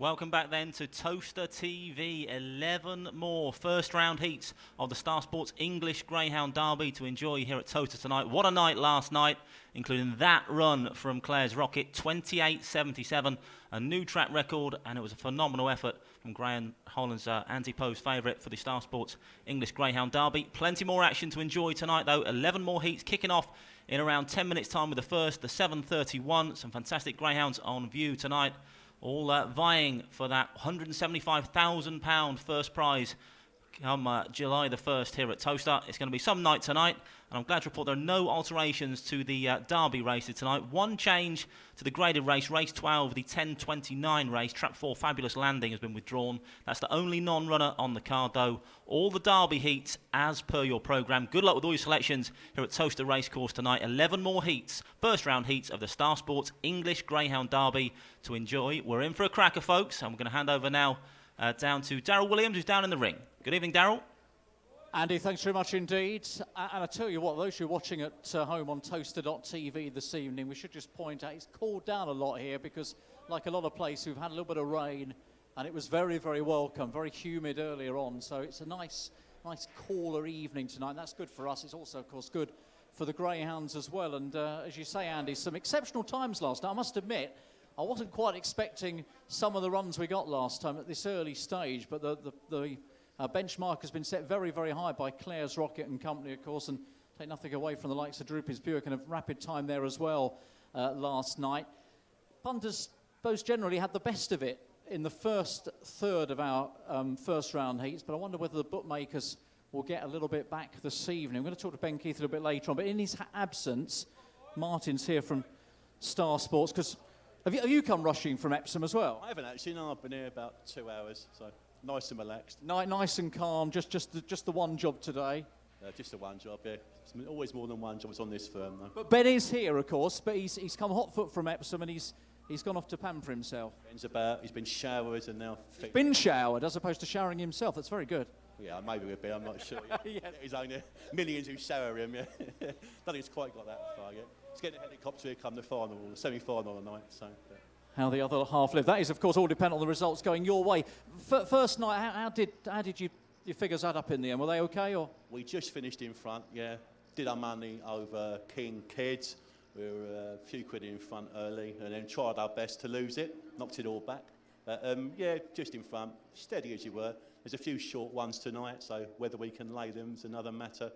Welcome back then to Towcester TV. 11 more first round heats of the Star Sports English Greyhound Derby to enjoy here at Towcester tonight. What a night last night, including that run from Clare's Rocket, 28.77, a new track record, and it was a phenomenal effort from Graham Holland's anti-post favourite for the Star Sports English Greyhound Derby. Plenty more action to enjoy tonight though. 11 more heats kicking off in around 10 minutes time with the first, the 7:31. Some fantastic greyhounds on view tonight, all vying for that £175,000 first prize come July the 1st here at Towcester. It's going to be some night tonight, and I'm glad to report there are no alterations to the Derby races tonight. One change to the graded race, race 12, the 10:29 race. Trap 4, Fabulous Landing, has been withdrawn. That's the only non-runner on the card, though. All the Derby heats as per your programme. Good luck with all your selections here at Towcester Racecourse tonight. 11 more heats, first round heats of the Star Sports English Greyhound Derby to enjoy. We're in for a cracker, folks, and we're going to hand over now down to Daryl Williams, who's down in the ring. Good evening, Daryl. Andy, thanks very much indeed. And I tell you what, those who are watching at home on Towcester.tv this evening, we should just point out it's cooled down a lot here because, like a lot of places, we've had a little bit of rain, and it was very, very welcome, very humid earlier on. So it's a nice cooler evening tonight. And that's good for us. It's also, of course, good for the greyhounds as well. And as you say, Andy, some exceptional times last night. I must admit, I wasn't quite expecting some of the runs we got last time at this early stage, but the benchmark has been set very, very high by Clare's Rocket and company, of course, and take nothing away from the likes of Droopy's Buick and a rapid time there as well last night. Punters, both generally had the best of it in the first third of our first round heats, but I wonder whether the bookmakers will get a little bit back this evening. I'm going to talk to Ben Keith a little bit later on, but in his absence, Martin's here from Star Sports, because have you come rushing from Epsom as well? I haven't actually, no, I've been here about 2 hours, so nice and relaxed. Nice and calm, just the one job today. Just the one job, yeah. There's always more than one job on this firm, though. But Ben is here, of course, but he's come hot foot from Epsom and he's gone off to pamper himself. Ben's about, he's been showered and now... He's been showered as opposed to showering himself, that's very good. Yeah, maybe a bit, I'm not sure. Yeah. He's only millions who shower him, yeah. Don't think it's quite got that far yet. He's getting a helicopter here come the final, the semi-final tonight, so... How the other half live. That is, of course, all dependent on the results going your way. First night, how did your figures add up in the end? Were they okay, or? We just finished in front, yeah. Did our money over King Kids. We were a few quid in front early, and then tried our best to lose it. Knocked it all back. But yeah, just in front, steady as you were. There's a few short ones tonight, so whether we can lay them is another matter.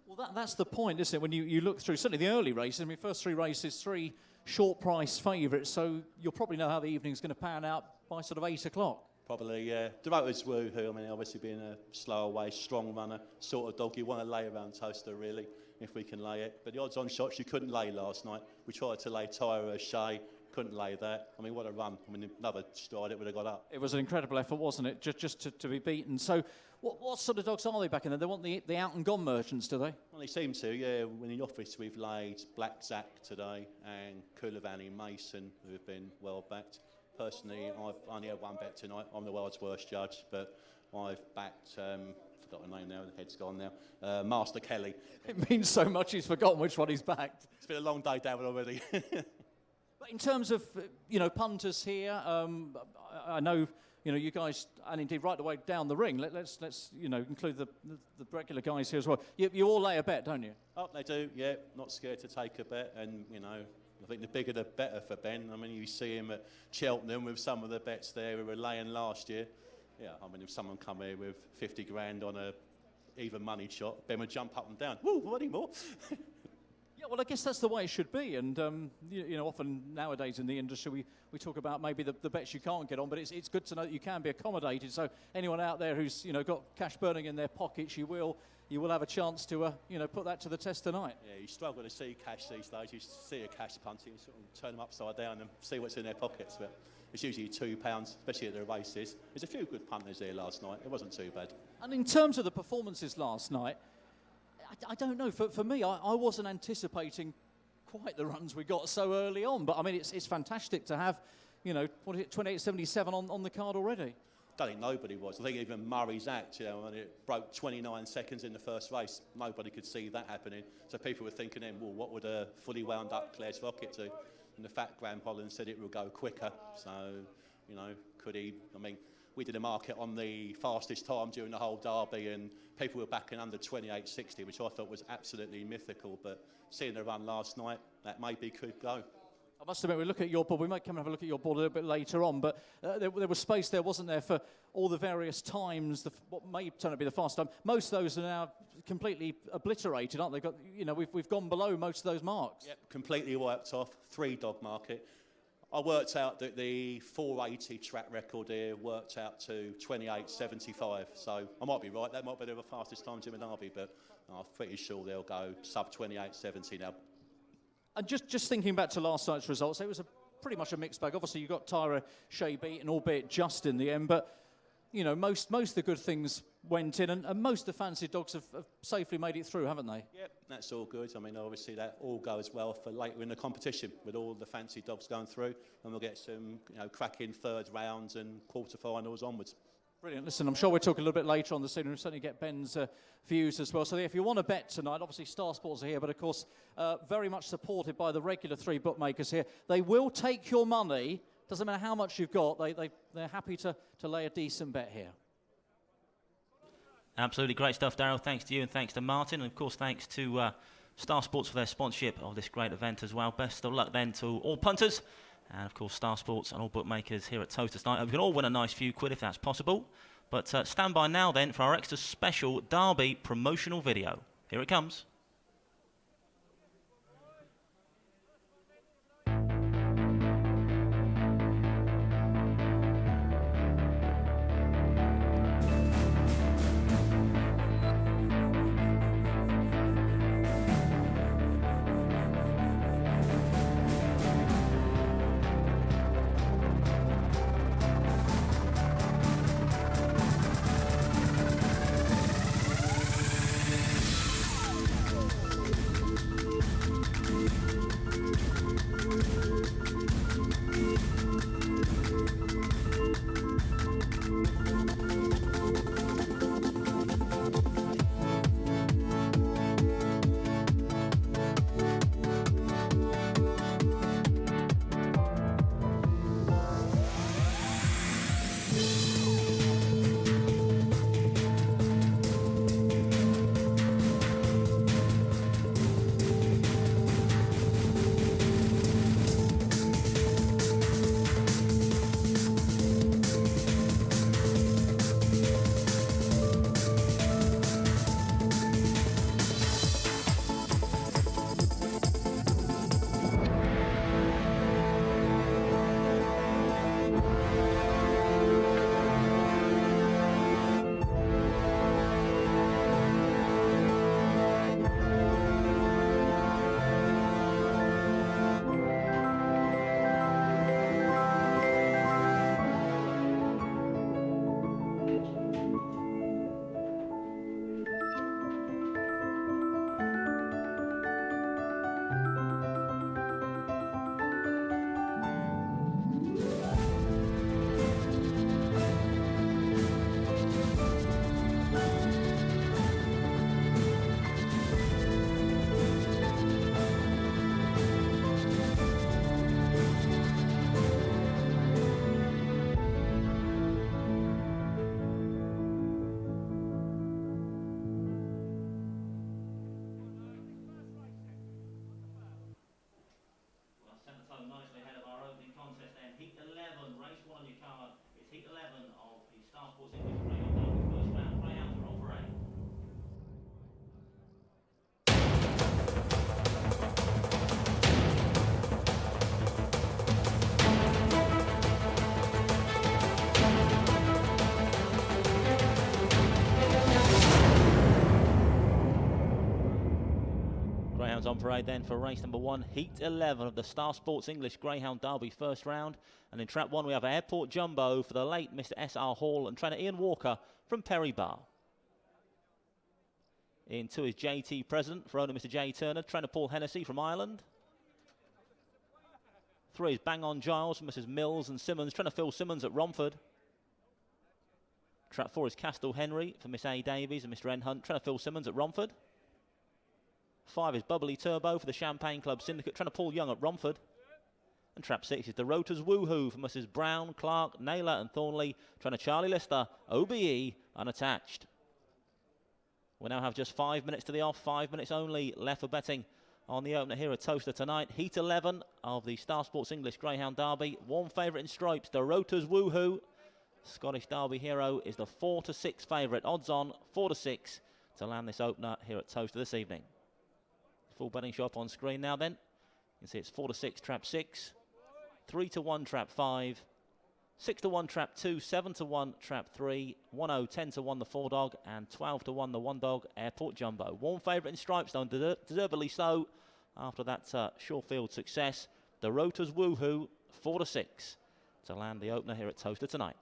Well, that's the point, isn't it? When you look through, certainly the early races, I mean, first three races, three short price favourites, so you'll probably know how the evening's going to pan out by sort of 8 o'clock. Probably, yeah. Devoter's Woohoo, I mean, obviously being a slow away, strong runner, sort of dog you want to lay around Towcester, really, if we can lay it. But the odds on shots you couldn't lay last night. We tried to lay Tyra Shea, couldn't lay that. I mean, what a run. I mean, another stride, it would have got up. It was an incredible effort, wasn't it, just to be beaten. So what sort of dogs are they back in there? They want the out and gone merchants, do they? Well, they seem to, yeah. In the office we've laid Black Zack today and Coulivanny Mason, who have been well backed. Personally, I've only had one bet tonight. I'm the world's worst judge, but I've backed, forgot the name now, the head's gone now, Master Kelly. It means so much he's forgotten which one he's backed. It's been a long day, David, already. But in terms of, punters here, I know, you guys, and indeed right the way down the ring, let's include the regular guys here as well. You all lay a bet, don't you? Oh, they do, yeah. Not scared to take a bet, and, I think the bigger the better for Ben. I mean, you see him at Cheltenham with some of the bets there we were laying last year. Yeah, I mean, if someone come here with 50 grand on a even money shot, Ben would jump up and down. Woo, what anymore? Yeah, well, I guess that's the way it should be. And, often nowadays in the industry, we talk about maybe the bets you can't get on, but it's good to know that you can be accommodated. So anyone out there who's, got cash burning in their pockets, you will have a chance to, put that to the test tonight. Yeah, you struggle to see cash these days. You see a cash punt, you sort of turn them upside down and see what's in their pockets. But it's usually £2, especially at the races. There's a few good punters here last night. It wasn't too bad. And in terms of the performances last night, I don't know. For me, I wasn't anticipating quite the runs we got so early on. But, I mean, it's fantastic to have, 28.77 on the card already. I don't think nobody was. I think even Murray's Act, when it broke 29 seconds in the first race, nobody could see that happening. So people were thinking then, well, what would a fully wound up Clare's Rocket do? And the fact Graham Holland said it will go quicker. So You know, could he? I mean, we did a market on the fastest time during the whole derby, and people were backing under 28.60, which I thought was absolutely mythical. But seeing the run last night, that maybe could go. I must admit, we look at your board. We might come and have a look at your board a little bit later on, but there was space there, wasn't there, for all the various times, what may turn out to be the fast time. Most of those are now completely obliterated, aren't they? We've gone below most of those marks. Yep, completely wiped off. 3-dog market. I worked out that the 480 track record here worked out to 28.75. So I might be right. That might be the fastest time in Derby, but I'm pretty sure they'll go sub 28.70 now. And just thinking back to last night's results, it was pretty much a mixed bag. Obviously, you got Tyra Shea beaten, albeit just in the end, but you know, most of the good things went in, and most of the fancy dogs have safely made it through, haven't they? Yep, that's all good. I mean, obviously that all goes well for later in the competition with all the fancy dogs going through, and we'll get some, you know, cracking third rounds and quarterfinals onwards. Brilliant. Listen, I'm sure we'll talk a little bit later on the scene. We'll certainly get Ben's views as well. So if you want to bet tonight, obviously Star Sports are here, but of course very much supported by the regular 3 bookmakers here. They will take your money. Doesn't matter how much you've got. They're happy to lay a decent bet here. Absolutely great stuff, Daryl. Thanks to you and thanks to Martin. And of course, thanks to Star Sports for their sponsorship of this great event as well. Best of luck then to all punters. And of course, Star Sports and all bookmakers here at Towcester tonight. We can all win a nice few quid if that's possible. But stand by now then for our extra special Derby promotional video. Here it comes. Nicely ahead of our opening contest then. Heat 11, race 1 on your card. It's Heat 11 of the Star Sports English Greyhound Derby first round. Greyhounds are on parade. Greyhounds on parade then for race number 1, Heat 11 of the Star Sports English Greyhound Derby first round. And in trap 1 we have Airport Jumbo for the late Mr. S.R. Hall and trainer Ian Walker from Perry Bar. In 2 is JT President for owner Mr. J. Turner, trainer Paul Hennessy from Ireland. 3 is Bang On Giles from Mrs. Mills and Simmons, trainer Phil Simmons at Romford. Trap 4 is Castle Henry for Miss A. Davies and Mr. N. Hunt, trainer Phil Simmons at Romford. 5 is Bubbly Turbo for the Champagne Club Syndicate, trainer Paul Young at Romford. And trap 6 is the Rotors Woohoo for Mrs. Brown, Clark, Naylor and Thornley. Trying to Charlie Lister, OBE, unattached. We now have just 5 minutes to the off, 5 minutes only left for betting on the opener here at Towcester tonight. Heat 11 of the Star Sports English Greyhound Derby. One favourite in stripes, the Rotors Woohoo. Scottish Derby hero is the 4-6 favourite. Odds on 4-6 to land this opener here at Towcester this evening. Full betting show up on screen now then. You can see it's 4-6 trap 6, 3-1 trap 5, 6-1 trap 2, 7-1 trap 3, 1-0, 10-1 the 4 dog, and 12-1 the 1 dog Airport Jumbo. One favourite in stripes, though, deservedly so after that Shawfield success. The Rotors Woohoo, 4-6 to land the opener here at Towcester tonight.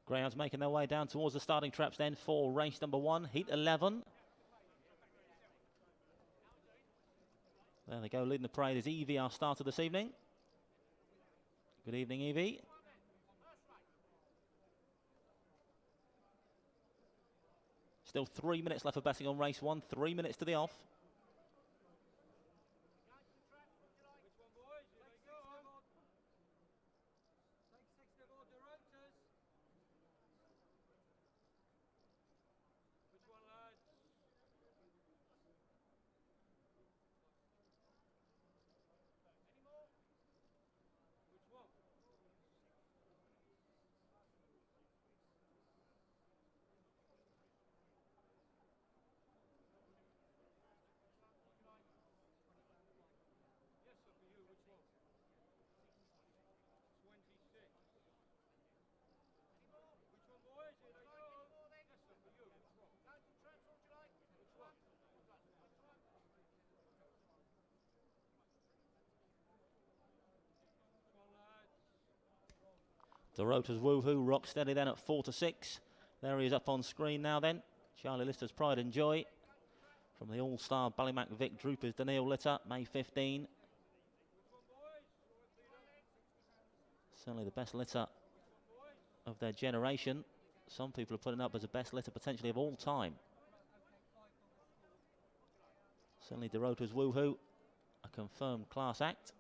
Greyhounds making their way down towards the starting traps then for race number 1, Heat 11. There they go, leading the parade is Evie, our starter this evening. Good evening, Evie. Still 3 minutes left for betting on race 1, 3 minutes to the off. The Rotors Woohoo rock steady then at 4-6. There he is up on screen now then. Charlie Lister's Pride and Joy from the All-Star Ballymac Vic Droopers Daniil litter, May 15. Certainly the best litter of their generation. Some people are putting up as the best litter potentially of all time. Certainly the Rotors Woohoo, a confirmed class act.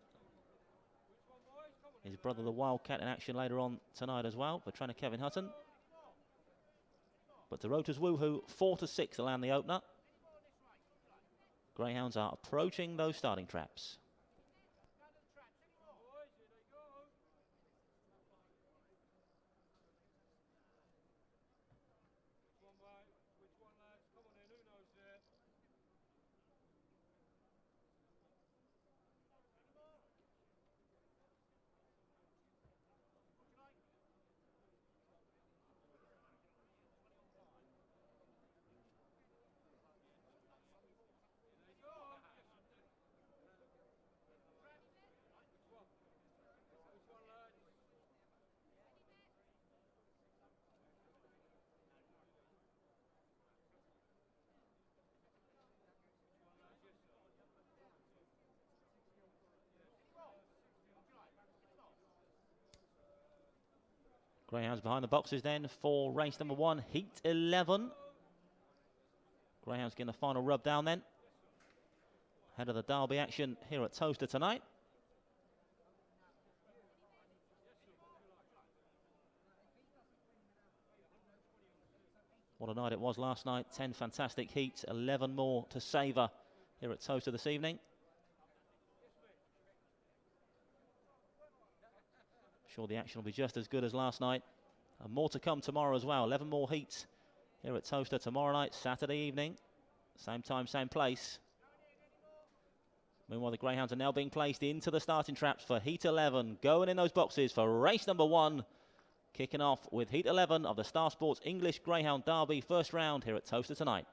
His brother the Wildcat in action later on tonight as well for trainer Kevin Hutton. But the Rotors Woohoo 4-6 to land the opener. Greyhounds are approaching those starting traps. Greyhounds behind the boxes then for race number 1, Heat 11. Greyhounds getting the final rub down then. Ahead of the Derby action here at Towcester tonight. What a night it was last night. 10 fantastic heats, 11 more to savour here at Towcester this evening. I'm sure the action will be just as good as last night. And more to come tomorrow as well. 11 more heats here at Towcester tomorrow night, Saturday evening. Same time, same place. Meanwhile, the Greyhounds are now being placed into the starting traps for Heat 11. Going in those boxes for race number 1. Kicking off with Heat 11 of the Star Sports English Greyhound Derby first round here at Towcester tonight.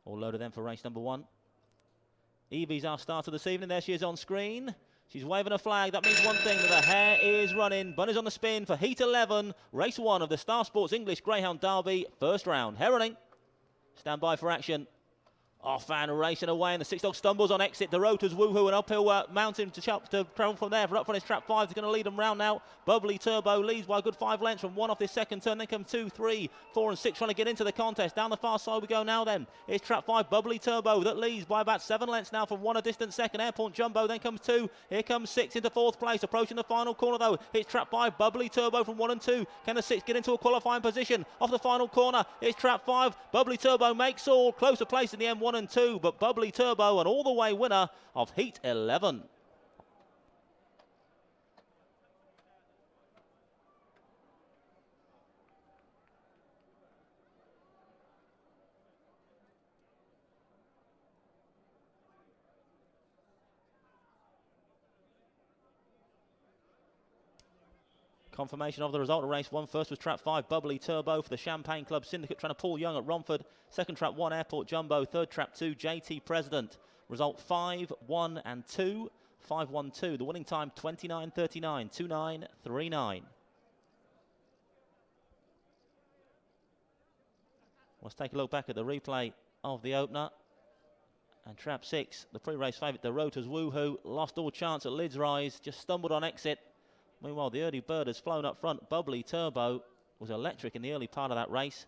All loaded then for race number 1. Evie's our starter this evening. There she is on screen. She's waving a flag. That means one thing, that her hair is running. Bunny's on the spin for Heat 11, race 1 of the Star Sports English Greyhound Derby, first round. Herring, stand by for action. Off and racing away, and the Six Dog stumbles on exit. The Rotors woohoo, and uphill mountain to travel from there. For up front is trap 5. Is going to lead them round now. Bubbly Turbo leads by a good 5 lengths from 1 off this second turn. Then come 2, 3, 4 and 6 trying to get into the contest. Down the far side we go now then. It's trap 5, Bubbly Turbo, that leads by about 7 lengths now from 1 a distant second. Airport Jumbo, then comes 2. Here comes 6 into 4th place. Approaching the final corner though. It's trap 5, Bubbly Turbo from 1 and 2. Can the 6 get into a qualifying position? Off the final corner, it's trap 5. Bubbly Turbo makes all. Closer place in the M1 and 2, but Bubbly Turbo, an all-the-way winner of Heat 11. Confirmation of the result of race 1. First was trap 5, Bubbly Turbo for the Champagne Club Syndicate, trying to pull Young at Romford. Second trap 1, Airport Jumbo. Third trap 2, JT President. Result 5, 1 and 2. 5, 1, 2. The winning time 29.39, 29.39. Let's take a look back at the replay of the opener. And trap 6, the pre-race favourite, the Rotors woohoo, lost all chance at Lids Rise, just stumbled on exit. Meanwhile, the early bird has flown up front. Bubbly Turbo was electric in the early part of that race.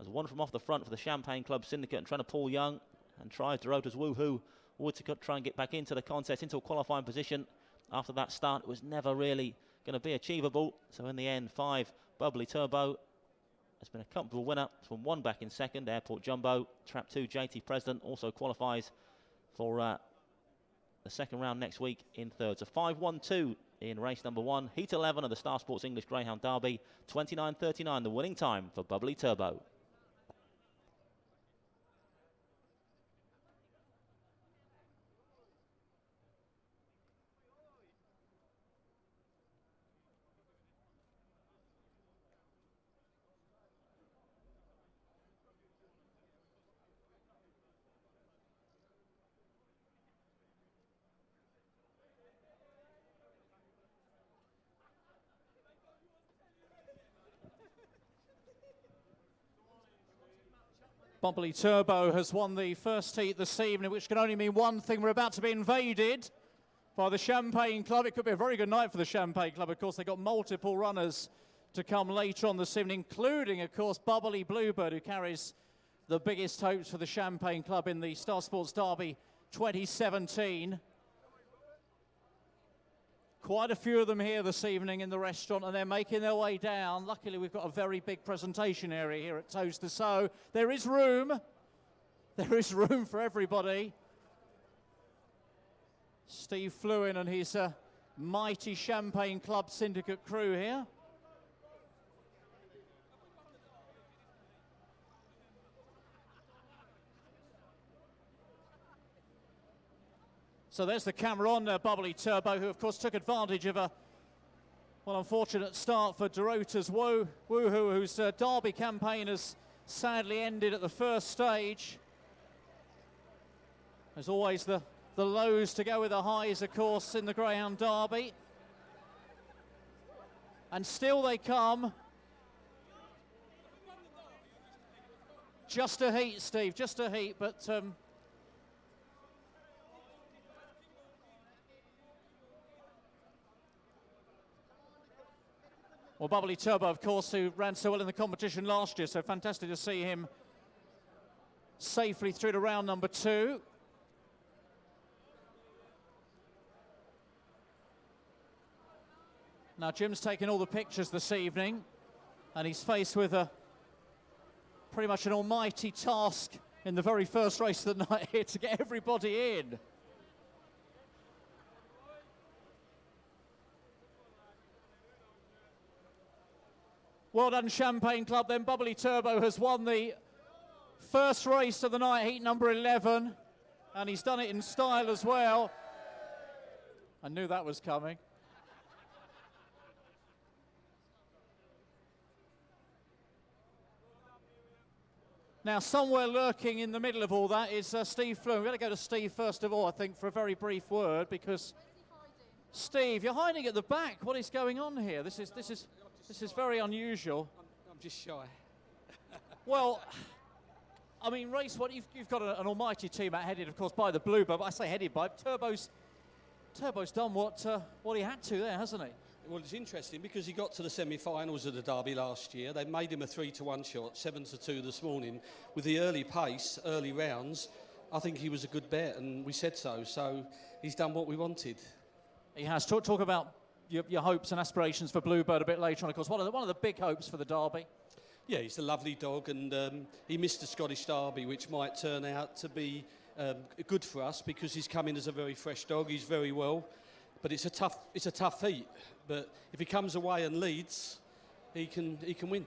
As one from off the front for the Champagne Club Syndicate and trying to pull Young, and tries the Rotors woohoo would to try and get back into the contest, into a qualifying position. After that start, it was never really going to be achievable. So in the end, 5, Bubbly Turbo has been a comfortable winner from 1 back in second. Airport Jumbo, trap 2, JT President also qualifies for the second round next week in third. So 5, 1, 2 in race number 1. Heat 11 of the Star Sports English Greyhound Derby. 29.39, the winning time for Bubbly Turbo. Bubbly Turbo has won the first heat this evening, which can only mean one thing. We're about to be invaded by the Champagne Club. It could be a very good night for the Champagne Club. Of course, they've got multiple runners to come later on this evening, including, of course, Bubbly Bluebird, who carries the biggest hopes for the Champagne Club in the Star Sports Derby 2017. Quite a few of them here this evening in the restaurant, and they're making their way down. Luckily, we've got a very big presentation area here at Towcester, so there is room. There is room for everybody. Steve Fluin and his mighty Champagne Club Syndicate crew here. So there's the camera on Bubbly Turbo, who of course took advantage of a unfortunate start for Dorota's Woohoo, whose Derby campaign has sadly ended at the first stage. There's always the lows to go with the highs, of course, in the Greyhound Derby. And still they come. Just a heat, Steve, just a heat, but well, Bubbly Turbo, of course, who ran so well in the competition last year, so fantastic to see him safely through to round number 2. Now, Jim's taken all the pictures this evening, and he's faced with pretty much an almighty task in the very first race of the night here to get everybody in. Well done, Champagne Club. Then Bubbly Turbo has won the first race of the night, heat number 11. And he's done it in style as well. I knew that was coming. Now, somewhere lurking in the middle of all that is Steve Flew. We're going to go to Steve first of all, I think, for a very brief word, because Steve, you're hiding at the back. What is going on here? This is very unusual. I'm just shy. Well, I mean, race one, you've got an almighty team out headed, of course, by the Bluebird. But I say headed by Turbo's done what he had to there, hasn't he? Well, it's interesting because he got to the semi-finals of the Derby last year. They made him a 3-1 shot, 7-2 this morning. With the early pace, early rounds, I think he was a good bet, and we said so. So he's done what we wanted. He has. Talk about your hopes and aspirations for Bluebird a bit later on, of course. One of the big hopes for the Derby. Yeah, he's a lovely dog, and he missed the Scottish Derby, which might turn out to be good for us because he's come in as a very fresh dog. He's very well, but it's a tough heat. But if he comes away and leads, he can win.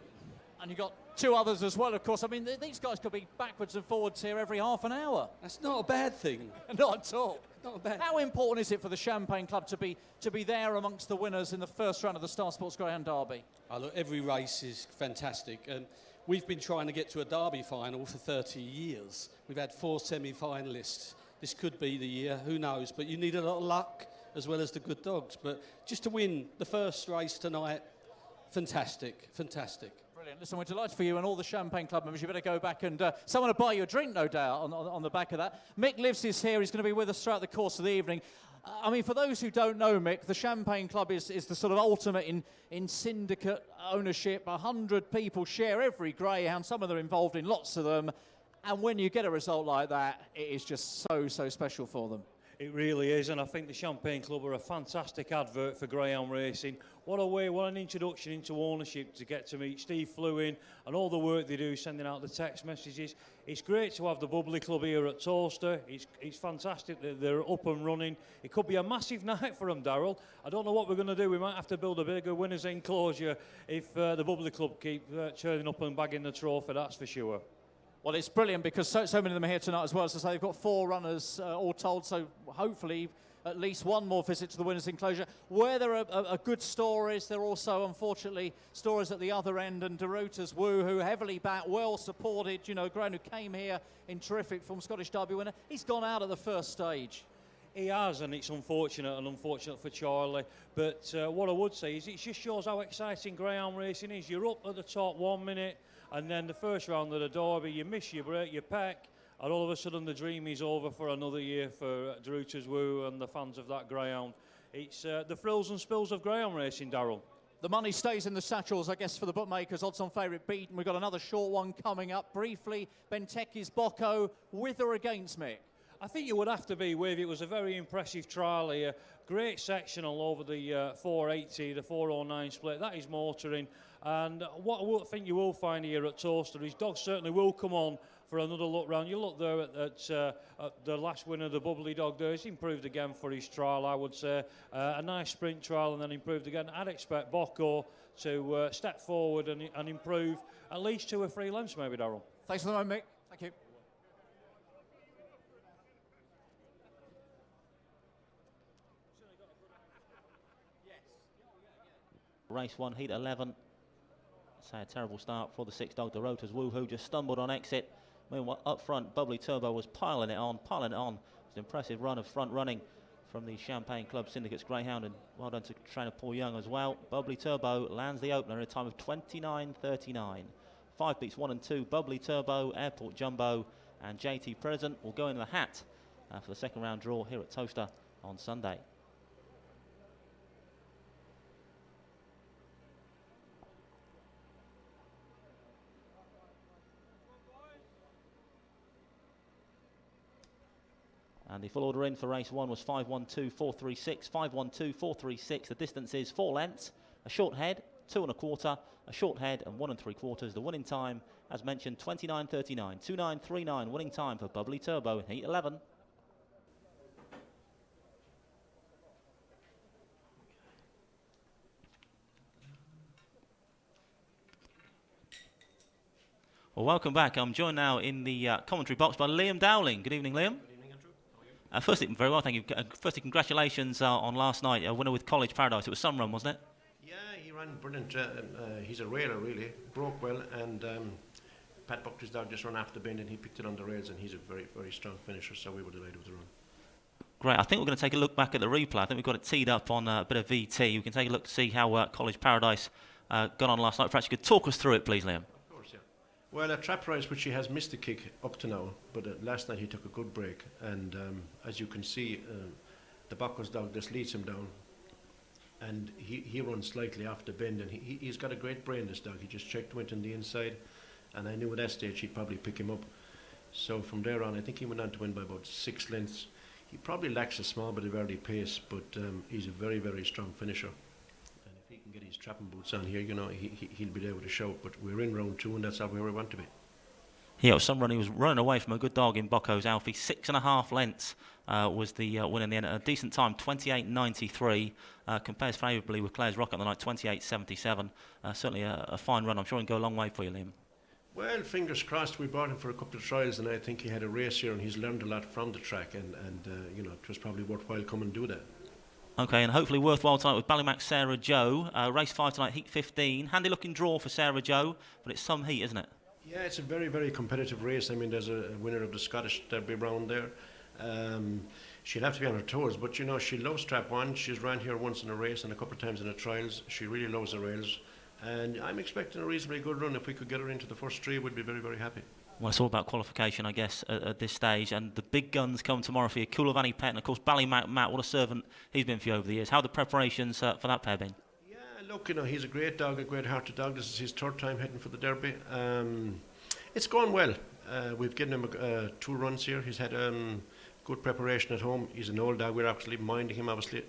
And you've got two others as well, of course. I mean, these guys could be backwards and forwards here every half an hour. That's not a bad thing. Not at all. Not bad. How important is it for the Champagne Club to be there amongst the winners in the first round of the Star Sports Greyhound Derby? Look, every race is fantastic, and we've been trying to get to a Derby final for 30 years. We've had 4 semi-finalists. This could be the year, who knows? But you need a lot of luck as well as the good dogs. But just to win the first race tonight, fantastic. Brilliant. Listen, we're delighted for you and all the Champagne Club members. You better go back and someone will buy you a drink, no doubt, on the back of that. Mick Lives is here. He's going to be with us throughout the course of the evening. I mean, for those who don't know, Mick, the Champagne Club is the sort of ultimate in syndicate ownership. 100 people share every greyhound. Some of them are involved in lots of them. And when you get a result like that, it is just so special for them. It really is, and I think the Champagne Club are a fantastic advert for greyhound racing. What an introduction into ownership to get to meet Steve Flewin and all the work they do, sending out the text messages. It's great to have the Bubbly Club here at Towcester. It's fantastic that they're up and running. It could be a massive night for them, Darryl. I don't know what we're going to do. We might have to build a bigger winners' enclosure if the Bubbly Club keep churning up and bagging the trophy, that's for sure. Well, it's brilliant because so many of them are here tonight as well. As I say, they've got 4 runners all told, so hopefully at least one more visit to the winners' enclosure. Where there are good stories, there are also, unfortunately, stories at the other end. And DeRuta's Woo, who heavily backed, well supported, you know, Graham, who came here in terrific form, Scottish Derby winner. He's gone out at the first stage. He has, and it's unfortunate for Charlie. But what I would say is it just shows how exciting greyhound racing is. You're up at the top 1 minute, and then the first round of the Derby, you miss your break, you peck, and all of a sudden the dream is over for another year for DeRuta's Woo and the fans of that greyhound. It's the frills and spills of greyhound racing, Darryl. The money stays in the satchels, I guess, for the bookmakers. Odds on favourite beat, and we've got another short one coming up. Briefly, Benteke's Bocco, with or against Mick? I think you would have to be with. It was a very impressive trial here. Great sectional over the 480, the 409 split. That is motoring. And what I think you will find here at Towcester is dogs certainly will come on for another look round. You look there at the last winner, the Bubbly dog there. He's improved again for his trial, I would say. A nice sprint trial and then improved again. I'd expect Bocco to step forward and improve at least 2 or 3 lengths maybe, Darryl. Thanks for the moment, Mick. Thank you. Race 1, heat 11. Say a terrible start for the 6 dog, DeRuta's Woo, who just stumbled on exit. Meanwhile, up front, Bubbly Turbo was piling it on. It was an impressive run of front running from the Champagne Club Syndicate's Greyhound, and well done to trainer Paul Young as well. Bubbly Turbo lands the opener at a time of 29.39. 5 beats 1 and 2, Bubbly Turbo, Airport Jumbo, and JT Present will go in the hat for the second round draw here at Towcester on Sunday. And the full order in for race 1 was 512-436, 512-436. The distance is 4 lengths, a short head, 2 1/4, a short head, and 1 3/4. The winning time, as mentioned, 29.39, 29.39 winning time for Bubbly Turbo in heat 11. Well, welcome back. I'm joined now in the commentary box by Liam Dowling. Good evening, Liam. Good evening, Andrew. How are you? Firstly, very well, thank you. Firstly, congratulations on last night, a winner with College Paradise. It was some run, wasn't it? Yeah, he ran brilliant. He's a railer, really. Broke well, and Pat Buckley's dog just ran after the bend, and he picked it on the rails, and he's a very, very strong finisher, so we were delighted with the run. Great. I think we're going to take a look back at the replay. I think we've got it teed up on a bit of VT. We can take a look to see how College Paradise got on last night. Perhaps you could talk us through it, please, Liam. Of course, yeah. Well, a trap rise, which he has missed the kick up to now, but last night he took a good break, and as you can see, the Buckles dog just leads him down, and he runs slightly off the bend, and he's got a great brain, this dog. He just checked, went on the inside, and I knew at that stage he'd probably pick him up. So from there on, I think he went on to win by about 6 lengths. He probably lacks a small bit of early pace, but he's a very, very strong finisher. And if he can get his trapping boots on here, you know, he'll be there with a shout. But we're in round 2, and that's where we want to be. Yeah, it was some run. He was running away from a good dog in Bocco's Alfie. 6.5 lengths was the win in the end. A decent time, 28.93. Compares favourably with Claire's Rocket on the night, 28.77. Certainly a fine run. I'm sure he can go a long way for you, Liam. Well, fingers crossed. We brought him for a couple of trials, and I think he had a race here, and he's learned a lot from the track, and you know, it was probably worthwhile coming and do that. Okay, and hopefully worthwhile tonight with Ballymac Sarah Joe. Race 5 tonight, heat 15. Handy looking draw for Sarah Joe, but it's some heat, isn't it? Yeah, it's a very, very competitive race. I mean, there's a winner of the Scottish Derby round there. She'll have to be on her toes, but you know, she loves Trap 1. She's ran here once in a race and a couple of times in the trials. She really loves the rails. And I'm expecting a reasonably good run. If we could get her into the first 3, we'd be very, very happy. Well, it's all about qualification, I guess, at this stage. And the big guns come tomorrow for you. Coolavani Pet and, of course, Ballymac Matt. What a servant he's been for you over the years. How have the preparations for that pair been? Yeah, look, you know, he's a great dog, a great-hearted dog. This is his 3rd time heading for the Derby. It's going well. We've given him 2 runs here. He's had good preparation at home. He's an old dog. We're absolutely minding him, obviously.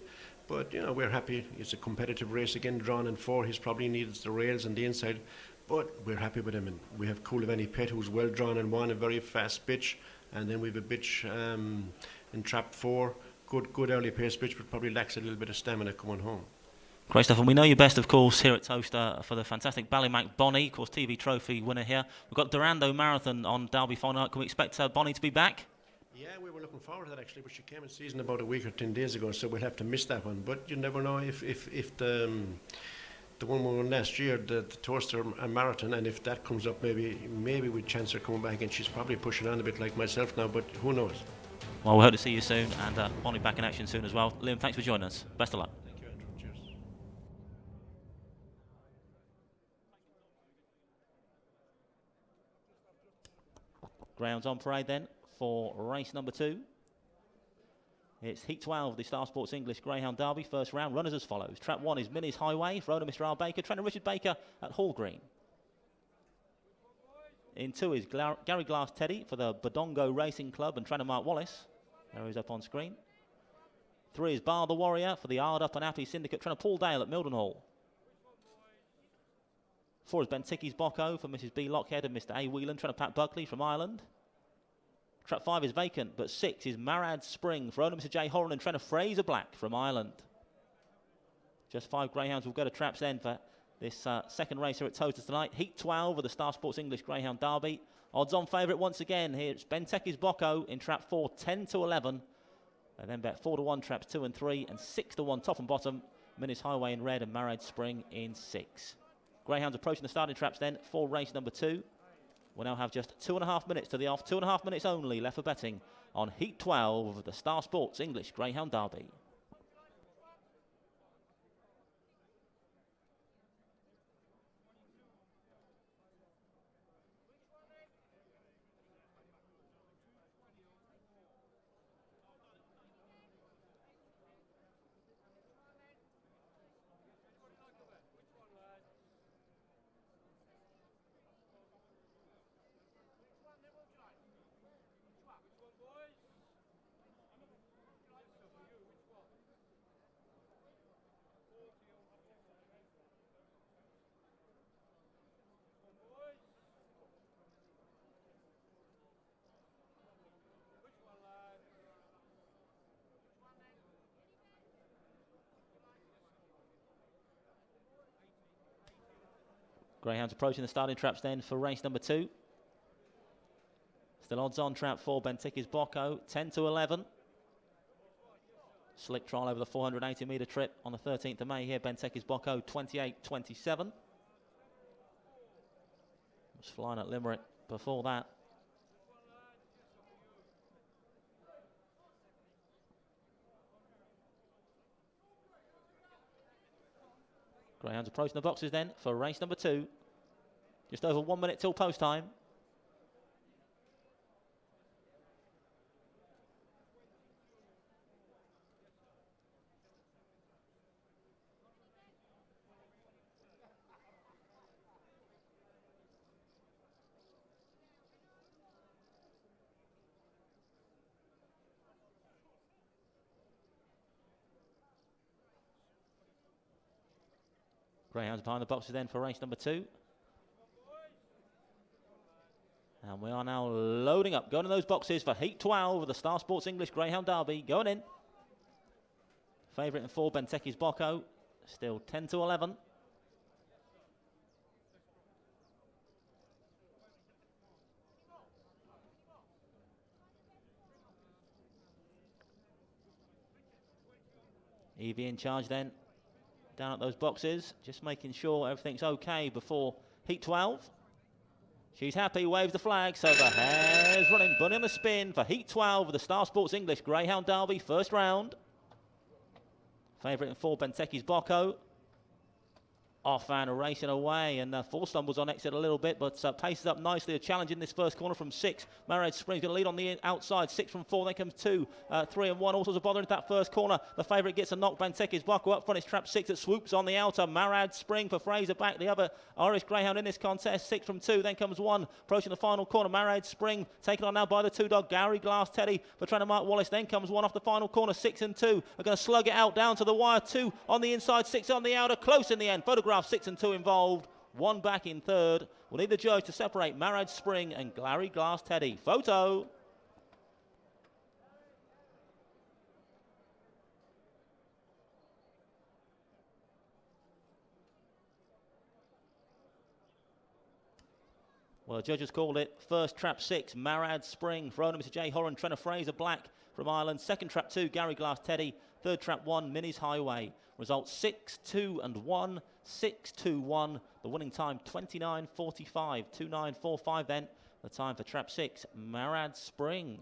But, you know, we're happy. It's a competitive race again, drawn in 4. He's probably needs the rails and the inside. But we're happy with him. And we have Coolavani Pet, who's well drawn in 1, a very fast bitch. And then we have a bitch in Trap 4. Good early pace bitch, but probably lacks a little bit of stamina coming home. Great stuff. And we know you best, of course, here at Towcester for the fantastic Ballymac Bonnie, of course, TV trophy winner here. We've got Durando Marathon on Derby final night. Can we expect Bonnie to be back? Yeah, we were looking forward to that actually, but she came in season about a week or 10 days ago, so we'll have to miss that one. But you never know if the one we won last year, the Towcester Marathon, and if that comes up, maybe we'd chance her coming back, and she's probably pushing on a bit like myself now, but who knows? Well, we hope to see you soon, and Bonnie back in action soon as well. Liam, thanks for joining us. Best of luck. Thank you, Andrew. Cheers. Grounds on parade then for race number 2. It's Heat 12, the Star Sports English Greyhound Derby. First round, runners as follows. Trap 1 is Minnie's Highway for owner Mr. Al Baker. Trainer Richard Baker at Hall Green. In 2 is Gary Glass Teddy for the Badongo Racing Club and trainer Mark Wallace. There he's up on screen. 3 is Bar the Warrior for the Ard Up and Happy Syndicate. Trainer Paul Dale at Mildenhall. 4 is Benticky's Bocco for Mrs. B. Lockhead and Mr. A. Whelan. Trainer Pat Buckley from Ireland. Trap 5 is vacant, but 6 is Marad Spring for owner Mr. J. Horan and trainer Fraser Black from Ireland. Just 5 greyhounds will go to traps then for this second race here at Towcester tonight. Heat 12 of the Star Sports English Greyhound Derby. Odds on favourite once again. Here it's Benteki's Bocco in trap 4, 10-11. And then bet 4-1 traps 2 and 3, and 6-1 top and bottom. Minnie's Highway in red and Marad Spring in 6. Greyhounds approaching the starting traps then for race number 2. We'll now have just 2.5 minutes to the off. 2.5 minutes only left for betting on Heat 12 of the Star Sports English Greyhound Derby. Greyhounds approaching the starting traps then for race number 2. Still odds on trap 4, Benticky's Bocco, 10-11. Slick trial over the 480-metre trip on the 13th of May here. Benticky's Bocco, 28-27. Was flying at Limerick before that. Greyhounds approaching the boxes then for race number 2. Just over 1 minute till post time. Greyhounds behind the boxes then for race number 2. And we are now loading up, going to those boxes for Heat 12 of the Star Sports English Greyhound Derby. Going in. Favourite in 4, Benticky's Bocco. Still 10-11. Evie in charge then. Down at those boxes, just making sure everything's okay before Heat 12. She's happy, waves the flag, so the hare's running. Bunny on the spin for Heat 12 of the Star Sports English Greyhound Derby, first round. Favourite in 4, Benticky's Bocco. Off and racing away, and 4 stumbles on exit a little bit, but paces up nicely. A challenge in this first corner from 6. Marriage Spring's going to lead on the outside. 6 from 4, then comes 2, 3 and 1. Also a bother into that first corner. The favourite gets a knock. Benticky's Bocco up front. It's trap 6 that swoops on the outer. Marad Spring for Fraser back. The other Irish Greyhound in this contest. 6 from 2, then comes 1. Approaching the final corner. Marad Spring taken on now by the 2-dog Gary Glass Teddy for trainer Mark Wallace. Then comes 1 off the final corner. 6 and 2 are going to slug it out down to the wire. 2 on the inside, 6 on the outer. Close in the end. Photograph 6 and 2 involved. 1 back in third. We'll need the judge to separate Marad Spring and Gary Glass Teddy. Photo. Well, the judges called it first trap 6, Marad Spring. For owner Mr. J. Horan, trainer Fraser Black from Ireland. Second trap 2, Gary Glass Teddy. Third trap 1, Minnie's Highway. Results 6, 2 and 1, 6, 2, 1. The winning time 29.45, 29.45 then. The time for trap 6, Marad Spring.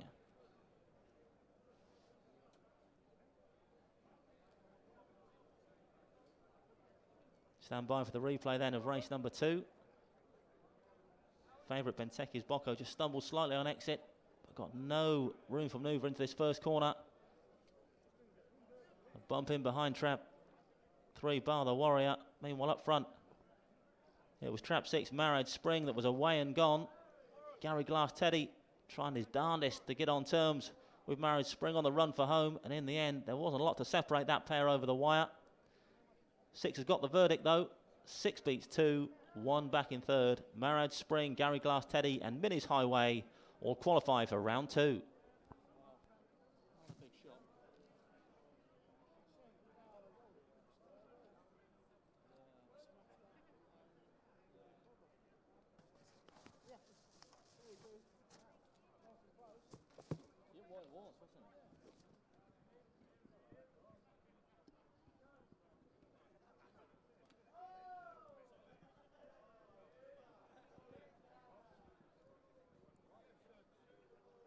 Stand by for the replay then of race number 2. Favourite Benticky's Bocco just stumbled slightly on exit, but got no room for manoeuvre into this first corner. A bump in behind trap 3, Bar the Warrior. Meanwhile up front, it was trap 6, Marad Spring, that was away and gone. Gary Glass Teddy trying his darndest to get on terms with Marad Spring on the run for home, and in the end there wasn't a lot to separate that pair over the wire. 6 has got the verdict though. 6 beats 2, 1 back in third. Marad Spring, Gary Glass Teddy and Minnie's Highway all qualify for round 2.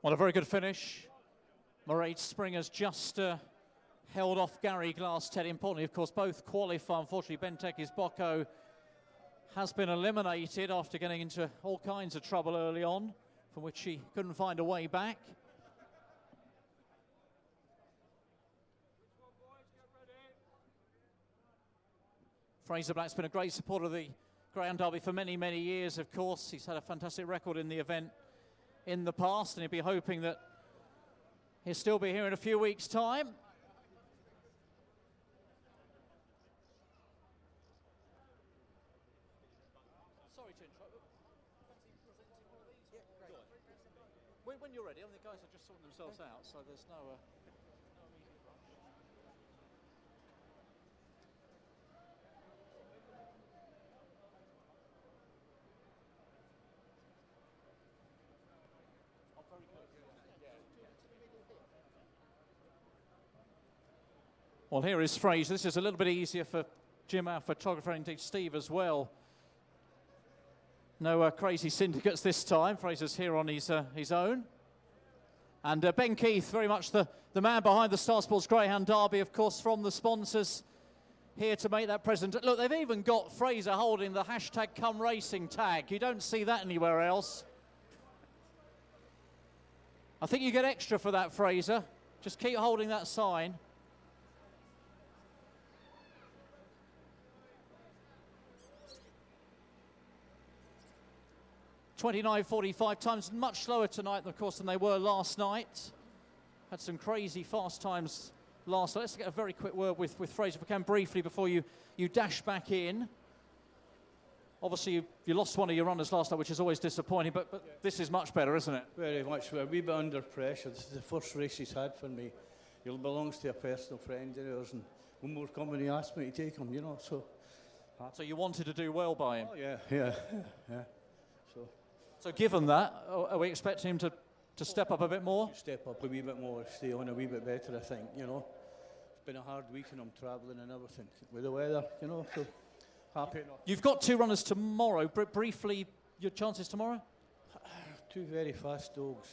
Well, a very good finish. Marad Spring has just held off Gary Glass Teddy. Importantly, of course, both qualify. Unfortunately, Benticky's Bocco has been eliminated after getting into all kinds of trouble early on, from which she couldn't find a way back. Fraser Black's been a great supporter of the Greyhound Derby for many, many years, of course. He's had a fantastic record in the event in the past, and he'll be hoping that he'll still be here in a few weeks' time. Sorry to interrupt. When you're ready, I mean, the guys are just sorting themselves out, so there's no immediate rush. I'm very Well, here is Fraser. This is a little bit easier for Jim, our photographer, and indeed Steve as well. No crazy syndicates this time. Fraser's here on his own. And Ben Keith, very much the man behind the Star Sports Greyhound Derby, of course, from the sponsors, here to make that present. Look, they've even got Fraser holding the hashtag Come Racing tag. You don't see that anywhere else. I think you get extra for that, Fraser. Just keep holding that sign. .29.45 times, much slower tonight, of course, than they were last night. Had some crazy fast times last night. Let's get a very quick word with Fraser, if we can, briefly, before you dash back in. Obviously, you lost one of your runners last night, which is always disappointing, but this is much better, isn't it? Very much. We're a wee bit under pressure. This is the first race he's had for me. He belongs to a personal friend of ours, and one more coming, he asked me to take him, you know, so. So you wanted to do well by him? Oh, yeah. So given that, are we expecting him to step up a bit more? Step up a wee bit more, stay on a wee bit better, I think, you know. It's been a hard week and I'm travelling and everything with the weather, you know, so happy enough. You've got 2 runners tomorrow. Briefly, your chances tomorrow? 2 very fast dogs.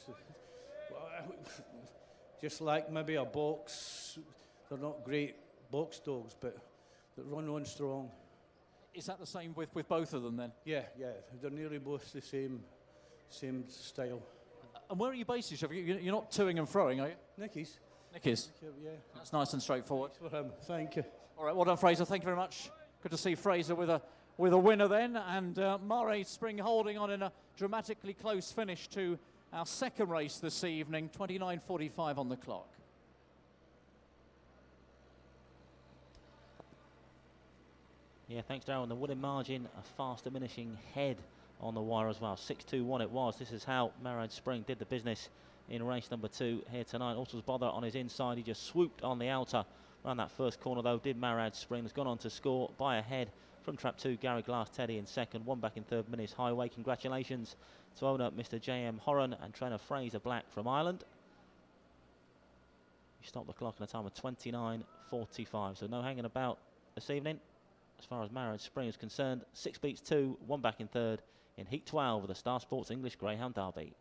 Just like maybe a box. They're not great box dogs, but they run on strong. Is that the same with both of them then? Yeah. They're nearly both the same style. And where are you based yourself? You're not toing and throwing, are you? Nicky's. Nicky's? Yeah. That's nice and straightforward. For him. Thank you. All right, well done, Fraser. Thank you very much. Good to see Fraser with a winner then. And Murray Spring holding on in a dramatically close finish to our second race this evening, 29.45 on the clock. Yeah, thanks, Darryl. And the wooden margin, a fast diminishing head on the wire as well. 6.21 it was. This is how Marriage Spring did the business in race number 2 here tonight. Altos Bother on his inside. He just swooped on the outer. Around that first corner, though, did Marriage Spring. Has gone on to score by a head from trap 2. Gary Glass Teddy in second. One back in third, Minis Highway. Congratulations to owner Mr. J.M. Horan and trainer Fraser Black from Ireland. You stopped the clock in a time of 29.45. So no hanging about this evening. As far as Marriage Spring is concerned, 6 beats 2, 1 back in third in Heat 12 of the Star Sports English Greyhound Derby.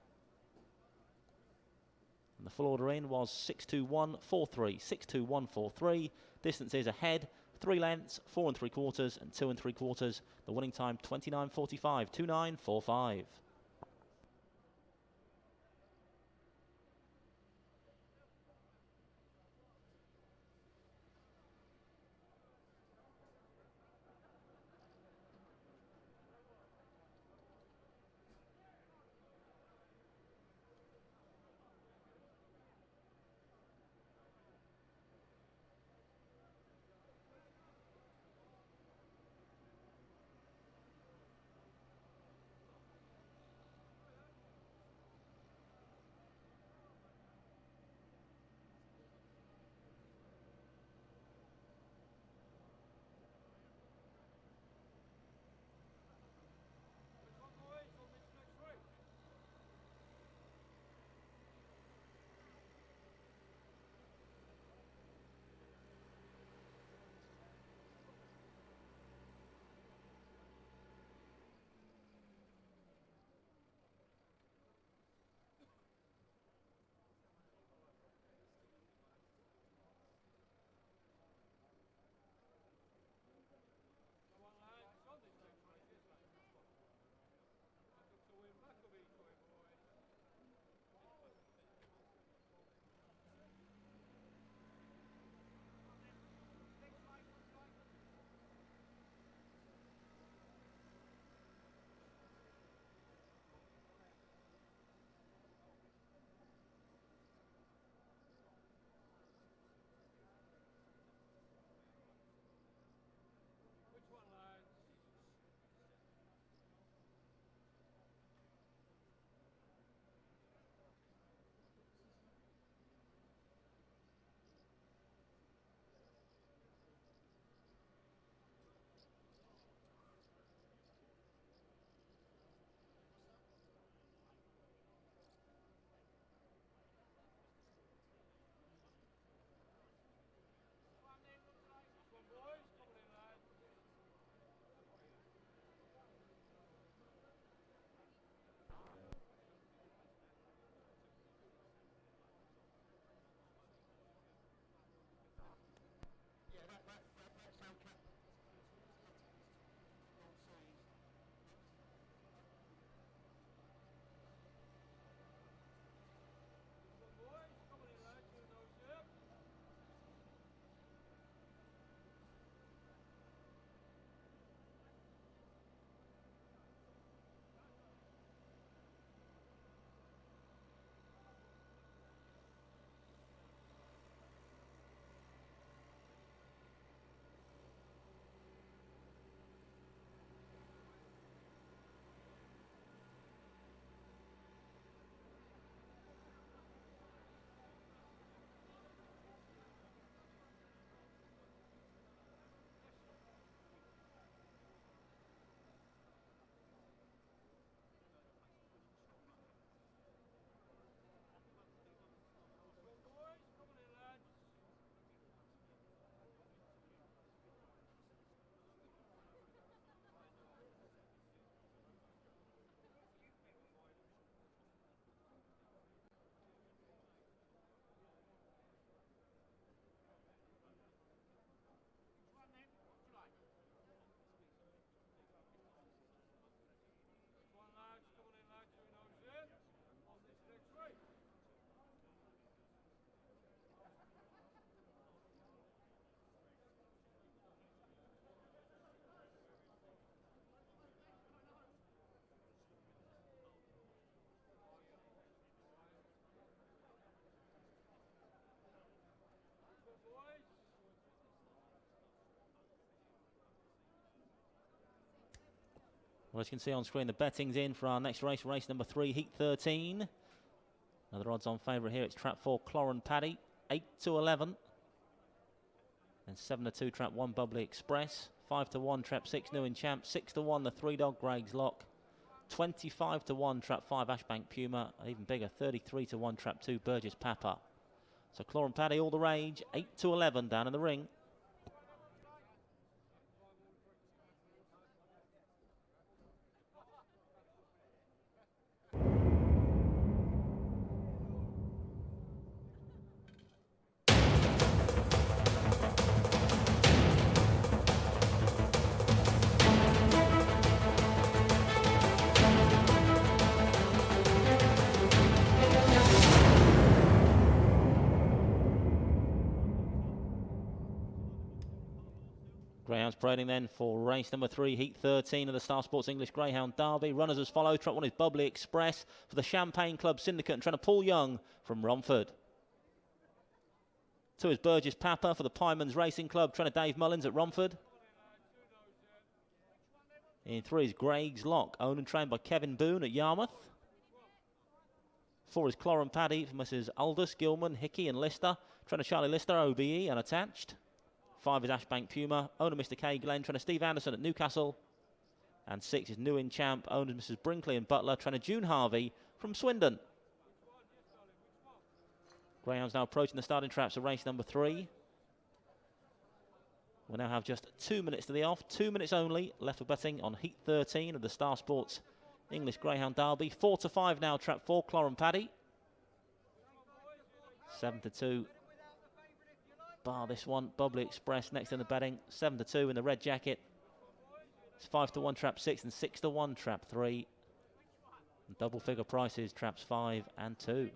And the full order in was 6.21.43, 6.21.43. Distance is ahead, 3 lengths, 4 3/4 and 2 3/4. The winning time 29.45, 29.45. Well, as you can see on screen, the betting's in for our next race, race number 3, heat 13. Another odds-on favourite here. It's trap 4, Cloran Paddy, 8-11. Then 7-2, trap 1, Bubbly Express. 5-1, trap 6, New In Champ. 6-1, the 3-dog, Greg's Lock. 25-1, trap 5, Ashbank Puma. Even bigger, 33-1, trap 2, Burgess Papa. So Cloran Paddy, all the rage, 8-11 down in the ring. Greyhounds parading then for race number 3, heat 13 of the Star Sports English Greyhound Derby. Runners as follow. Trap 1 is Bubbly Express for the Champagne Club Syndicate and trying to Paul Young from Romford. 2 is Burgess Papa for the Pymans Racing Club, trying to Dave Mullins at Romford. In 3 is Greg's Lock, owned and trained by Kevin Boone at Yarmouth. 4 is Cloran Paddy for Mrs. Aldous, Gilman, Hickey and Lister, trying to Charlie Lister, OBE, unattached. 5 is Ashbank Puma, owner Mr. K. Glenn, trying to Steve Anderson at Newcastle. And 6 is New In Champ, owner Mrs. Brinkley and Butler, trying to June Harvey from Swindon. Greyhounds now approaching the starting traps of race number 3. We now have just 2 minutes to the off, 2 minutes only left for betting on heat 13 of the Star Sports English Greyhound Derby. 4-5 now, trap 4, Cloran Paddy. 7-2. Bar this one, Bubbly Express next in the betting. 7-2 in the red jacket. It's 5-1 trap 6 and 6-1 trap 3. And double figure prices, traps 5 and 2.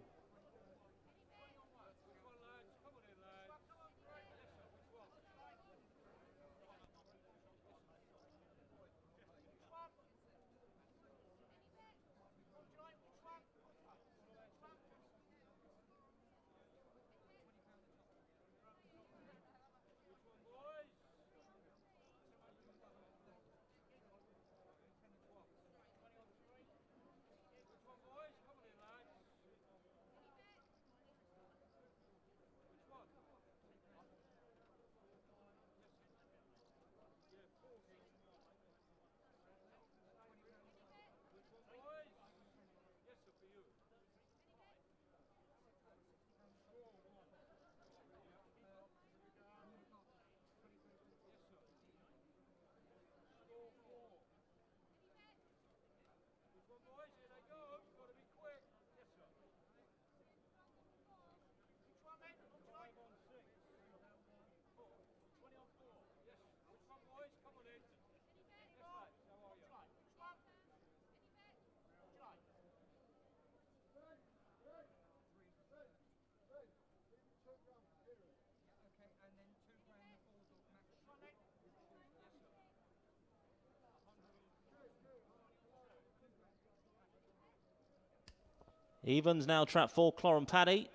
Evans now trap 4, Cloran Paddy.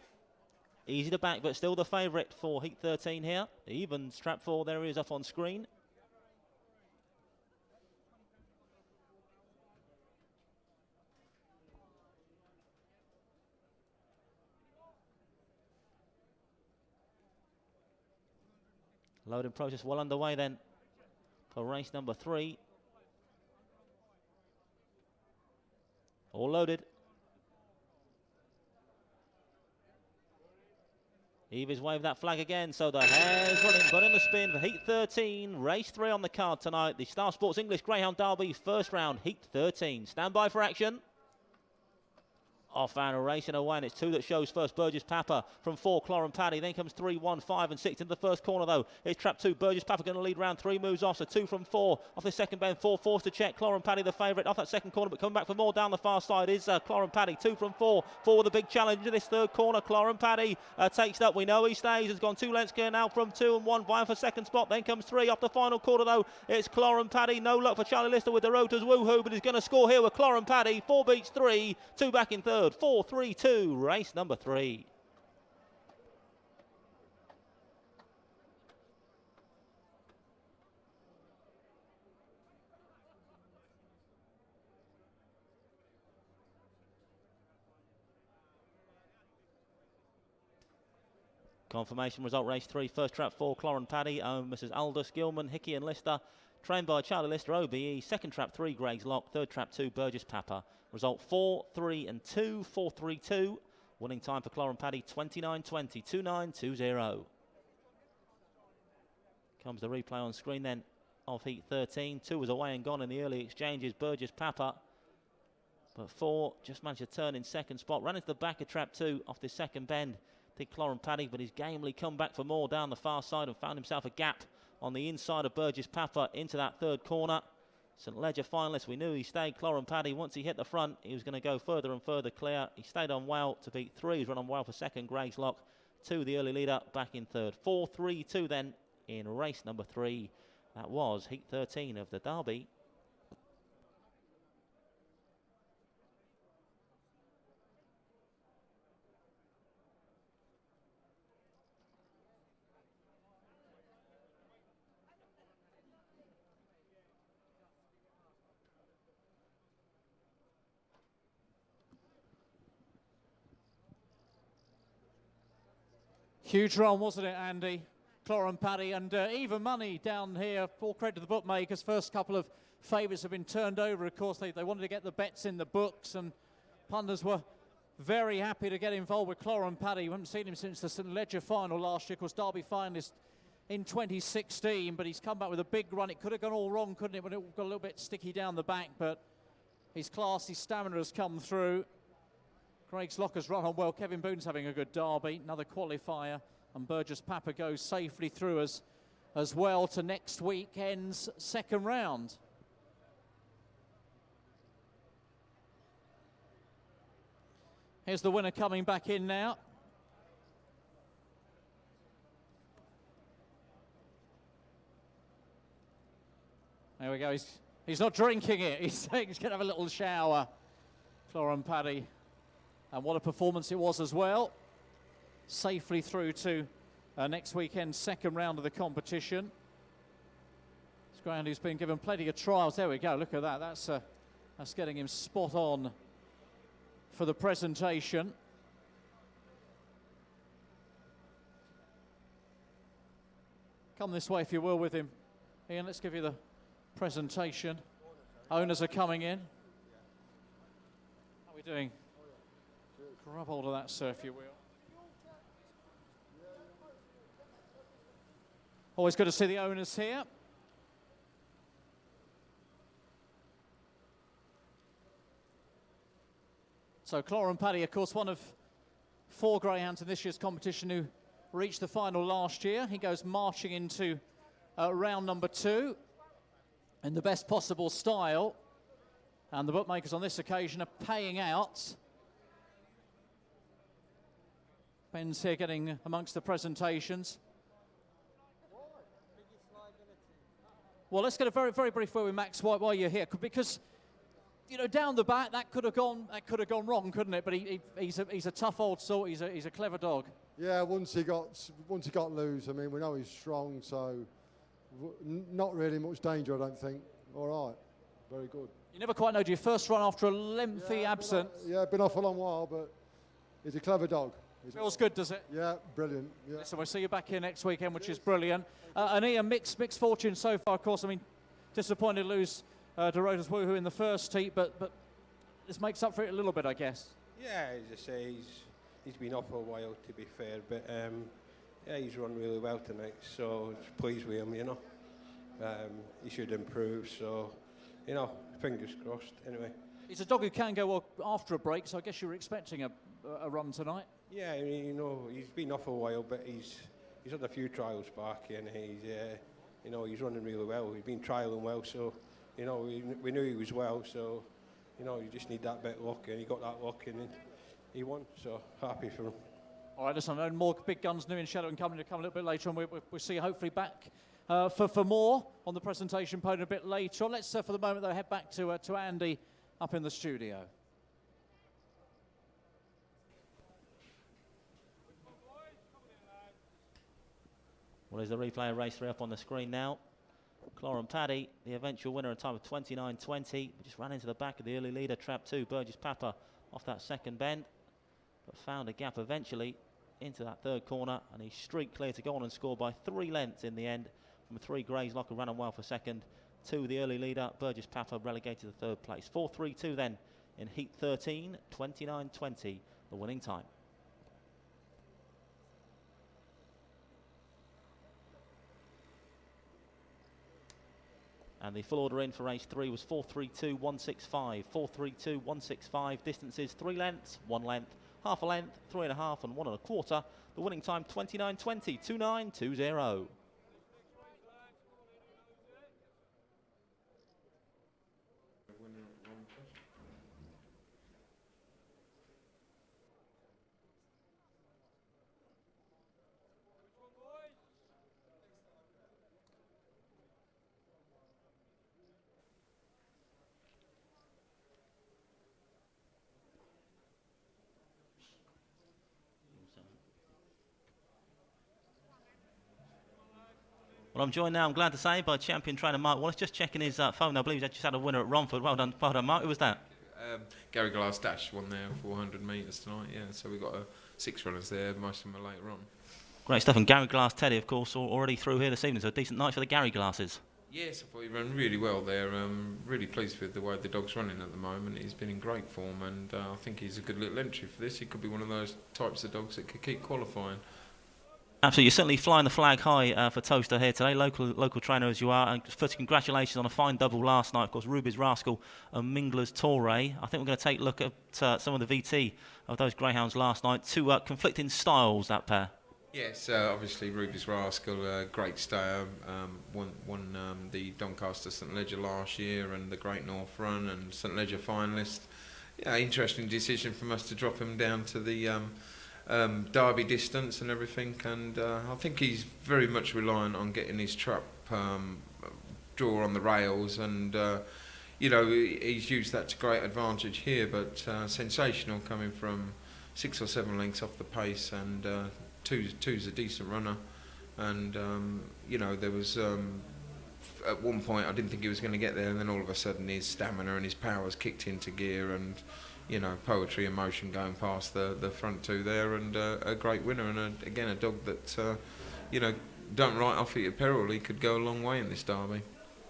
Easy to back, but still the favourite for heat 13 here. Evans trap 4, there he is up on screen. Loading process well underway then for race number 3. All loaded. Evans waved that flag again, so the hare's running, but in the spin for heat 13, race 3 on the card tonight. The Star Sports English Greyhound Derby, first round, heat 13. Stand by for action. Off and racing away, and it's 2 that shows first. Burgess Papa from 4, Cloran Paddy. Then comes 3, 1, 5 and 6 into the first corner though. It's trap 2, Burgess Papa going to lead round 3, moves off. So 2 from 4 off the second bend. 4 forced to check. Cloran Paddy the favourite off that second corner, but coming back for more down the far side is Cloran Paddy. 2 from 4. 4 with a big challenge in this third corner. Cloran Paddy takes it up. We know he stays. Has gone 2 lengths clear now from 2 and 1. Vying for second spot. Then comes 3 off the final quarter though. It's Cloran Paddy. No luck for Charlie Lister with the rotors. Woohoo, but he's going to score here with Cloran Paddy. 4 beats 3. 2 back in third. 4, 3, 2. Race number 3. Confirmation result, race 3, first trap 4, Clor and Paddy, Mrs. Aldous, Gilman, Hickey and Lister, trained by Charlie Lister, OBE, second trap 3, Greg's Lock, third trap 2, Burgess Papa. Result 4, 3 and 2, 4, 3, 2. Winning time for Clor and Paddy, 29.20, 29.20. Comes the replay on screen then of Heat 13. 2 was away and gone in the early exchanges, Burgess Papa. But 4 just managed to turn in second spot, ran into the back of trap 2 off the second bend. Did Clor and Paddy, but he's gamely come back for more down the far side and found himself a gap on the inside of Burgess Papa into that third corner. St Ledger finalist, we knew he stayed Clor and Paddy. Once he hit the front, he was going to go further and further clear. He stayed on well to beat 3. He's run on well for second, Greg's Lock. 2, the early leader, back in third. 4, 3, 2 then in race number 3. That was Heat 13 of the Derby. Huge run, wasn't it, Andy? Clor and Paddy, and even money down here. Full credit to the bookmakers. First couple of favourites have been turned over. Of course, they wanted to get the bets in the books, and punters were very happy to get involved with Clor and Paddy. We haven't seen him since the St Ledger final last year. Of course, Derby finalist in 2016, but he's come back with a big run. It could have gone all wrong, couldn't it, when it got a little bit sticky down the back, but his class, his stamina has come through. Greg's Lock has run on well. Kevin Boone's having a good Derby, another qualifier, and Burgess Papa goes safely through as well to next weekend's second round. Here's the winner coming back in now. There we go. He's not drinking it. He's saying he's going to have a little shower. Clor and Paddy. And what a performance it was as well. Safely through to next weekend's second round of the competition. This ground who's been given plenty of trials. There we go. Look at that. That's getting him spot on for the presentation. Come this way if you will with him. Ian, let's give you the presentation. Owners are coming in. How are we doing? Grab hold of that, sir, if you will. Always good to see the owners here. So Clor and Paddy, of course, one of 4 greyhounds in this year's competition who reached the final last year. He goes marching into round number 2 in the best possible style. And the bookmakers on this occasion are paying out. Ben's here getting amongst the presentations. Well, let's get a very, very brief word with Max while you're here, because you know down the back that could have gone wrong, couldn't it? But he's a tough old sort. He's a clever dog. Yeah, once he got loose, I mean, we know he's strong, so not really much danger, I don't think. All right, very good. You never quite know. Your first run after a lengthy absence. Been off a long while, but he's a clever dog. Feels good, does it? Yeah, brilliant. Yeah. So we'll see you back here next weekend, which is brilliant. And Ian, mixed fortune so far, of course. I mean, disappointed to lose Dorota's Woohoo in the first heat, but this makes up for it a little bit, I guess. Yeah, as I say, he's been off for a while, to be fair, but yeah, he's run really well tonight, so pleased with him, you know. He should improve, so, you know, fingers crossed, anyway. He's a dog who can go well after a break, so I guess you were expecting a run tonight. Yeah, I mean, you know, he's been off for a while, but he's had a few trials back, and you know, he's running really well. He's been trialling well, so, you know, we knew he was well, so, you know, you just need that bit of luck, and he got that luck, and he won, so happy for him. All right, listen, I know more big guns new in Shadow and coming a little bit later on. We'll see you hopefully back for more on the presentation podium a bit later on. Let's, for the moment, though, head back to Andy up in the studio. Well, there's the replay of race 3 up on the screen now. Clor and Paddy, the eventual winner, a time of 29.20. Just ran into the back of the early leader, trap 2, Burgess Papa, off that second bend. But found a gap eventually into that third corner, and he's streak clear to go on and score by 3 lengths in the end. From 3, Gray's Locker ran on well for second. 2, the early leader, Burgess Papa, relegated to third place. 4.32 then in heat 13, 29.20, the winning time. And the full order in for race 3 was 4.32.165. 4.32.165. Distances 3 lengths, 1 length, half a length, 3.5 and 1 1/4. The winning time 29.20, 29.20. Well, I'm joined now, I'm glad to say, by champion trainer Mark Wallace. Just checking his phone. I believe he's just had a winner at Romford. Well done, Mark. Who was that? Gary Glass Dash won there 400 metres tonight, yeah. So we've got 6 runners there, most of them are later on. Great stuff. And Gary Glass Teddy, of course, already through here this evening. So a decent night for the Gary Glasses. Yes, I thought he ran really well there. Really pleased with the way the dog's running at the moment. He's been in great form, and I think he's a good little entry for this. He could be one of those types of dogs that could keep qualifying. Absolutely, you're certainly flying the flag high for Towcester here today, local trainer as you are. And first, congratulations on a fine double last night. Of course, Ruby's Rascal and Mingler's Torre. I think we're going to take a look at some of the VT of those greyhounds last night. 2 conflicting styles, that pair. Yes, obviously Ruby's Rascal, great stayer, won the Doncaster St Ledger last year and the Great North Run and St Ledger finalist. Yeah, interesting decision from us to drop him down to the Derby distance and everything, and I think he's very much reliant on getting his trap draw on the rails, and you know, he's used that to great advantage here, but sensational coming from 6 or 7 lengths off the pace, and two's a decent runner, and you know, there was at one point I didn't think he was going to get there, and then all of a sudden his stamina and his powers kicked into gear, and you know, poetry and motion going past the front 2 there, and a great winner, and again a dog that you know, don't write off at your peril. He could go a long way in this derby.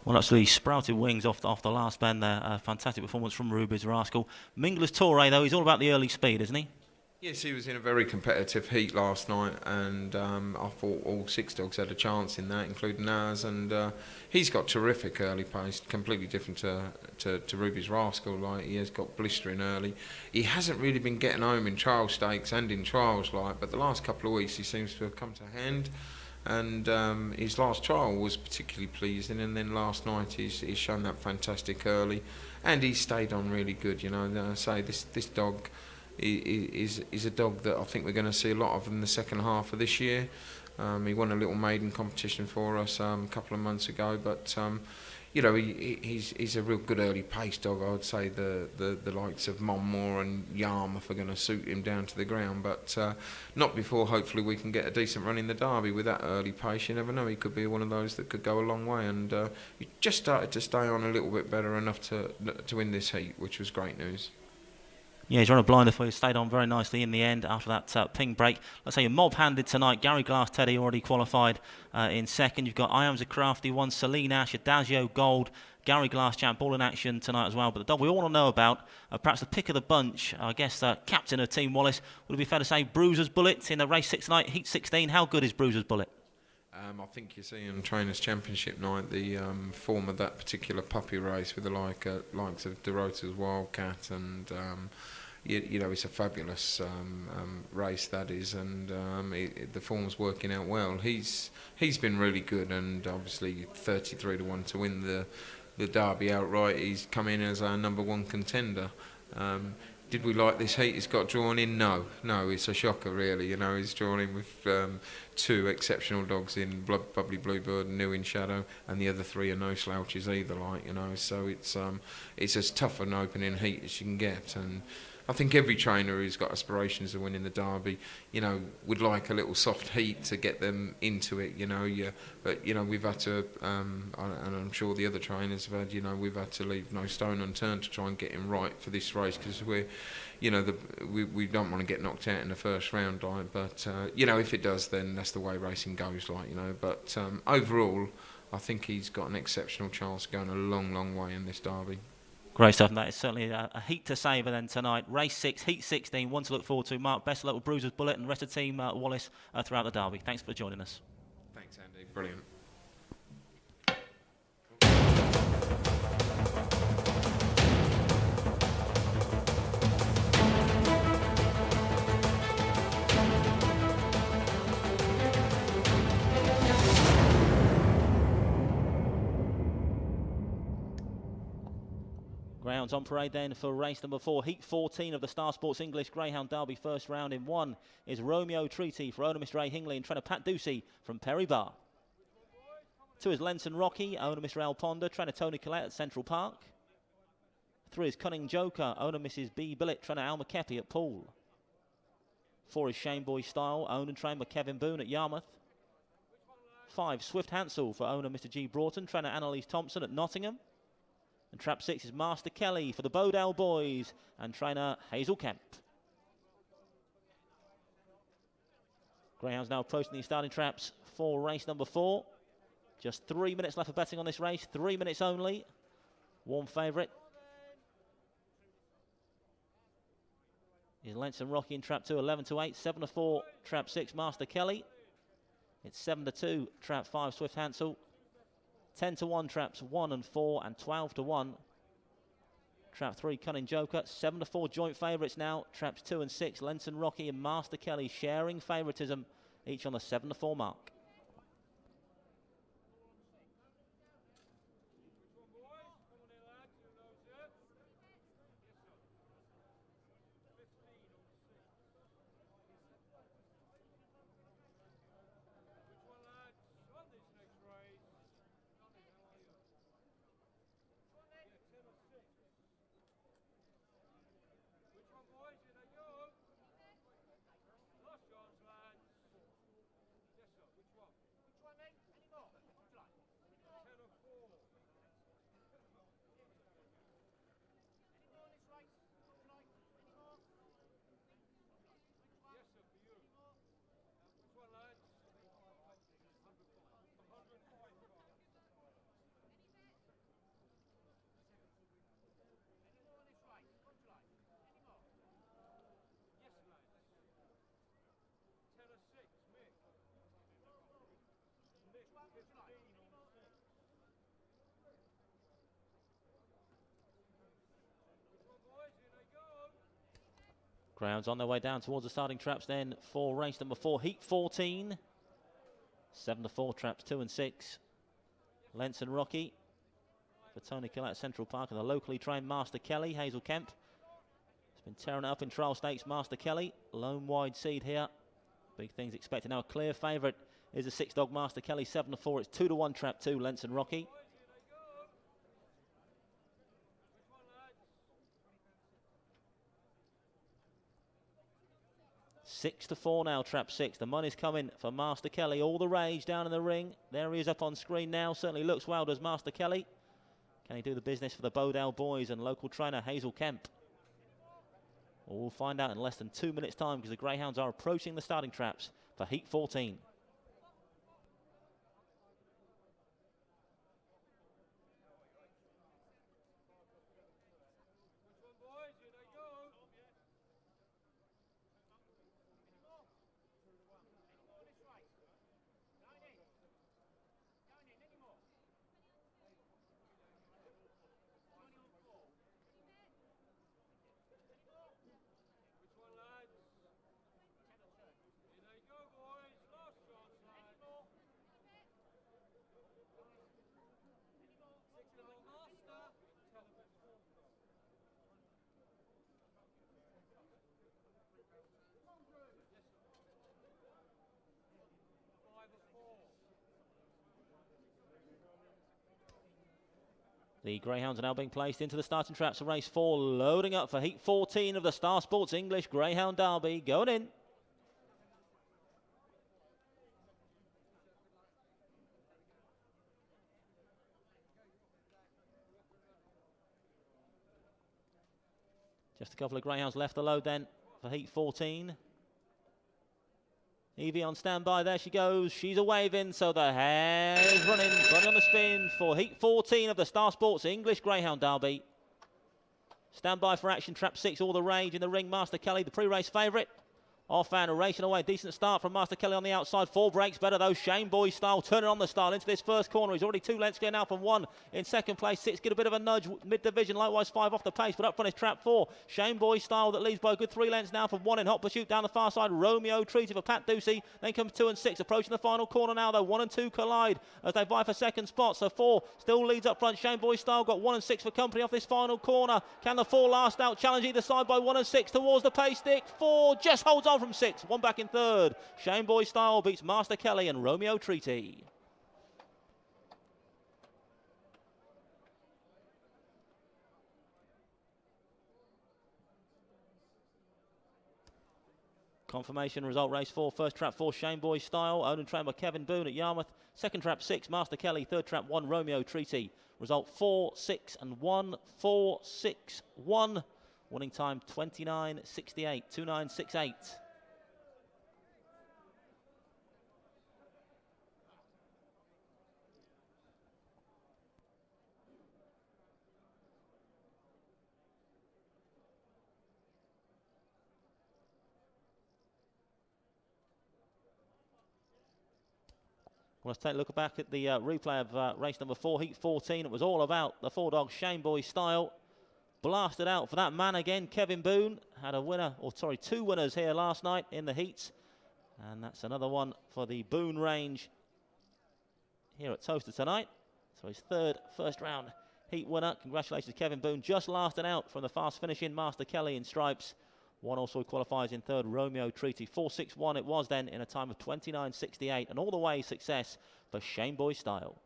Well, actually, sprouted wings off the last bend there. Fantastic performance from Ruby's Rascal. Mingler's Torre, though, he's all about the early speed, isn't he? Yes, he was in a very competitive heat last night, and I thought all 6 dogs had a chance in that, including ours, and he's got terrific early pace, completely different to Ruby's Rascal. Like, he has got blistering early. He hasn't really been getting home in trial stakes and in trials, but the last couple of weeks he seems to have come to hand, and his last trial was particularly pleasing, and then last night he's shown that fantastic early, and he stayed on really good. You know, I say this dog is a dog that I think we're going to see a lot of in the second half of this year. He won a little maiden competition for us a couple of months ago, but you know, he's a real good early pace dog. I would say the likes of Monmore and Yarmouth are going to suit him down to the ground, but not before hopefully we can get a decent run in the derby with that early pace. You never know, he could be one of those that could go a long way, and he just started to stay on a little bit better enough to win this heat, which was great news. Yeah, he's run a blinder for you, stayed on very nicely in the end after that ping break. Let's say you're mob-handed tonight. Gary Glass Teddy already qualified in second. You've got I Am's a Crafty one, Celine Ash, Adagio Gold, Gary Glass Champ, all in action tonight as well. But the dog we all want to know about, perhaps the pick of the bunch, I guess captain of Team Wallace, would it be fair to say Bruiser's Bullet in the race 6 tonight, heat 16. How good is Bruiser's Bullet? I think you see on Trainers' Championship night the form of that particular puppy race with the likes of DeRota's Wildcat, and you know, it's a fabulous race that is, and the form's working out well. He's been really good, and obviously 33-1 to win the derby outright. He's come in as our #1 contender. Did we like this heat? It's got drawn in? No, it's a shocker really. You know, he's drawn in with 2 exceptional dogs in Bubbly Bluebird and New in Shadow, and the other 3 are no slouches either. Like, you know, so it's as tough an opening heat as you can get, and I think every trainer who's got aspirations of winning the Derby, would like a little soft heat to get them into it, But, we've had to, and I'm sure the other trainers have had, we've had to leave no stone unturned to try and get him right for this race, because we don't want to get knocked out in the first round, but, if it does, then that's the way racing goes, But overall, I think he's got an exceptional chance of going a long, long way in this Derby. Great stuff, and that is certainly a heat to savour then tonight. Race 6, Heat 16, one to look forward to. Mark, best of luck with Bruiser's Bullet and the rest of Team Wallace throughout the Derby. Thanks for joining us. Thanks, Andy. Brilliant. Greyhounds on parade then for race number 4, Heat 14 of the Star Sports English Greyhound Derby first round. In 1 is Romeo Treaty for owner Mr. A. Hingley and trainer Pat Ducey from Perry Bar. 2 is Lenson Rocky, owner Mr. Al Ponder, trainer Tony Collette at Central Park. 3 is Cunning Joker, owner Mrs. B. Billett, trainer Al McKeppy at Poole. 4 is Shane Boy Style, owner and trainer Kevin Boone at Yarmouth. 5, Swift Hansel for owner Mr. G. Broughton, trainer Annalise Thompson at Nottingham. And trap 6 is Master Kelly for the Bodale Boys and trainer Hazel Kemp. Greyhounds now approaching the starting traps for race number 4. Just 3 minutes left of betting on this race, 3 minutes only. One favourite is Lenson Rocky in trap 2, 11-8, 7-4, trap 6, Master Kelly. It's 7-2, trap 5, Swift Hansel. 10-1 traps 1 and 4 and 12-1. Trap 3, Cunning Joker. 7-4 joint favourites now. Traps 2 and 6, Lenson Rocky and Master Kelly sharing favouritism, each on the 7-4 mark. Greyhounds on their way down towards the starting traps then for race number 4, Heat 14. 7-4 traps 2 and 6. Lenson Rocky for Tony Collette Central Park and the locally trained Master Kelly, Hazel Kemp. He's been tearing it up in trial stakes, Master Kelly. Lone wide seed here. Big things expected. Now a clear favourite is the 6-dog Master Kelly, 7-4. It's 2-1 trap 2, Lenson Rocky. 6-4 now, trap 6. The money's coming for Master Kelly. All the rage down in the ring. There he is up on screen now. Certainly looks well, does Master Kelly. Can he do the business for the Bodale Boys and local trainer Hazel Kemp? Well, we'll find out in less than 2 minutes' time because the Greyhounds are approaching the starting traps for Heat 14. The Greyhounds are now being placed into the starting traps of race 4, loading up for heat 14 of the Star Sports English Greyhound Derby. Going in. Just a couple of Greyhounds left to load then for heat 14. Evie on standby, there she goes, she's a-waving, so the hare is running, on the spin for heat 14 of the Star Sports English Greyhound Derby. Standby for action, trap 6, all the rage in the ring, Master Kelly, the pre-race favourite. Off and racing away, decent start from Master Kelly on the outside, 4 breaks better though, Shane Boy Style turning on the style into this first corner. He's already 2 lengths clear now from 1 in second place, 6 get a bit of a nudge mid-division, likewise 5 off the pace, but up front is trap 4, Shane Boy Style that leads by a good 3 lengths now from 1 in hot pursuit down the far side, Romeo Treaty for Pat Ducey, then comes 2 and 6, approaching the final corner now though, 1 and 2 collide as they vie for second spot, so 4 still leads up front, Shane Boy Style got 1 and 6 for company off this final corner, can the 4 last out, challenge either side by 1 and 6 towards the pace stick, 4 just holds on from 6, 1 back in third. Shane Boy Style beats Master Kelly and Romeo Treaty. Confirmation result race 4, first trap 4 Shane Boy Style, owned and trained by Kevin Boone at Yarmouth, second trap 6 Master Kelly, third trap 1 Romeo Treaty, result 4, 6 and 1, 4, 6, 1, winning time 29.68, 29.68. Let's take a look back at the replay of race number 4, heat 14. It was all about the 4 dogs, Shane Boy Style. Blasted out for that man again, Kevin Boone. Had a winner, or sorry, 2 winners here last night in the heats. And that's another one for the Boone range here at Towcester tonight. So his third first round heat winner. Congratulations, Kevin Boone. Just lasted out from the fast finishing Master Kelly in stripes. 1 also qualifies in third, Romeo Treaty. 4.61 it was then in a time of 29.68. And all the way success for Shane Boy Style.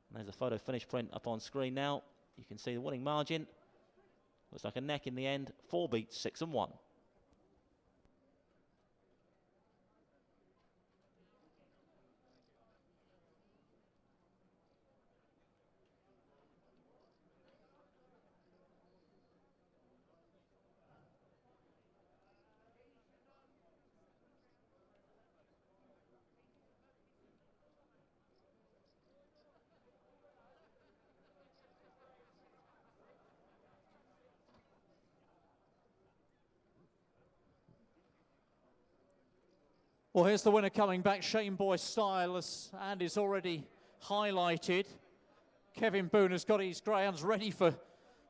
And there's a photo finish print up on screen now. You can see the winning margin. Looks like a neck in the end. 4 beats, 6 and 1. Well, here's the winner coming back, Shane Boy Style, as Andy's already highlighted. Kevin Boone has got his greyhounds ready for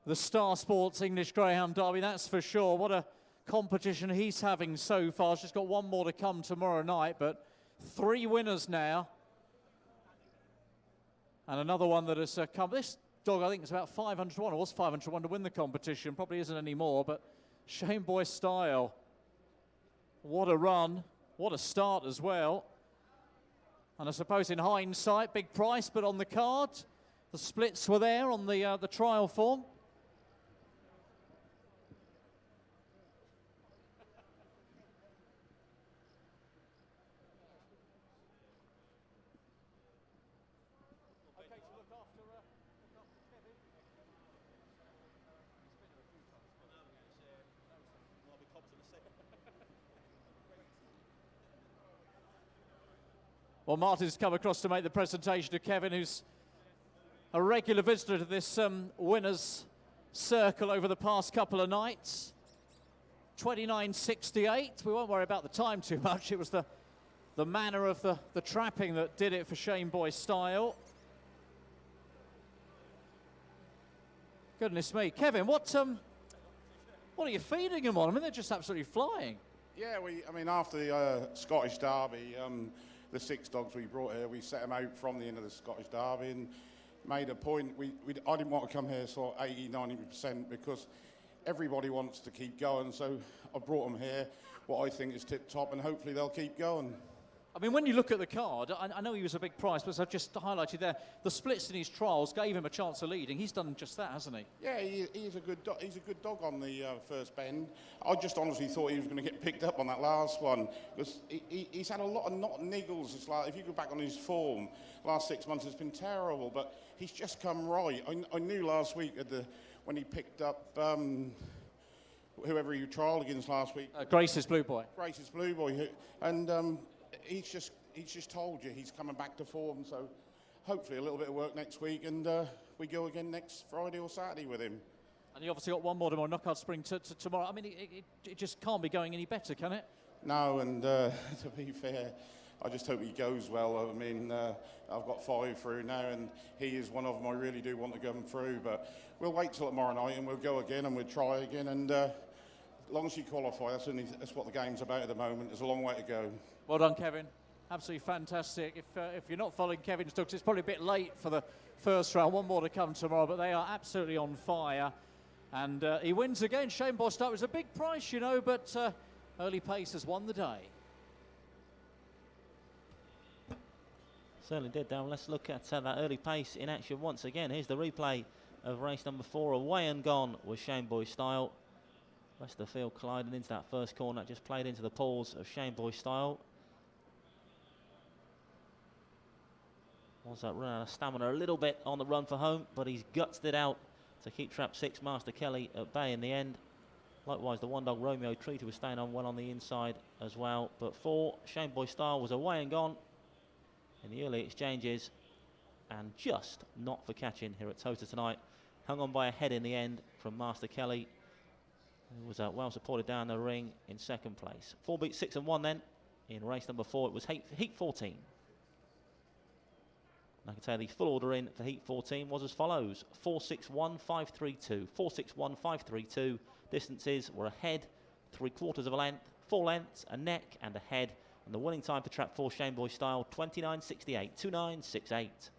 the Star Sports English Greyhound Derby, that's for sure. What a competition he's having so far. He's just got 1 more to come tomorrow night, but 3 winners now. And another one that has come. This dog, I think, is about 500 to 1. It was 500 to 1 to win the competition. Probably isn't anymore, but Shane Boy Style. What a run. What a start as well. And I suppose in hindsight, big price, but on the card, the splits were there on the trial form. Well, Martin's come across to make the presentation to Kevin, who's a regular visitor to this winners' circle over the past couple of nights. 29.68. We won't worry about the time too much. It was the manner of the trapping that did it for Shane Boy Style. Goodness me. Kevin, what are you feeding them on? I mean, they're just absolutely flying. Yeah, I mean, after the Scottish Derby, the 6 dogs we brought here, we set them out from the end of the Scottish Derby and made a point. I didn't want to come here sort of 80-90% because everybody wants to keep going. So I brought them here, what I think is tip top, and hopefully they'll keep going. I mean, when you look at the card, I know he was a big price, but as I've just highlighted there, the splits in his trials gave him a chance of leading. He's done just that, hasn't he? Yeah, he's a good dog. He's a good dog on the first bend. I just honestly thought he was going to get picked up on that last one because he's had a lot of not niggles. It's like if you go back on his form, last 6 months it's been terrible, but he's just come right. I knew last week when he picked up whoever he trialled against last week. Grace's Blue Boy. Grace's Blue Boy, and he's just told you he's coming back to form. So hopefully a little bit of work next week, and we go again next Friday or Saturday with him. And you obviously got one more tomorrow, Knockout Spring tomorrow. I mean, it just can't be going any better, can it? No, and to be fair, I just hope he goes well. I mean, I've got 5 through now, and he is one of them. I really do want to come through, but we'll wait till tomorrow night, and we'll go again, and we'll try again, and as long as you qualify, that's what the game's about at the moment. There's a long way to go. Well done, Kevin. Absolutely fantastic. If you're not following Kevin's dogs, it's probably a bit late for the first round. One more to come tomorrow, but they are absolutely on fire. And he wins again. Shane Bostock was a big price, you know, but Early Pace has won the day. Certainly did, Darren. Let's look at that Early Pace in action once again. Here's the replay of race number 4. Away and gone was Shane Boy Style. Rest of the field colliding into that first corner. Just played into the paws of Shane Boy Style. Was that run out of stamina a little bit on the run for home, but he's gutsed it out to keep trap 6 Master Kelly at bay in the end. Likewise, the one dog Romeo Treaty was staying on well on the inside as well. But 4, Shane Boy Style was away and gone in the early exchanges, and just not for catching here at Towcester tonight. Hung on by a head in the end from Master Kelly, who was well supported down the ring in second place. 4 beats 6 and 1 then in race number 4. It was heat 14. And I can tell you the full order in for heat 14 was as follows: 461.532, 461.532. Distances were a head, 3/4 of a length, 4 lengths, a neck, and a head. And the winning time for trap 4 Shane Boy Style 29.68, 29.68.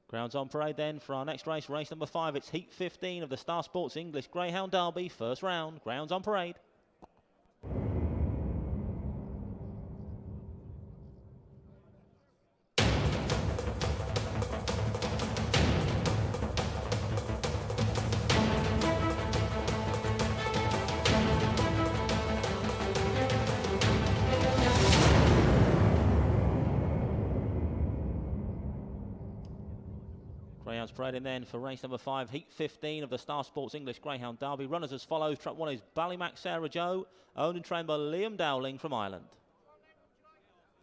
Grounds on parade then for our next race, race number 5. It's Heat 15 of the Star Sports English Greyhound Derby, first round. Grounds on parade. Greyhounds parading then for race number 5, Heat 15 of the Star Sports English Greyhound Derby. Runners as follows. Track 1 is Ballymac Sarah Joe, owned and trained by Liam Dowling from Ireland.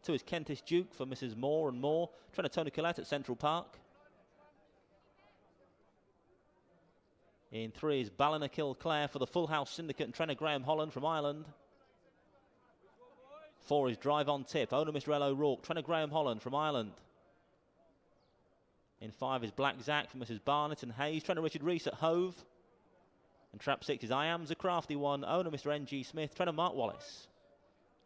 2 is Kentish Duke for Mrs. Moore and Moore, trainer Tony Collette at Central Park. In 3 is Ballynakill Clare for the Full House Syndicate and trainer Graham Holland from Ireland. 4 is Drive on Tip, owner Mr. L. O'Rourke, trainer Graham Holland from Ireland. In 5 is Black Zack for Mrs. Barnett and Hayes, trainer Richard Rees at Hove. And trap 6 is I Am's a Crafty One, owner Mr. N.G. Smith, trainer Mark Wallace.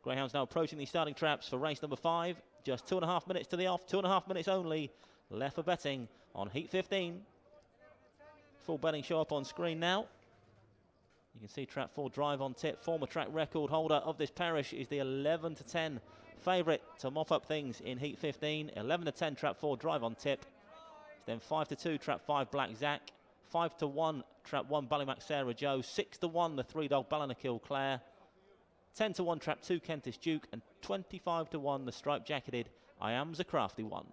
Greyhounds now approaching the starting traps for race number 5. Just 2.5 minutes to the off, 2.5 minutes only left for betting on Heat 15. Full betting show up on screen now. You can see trap 4 Drive on Tip, former track record holder of this parish, is the 11-10 favourite to mop up things in Heat 15. 11-10 trap 4 Drive on Tip. Then 5-2 trap 5 Black Zack, 5-1 trap 1 Ballymac Sarah Joe, 6-1 the 3-dog Ballynakill Clare, 10-1 trap 2 Kentish Duke, and 25-1 the striped jacketed I Am's a Crafty One.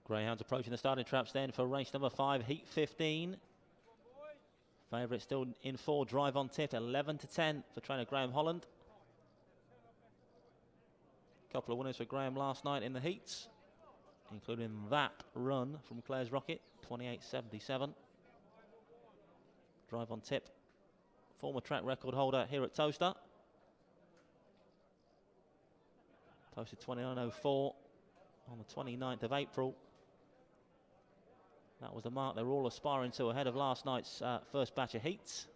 Greyhounds approaching the starting traps then for race number 5, Heat 15. Favourite still in 4, Drive on Tip, 11-10 for trainer Graham Holland. Couple of winners for Graham last night in the heats, including that run from Clare's Rocket, 28.77. Drive on Tip, former track record holder here at Towcester. Posted 29.04 on the 29th of April. That was the mark they were all aspiring to ahead of last night's first batch of heats.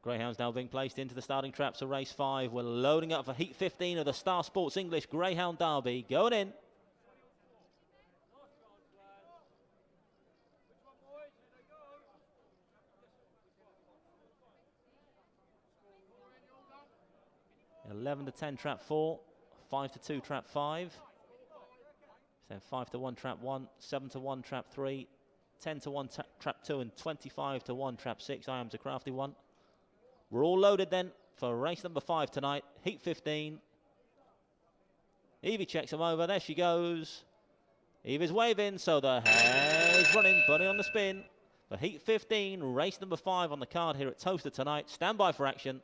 Greyhounds now being placed into the starting traps of race 5. We're loading up for heat 15 of the Star Sports English Greyhound Derby. Going in. (11 to 10 trap 4, 5 to 2 trap 5, then 5 to 1 trap 1, 7 to 1 trap 3, 10 to 1 trap 2, and 25 to 1 trap 6. I am's a crafty one. We're all loaded then for race number 5 tonight, heat 15. Evie checks them over. There she goes. Evie's waving, so the hare's running, bunny on the spin. For heat 15, race number 5 on the card here at Towcester tonight. Stand by for action.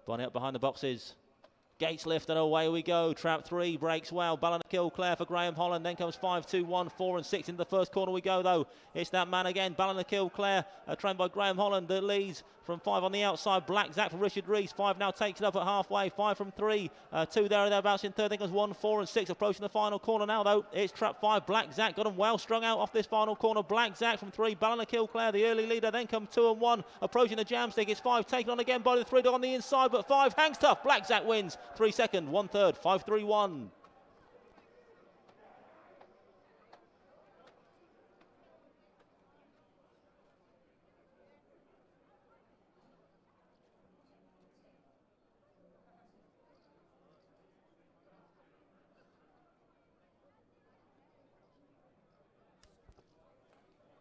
Bunny up behind the boxes. Gates lift and away we go. Trap 3 breaks well. Ballinakill Clare for Graham Holland. Then comes 5, 2, 1, 4 and 6 into the first corner we go though. It's that man again. Ballinakill Clare trained by Graham Holland that leads from 5 on the outside. Black Zach for Richard Rees. 5 now takes it up at halfway. 5 from 3. 2 there and thereabouts in third. Then comes 1, 4 and 6 approaching the final corner now though. It's trap 5. Black Zach got him well strung out off this final corner. Black Zach from 3. Ballinakill Clare the early leader. Then come 2 and 1 approaching the jam stick. It's 5 taken on again by the 3 dog on the inside, but 5 hangs tough. Black Zach wins. 3 second, 1 third, 5, 3, 1.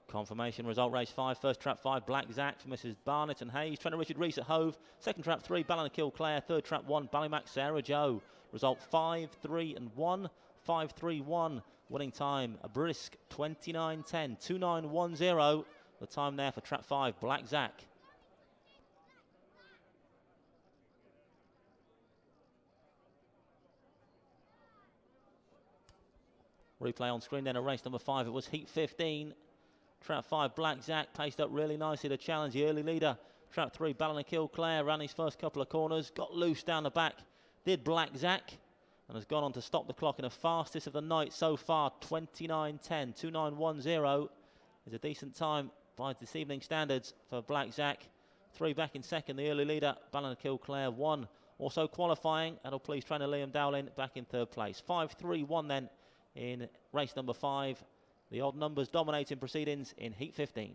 Confirmation result race 5, first trap 5, Black Zach for Mrs. Barnett and Hayes. Trainer Richard Rees at Hove. Second trap 3, Ballinakill Clare. Third trap 1, Ballymac Sarah Joe. Result 5, 3 and 1, 5, 3, 1. Winning time a brisk 29.10, 29.10. The time there for trap 5, Black Zach. Replay on screen then of race number 5. It was heat 15. Trap 5, Black Zach, paced up really nicely to challenge the early leader. Trap 3, Ballinakill Clare, ran his first couple of corners, got loose down the back. Did Black Zach, and has gone on to stop the clock in the fastest of the night so far, 29.10, 29.10. Is a decent time by this evening standards for Black Zach. 3 back in second, the early leader, Ballinakill Clare, 1. Also qualifying, that'll please trainer Liam Dowling back in third place. 5, 3, 1 then in race number 5. The odd numbers dominating proceedings in heat 15.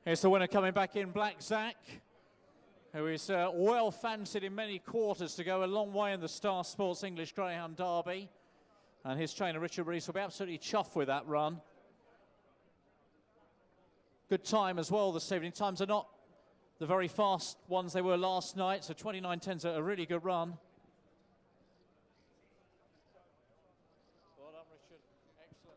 Here's the winner coming back in, Black Zach, who is well fancied in many quarters to go a long way in the Star Sports English Greyhound Derby. And his trainer, Richard Rees, will be absolutely chuffed with that run. Good time as well this evening. Times are not the very fast ones they were last night, so 29.10's a really good run. Well done, Richard. Excellent.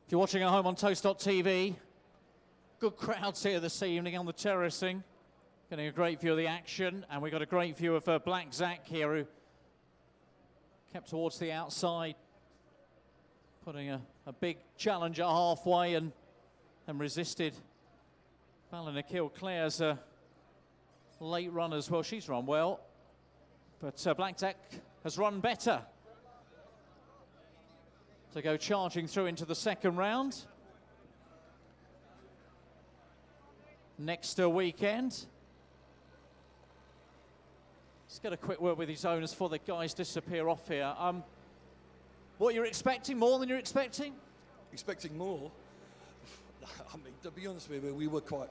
If you're watching at home on Toast.tv, good crowds here this evening on the terracing. Getting a great view of the action, and we've got a great view of Black Zach here, who kept towards the outside, putting a big challenge at halfway and resisted Ballinakill Clare's late run as well. She's run well, but Black Zach has run better to go charging through into the second round. Next weekend. Let's get a quick word with his owners before the guys disappear off here. What you're expecting, more than you're expecting? Expecting more? I mean, to be honest with you, we were quite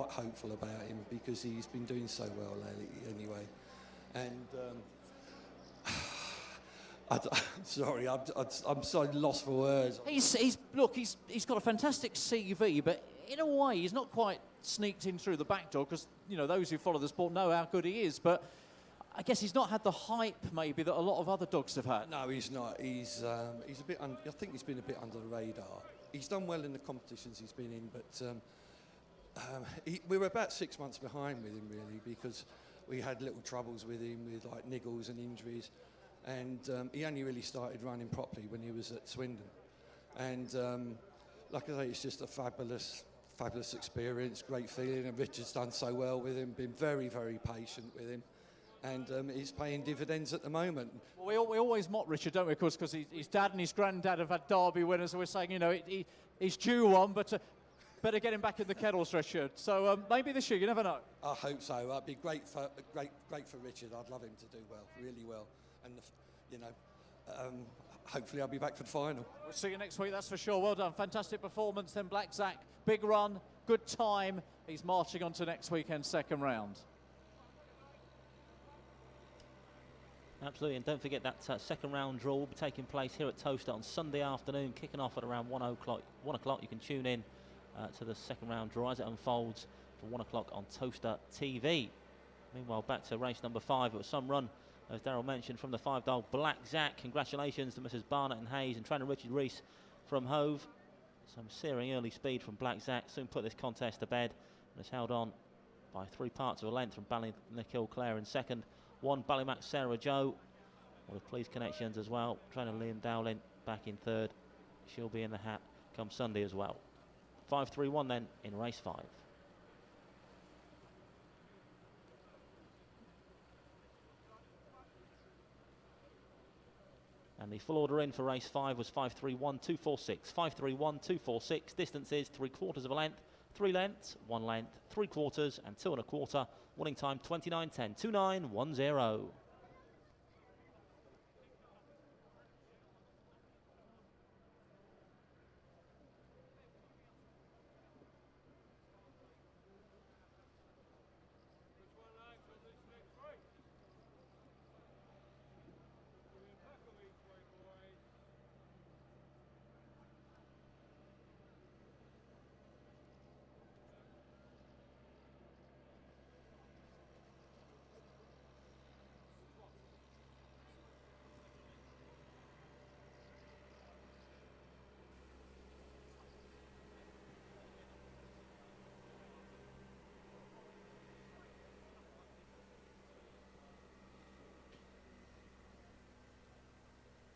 hopeful about him because he's been doing so well lately anyway. And sorry, I'm so lost for words. He's got a fantastic CV, but in a way, he's not quite sneaked in through the back door because, you know, those who follow the sport know how good he is, but I guess he's not had the hype maybe that a lot of other dogs have had. No, he's not. He's a bit. I think he's been a bit under the radar. He's done well in the competitions he's been in, but we were about 6 months behind with him really because we had little troubles with him with like niggles and injuries, and he only really started running properly when he was at Swindon, and like I say, it's just a fabulous experience, great feeling, and Richard's done so well with him, been very, very patient with him, and he's paying dividends at the moment. Well, we always mock Richard, don't we, of course, because his dad and his granddad have had Derby winners, so we're saying, you know, he's due one, but better get him back in the kennels, Richard. So maybe this year, you never know. I hope so. It'd be great for Richard. I'd love him to do well, really well, and you know, hopefully I'll be back for the final. We'll see you next week, that's for sure. Well done, fantastic performance. Then Black Zach, big run, good time. He's marching on to next weekend's second round. Absolutely, and don't forget that second round draw will be taking place here at Towcester on Sunday afternoon, kicking off at around 1 o'clock. 1 o'clock, you can tune in to the second round draw as it unfolds for 1 o'clock on Towcester TV. Meanwhile, back to race number 5. It was some run, as Daryl mentioned, from the 5-dog Black Zach. Congratulations to Mrs. Barnett and Hayes and trainer Richard Rees from Hove. Some searing early speed from Black Zach soon put this contest to bed and has held on by 3 parts of a length from Ballynick Clare in second. 1 Ballymac Sarah Joe with Please Connections as well. Trainer Liam Dowling back in third. She'll be in the hat come Sunday as well. 5-3-1 then in race 5. And the full order in for race 5 was 5-3-1-2-4-6. 5-3-1-2-4-6. Distances 3/4 of a length, 3 lengths, 1 length, 3/4 and 2 1/4. Winning time 29.10, 29.10.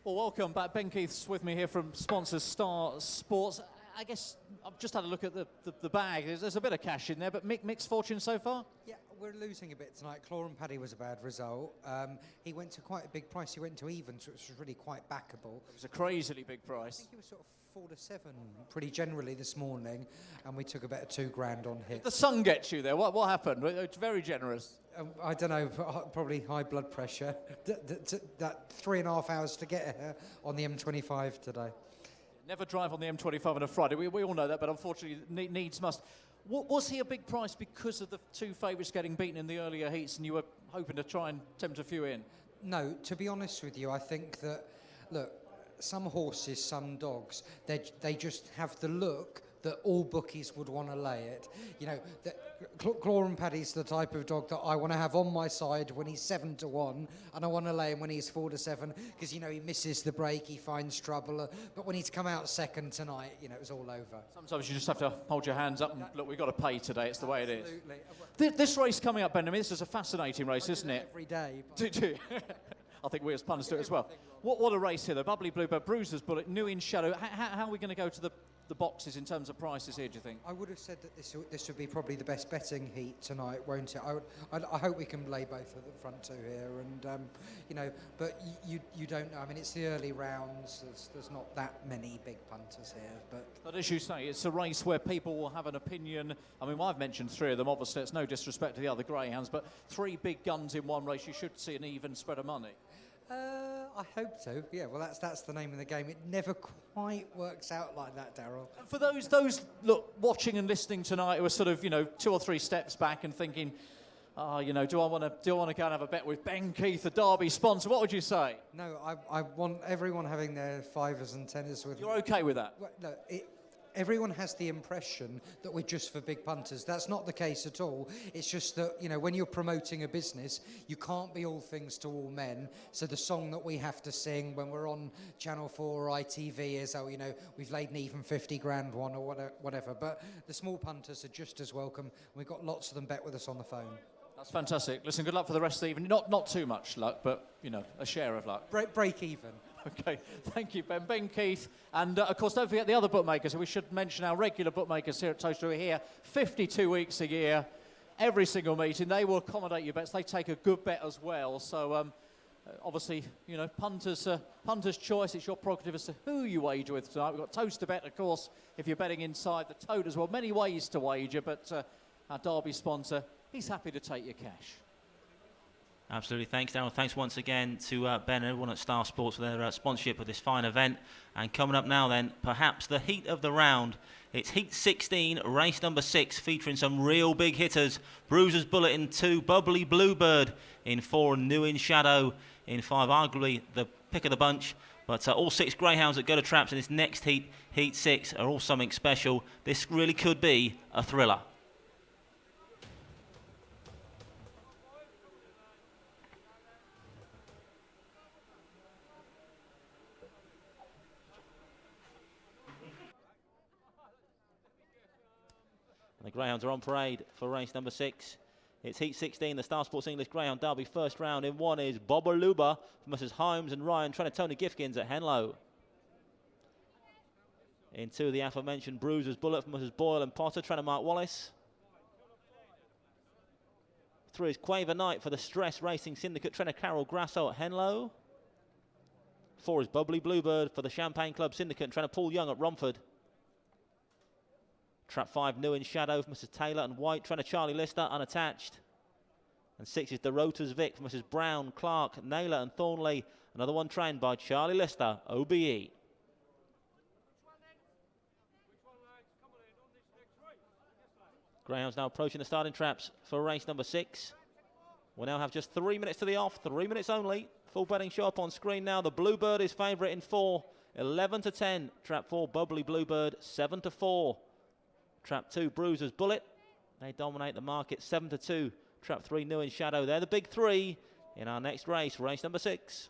Well, welcome back. Ben Keith's with me here from sponsors Star Sports. I guess I've just had a look at the bag. There's a bit of cash in there, but mixed fortune so far? Yeah, we're losing a bit tonight. Claw and Paddy was a bad result. He went to quite a big price. He went to evens, which was really quite backable. It was a crazily big price. I think it was sort of 4 to 7 pretty generally this morning, and we took about £2,000 on hit. Did the sun gets you there? What happened? It's very generous. I don't know, probably high blood pressure. That 3.5 hours to get here on the M25 today. Never drive on the M25 on a Friday. We all know that, but unfortunately needs must. Was he a big price because of the 2 favourites getting beaten in the earlier heats and you were hoping to try and tempt a few in? No, to be honest with you, I think that, look, some horses, some dogs, they just have the look that all bookies would want to lay it. You know, Claw and Paddy's the type of dog that I want to have on my side when he's 7 to 1, and I want to lay him when he's 4 to 7, because, you know, he misses the break, he finds trouble. But when he's come out second tonight, you know, it was all over. Sometimes you just have to hold your hands up and look, we've got to pay today. It's the way it is. Absolutely. This race coming up, Ben, I mean, this is a fascinating race, isn't it? Every day. Do you? I think we as punters do it as well. What a race here, the Bubbly Bluebird, Bruiser's Bullet, New in Shadow. How are we going to go to the boxes in terms of prices here, do you think? I would have said that this would be probably the best betting heat tonight, won't it? I hope we can lay both of the front 2 here, and you know, but you don't know. I mean, it's the early rounds. There's not that many big punters here, but as you say, it's a race where people will have an opinion. I mean, I've mentioned 3 of them. Obviously, it's no disrespect to the other greyhounds, but 3 big guns in one race, you should see an even spread of money. I hope so. Yeah, well, that's the name of the game. It never quite works out like that, Daryl. For those look watching and listening tonight who are sort of, you know, 2 or 3 steps back and thinking, you know, do I want to go and have a bet with Ben Keith, the Derby sponsor? What would you say? No, I want everyone having their 5s and 10s with. You're okay with that? Well, no, everyone has the impression that we're just for big punters. That's not the case at all. It's just that, you know, when you're promoting a business, you can't be all things to all men. So the song that we have to sing when we're on Channel 4 or ITV is, oh, you know, we've laid an even 50 grand one or whatever. But the small punters are just as welcome. We've got lots of them bet with us on the phone. That's fantastic. Listen, good luck for the rest of the evening. Not too much luck, but, you know, a share of luck. Break even. Okay, thank you, Ben. Ben Keith. And, of course, don't forget the other bookmakers. We should mention our regular bookmakers here at Towcester who are here 52 weeks a year, every single meeting. They will accommodate your bets. They take a good bet as well. So, obviously, you know, punter's choice. It's your prerogative as to who you wager with tonight. We've got Towcester Bet, of course, if you're betting inside the tote as well. Many ways to wager, but our Derby sponsor, he's happy to take your cash. Absolutely. Thanks, Darryl. Thanks once again to Ben and everyone at Star Sports for their sponsorship of this fine event. And coming up now then, perhaps the heat of the round. It's Heat 16, race number 6, featuring some real big hitters. Bruiser's Bullet in 2, Bubbly Bluebird in 4, and New in Shadow in 5. Arguably the pick of the bunch. But all 6 greyhounds that go to traps in this next heat, Heat 6, are all something special. This really could be a thriller. And the Greyhounds are on parade for race number 6. It's Heat 16, the Star Sports English Greyhound Derby. First round in 1 is Bobaluba from Mrs. Holmes and Ryan, trying to Tony Gifkins at Henlow. In 2, the aforementioned Bruiser's Bullet from Mrs. Boyle and Potter, trying to Mark Wallace. 3 is Quaver Knight for the Stress Racing Syndicate, trying to Carol Grasso at Henlow. 4 is Bubbly Bluebird for the Champagne Club Syndicate, trying to Paul Young at Romford. Trap 5, New in Shadow for Mrs. Taylor and White, trying to Charlie Lister, unattached. And 6 is The Rotors Vic for Mrs. Brown, Clark, Naylor and Thornley. Another one trained by Charlie Lister, OBE. Greyhounds now approaching the starting traps for race number 6. We now have just 3 minutes to the off, 3 minutes only. Full betting show up on screen now. The Bluebird is favourite in 4, 11 to 10. Trap 4, Bubbly Bluebird, 7 to 4. Trap 2, Bruiser's Bullet. They dominate the market, 7 to 2. Trap 3, New in Shadow. They're the big 3 in our next race, race number 6.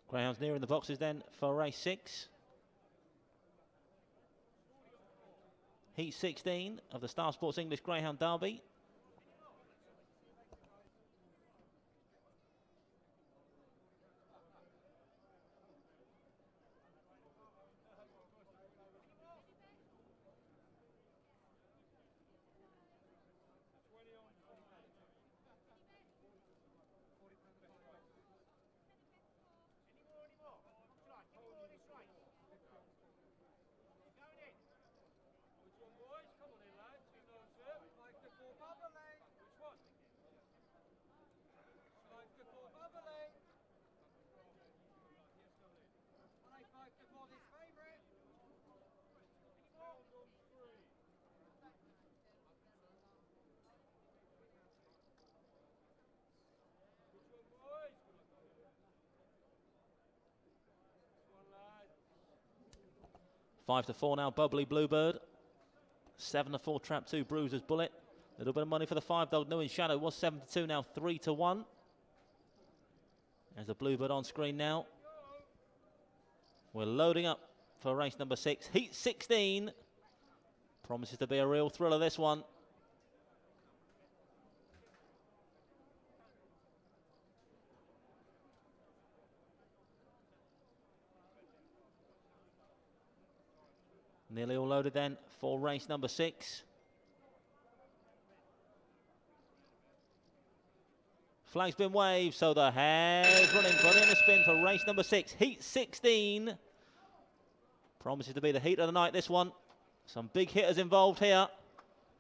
Greyhounds nearing the boxes then for race 6. Heat 16 of the Star Sports English Greyhound Derby. 5-4 now, Bubbly Bluebird. 7-4, Trap 2, Bruiser's Bullet. A little bit of money for the 5-dog, New in Shadow. Was 7-2, now 3-1. There's the Bluebird on screen now. We're loading up for race number 6. Heat 16. Promises to be a real thriller, this one. Nearly all loaded then for race number 6. Flag's been waved, so the hare's running, but in a spin for race number 6. Heat 16. Promises to be the heat of the night, this one. Some big hitters involved here.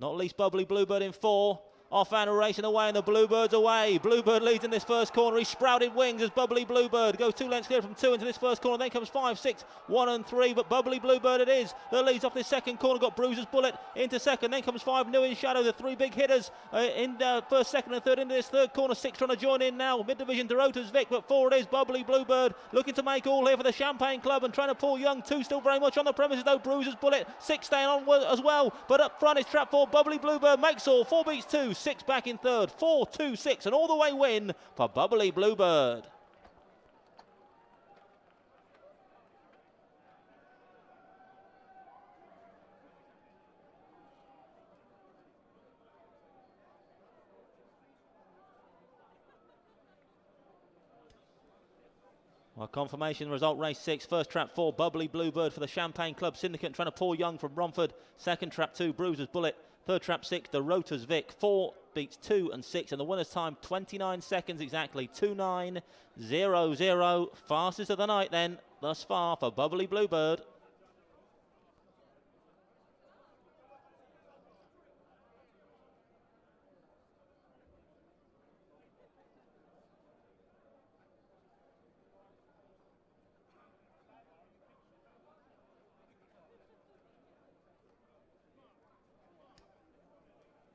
Not least Bubbly Bluebird in 4. Off and racing away, and the Bluebird's away. Bluebird leads in this first corner. He sprouted wings as Bubbly Bluebird goes 2 lengths clear from 2 into this first corner. Then comes 5, 6, 1 and 3. But Bubbly Bluebird it is that leads off this second corner. Got Bruiser's Bullet into second. Then comes 5, New in Shadow. The 3 big hitters in first, second and third into this third corner. 6 trying to join in now. Mid-division Dorota's Vic, but 4 it is Bubbly Bluebird looking to make all here for the Champagne Club and trying to pull young. 2 still very much on the premises though. Bruiser's Bullet. 6 staying on as well. But up front is Trap 4. Bubbly Bluebird makes all. 4 beats 2. 6 back in third. 4, 2, 6, and all the way win for Bubbly Bluebird. Well, confirmation result, race 6. First Trap 4, Bubbly Bluebird for the Champagne Club Syndicate, trying to pull young from Romford. Second Trap 2, Bruiser's Bullet. Third Trap 6, the Rotor's Vic. 4 beats 2 and 6, and the winner's time 29 seconds exactly. 2:09.00. Fastest of the night then, thus far for Bubbly Bluebird.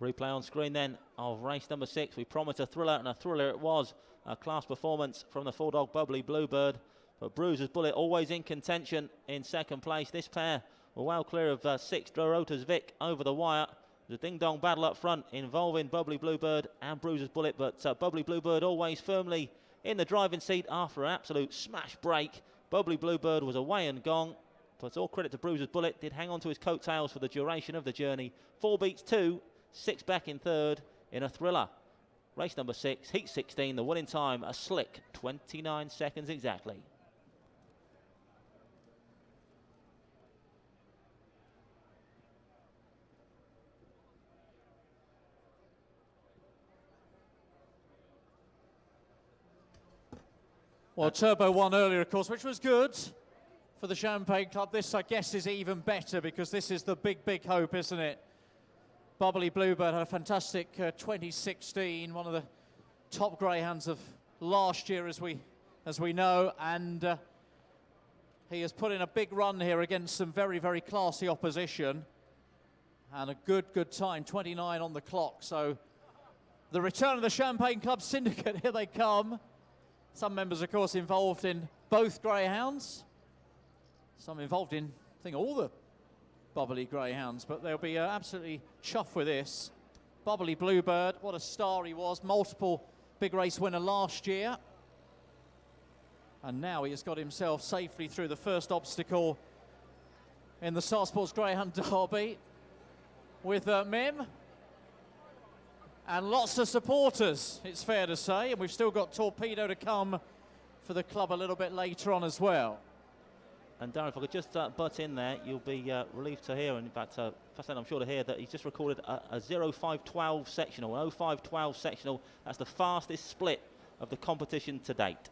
Replay on screen then of race number 6. We promised a thriller, and a thriller it was. A class performance from the 4-dog Bubbly Bluebird. But Bruiser's Bullet always in contention in second place. This pair were well clear of 6, Dorota's Vic over the wire. The ding-dong battle up front involving Bubbly Bluebird and Bruiser's Bullet. But Bubbly Bluebird always firmly in the driving seat after an absolute smash break. Bubbly Bluebird was away and gone. But all credit to Bruiser's Bullet. Did hang on to his coattails for the duration of the journey. 4 beats 2. 6 back in third in a thriller. Race number 6, Heat 16, the winning time, a slick 29 seconds exactly. Well, Turbo won earlier, of course, which was good for the Champagne Club. This, I guess, is even better because this is the big, big hope, isn't it? Bubbly Bluebird had a fantastic 2016, one of the top greyhounds of last year, as we know, and he has put in a big run here against some very, very classy opposition, and a good time, 29 on the clock. So the return of the Champagne Club Syndicate, here they come. Some members, of course, involved in both greyhounds. Some involved in, I think, all the Bubbly greyhounds, but they'll be absolutely chuffed with this. Bubbly Bluebird, what a star he was, multiple big race winner last year, and now he has got himself safely through the first obstacle in the Star Sports Greyhound Derby with Mim and lots of supporters, it's fair to say, and we've still got Torpedo to come for the club a little bit later on as well. And Darren, if I could just butt in there, you'll be relieved to hear, and in fact, fascinating, I'm sure to hear, that he's just recorded a 0512 sectional, an 0512 sectional. That's the fastest split of the competition to date.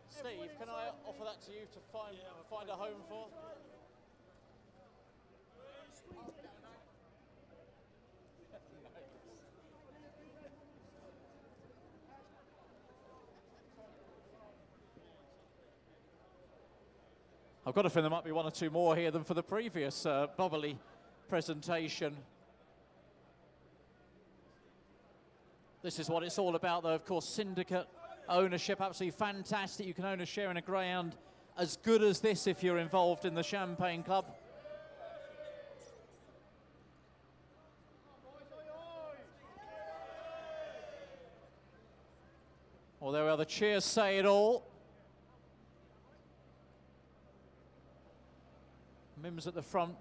Steve, can I offer that to you to find a home for? I've got a feeling there might be 1 or 2 more here than for the previous Bubbly presentation. This is what it's all about, though. Of course, syndicate ownership, absolutely fantastic. You can own a share in a greyhound as good as this if you're involved in the Champagne Club. Well, there we are. The cheers say it all. Mim's at the front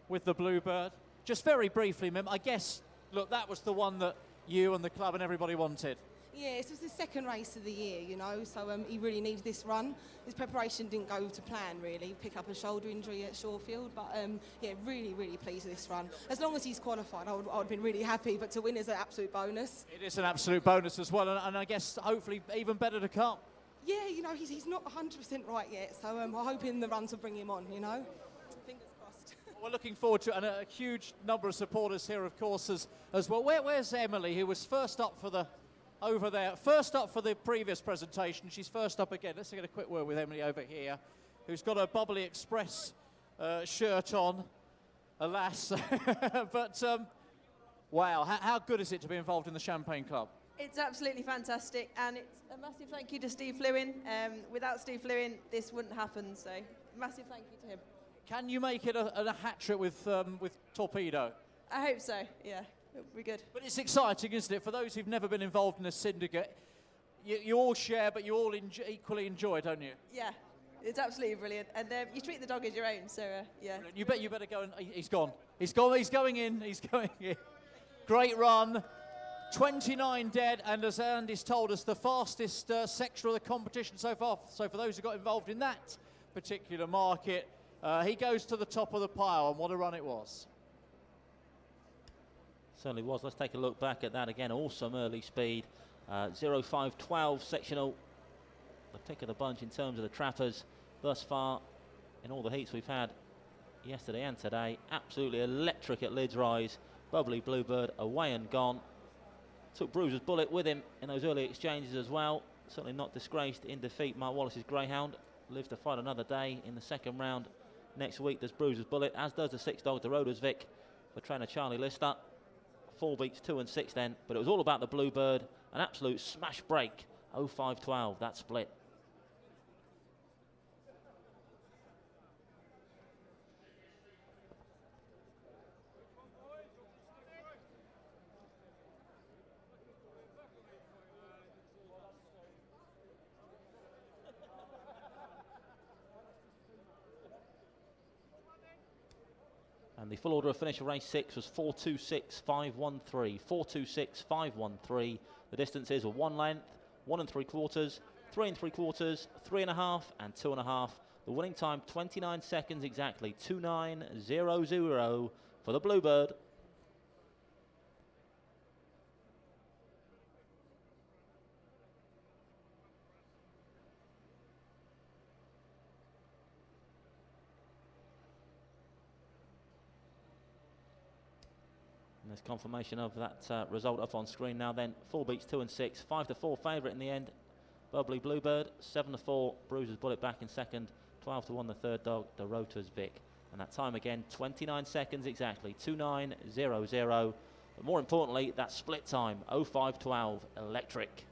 with the Bluebird. Just very briefly, Mim, I guess, look, that was the one that you and the club and everybody wanted. Yeah, this was his second race of the year, you know, so he really needed this run. His preparation didn't go to plan, really. Pick up a shoulder injury at Shorefield, but yeah, really, really pleased with this run. As long as he's qualified, I would have been really happy, but to win is an absolute bonus. It is an absolute bonus as well, and I guess hopefully even better to come. Yeah, you know, he's not 100% right yet, so I'm hoping the runs will bring him on, you know. Fingers crossed. We're looking forward to it, and a huge number of supporters here, of course, as well. Where's Emily, who was first up for the... over there, first up for the previous presentation. She's first up again. Let's get a quick word with Emily over here, who's got a Bubbly Express shirt on, alas. But, wow, how good is it to be involved in the Champagne Club? It's absolutely fantastic, and it's a massive thank you to Steve Lewin. Without Steve Lewin, this wouldn't happen, so massive thank you to him. Can you make it a hat-trick with Torpedo? I hope so, yeah. It'll be good. But it's exciting, isn't it? For those who've never been involved in a syndicate, you all share, but you all equally enjoy, don't you? Yeah, it's absolutely brilliant. And you treat the dog as your own, so yeah. You better go and... He's gone. He's going in. Great run. 29 dead, and as Andy's told us, the fastest sector of the competition so far. So for those who got involved in that particular market, he goes to the top of the pile, and what a run it was. Certainly was. Let's take a look back at that again. Awesome early speed. 0512 sectional. The pick of the bunch in terms of the trappers thus far in all the heats we've had yesterday and today. Absolutely electric at Lids Rise. Bubbly Bluebird away and gone. Took Bruiser's Bullet with him in those early exchanges as well. Certainly not disgraced in defeat. Mark Wallace's Greyhound lives to fight another day in the second round. Next week there's Bruiser's Bullet, as does the 6-dog, the Roders Vic, for trainer Charlie Lister. 4 beats 2 and 6 then, but it was all about the Bluebird. An absolute smash break. 0512, that split. And the full order of finish of race 6 was 426.513. 426.513. The distances were 1 length, 1 3/4, 3 3/4, 3 1/2, and 2 1/2. The winning time 29 seconds exactly. 29.00 for the Bluebird. There's confirmation of that result up on screen now then. 4 beats 2 and 6. 5-4 favourite in the end. Bubbly Bluebird. 7-4 Bruiser's Bullet back in second. 12-1 the third dog, the Rotors Vic. And that time again, 29 seconds exactly. 29.00. But more importantly, that split time, 0512, electric.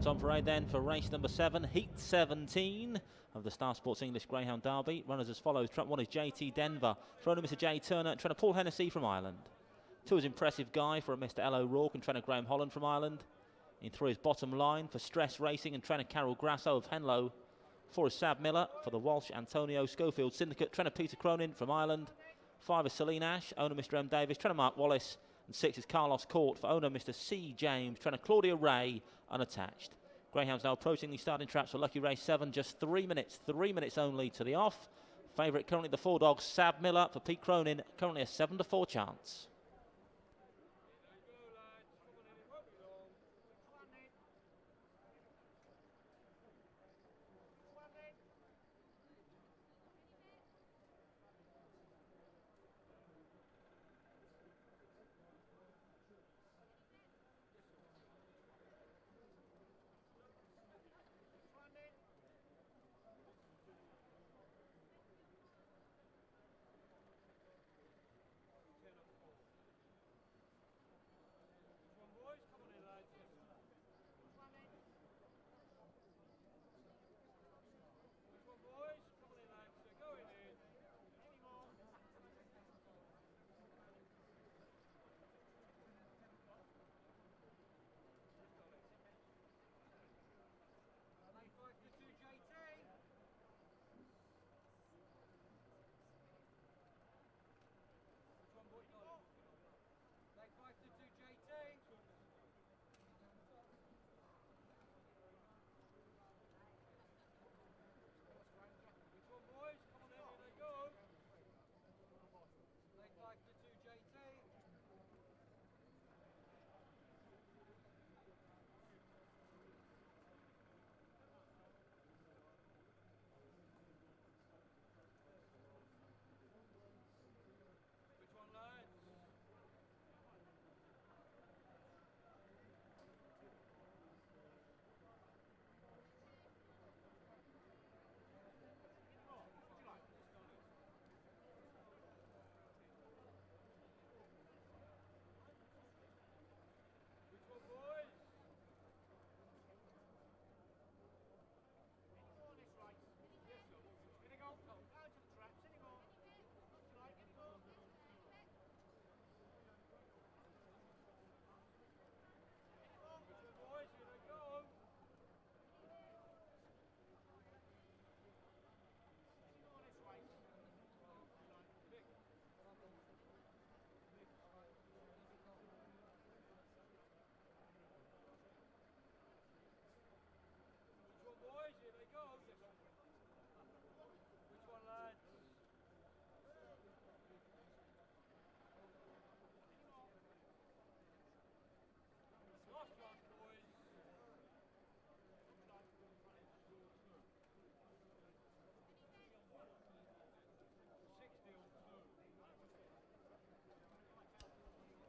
Traps on parade then for race number 7, heat 17 of the Star Sports English Greyhound Derby. Runners as follows. Trap 1 is JT Denver for owner Mr. J Turner, trainer Paul Hennessy from Ireland. 2 is Impressive Guy for Mr. L. O'Rourke and trainer Graham Holland from Ireland. In 3 is Bottom Line for Stress Racing and trainer Carol Grasso of Henlow. 4 is Sab Miller for the Walsh Antonio Schofield Syndicate, trainer Peter Cronin from Ireland. 5 is Celine Ash, owner Mr. M. Davis, trainer Mark Wallace. And 6 is Carlos Court for owner Mr. C. James, trainer Claudia Ray, unattached. Greyhounds now approaching the starting traps for Lucky Race 7, just 3 minutes only to the off. Favourite currently the 4 dogs, Sab Miller for Pete Cronin, currently a 7-4 chance.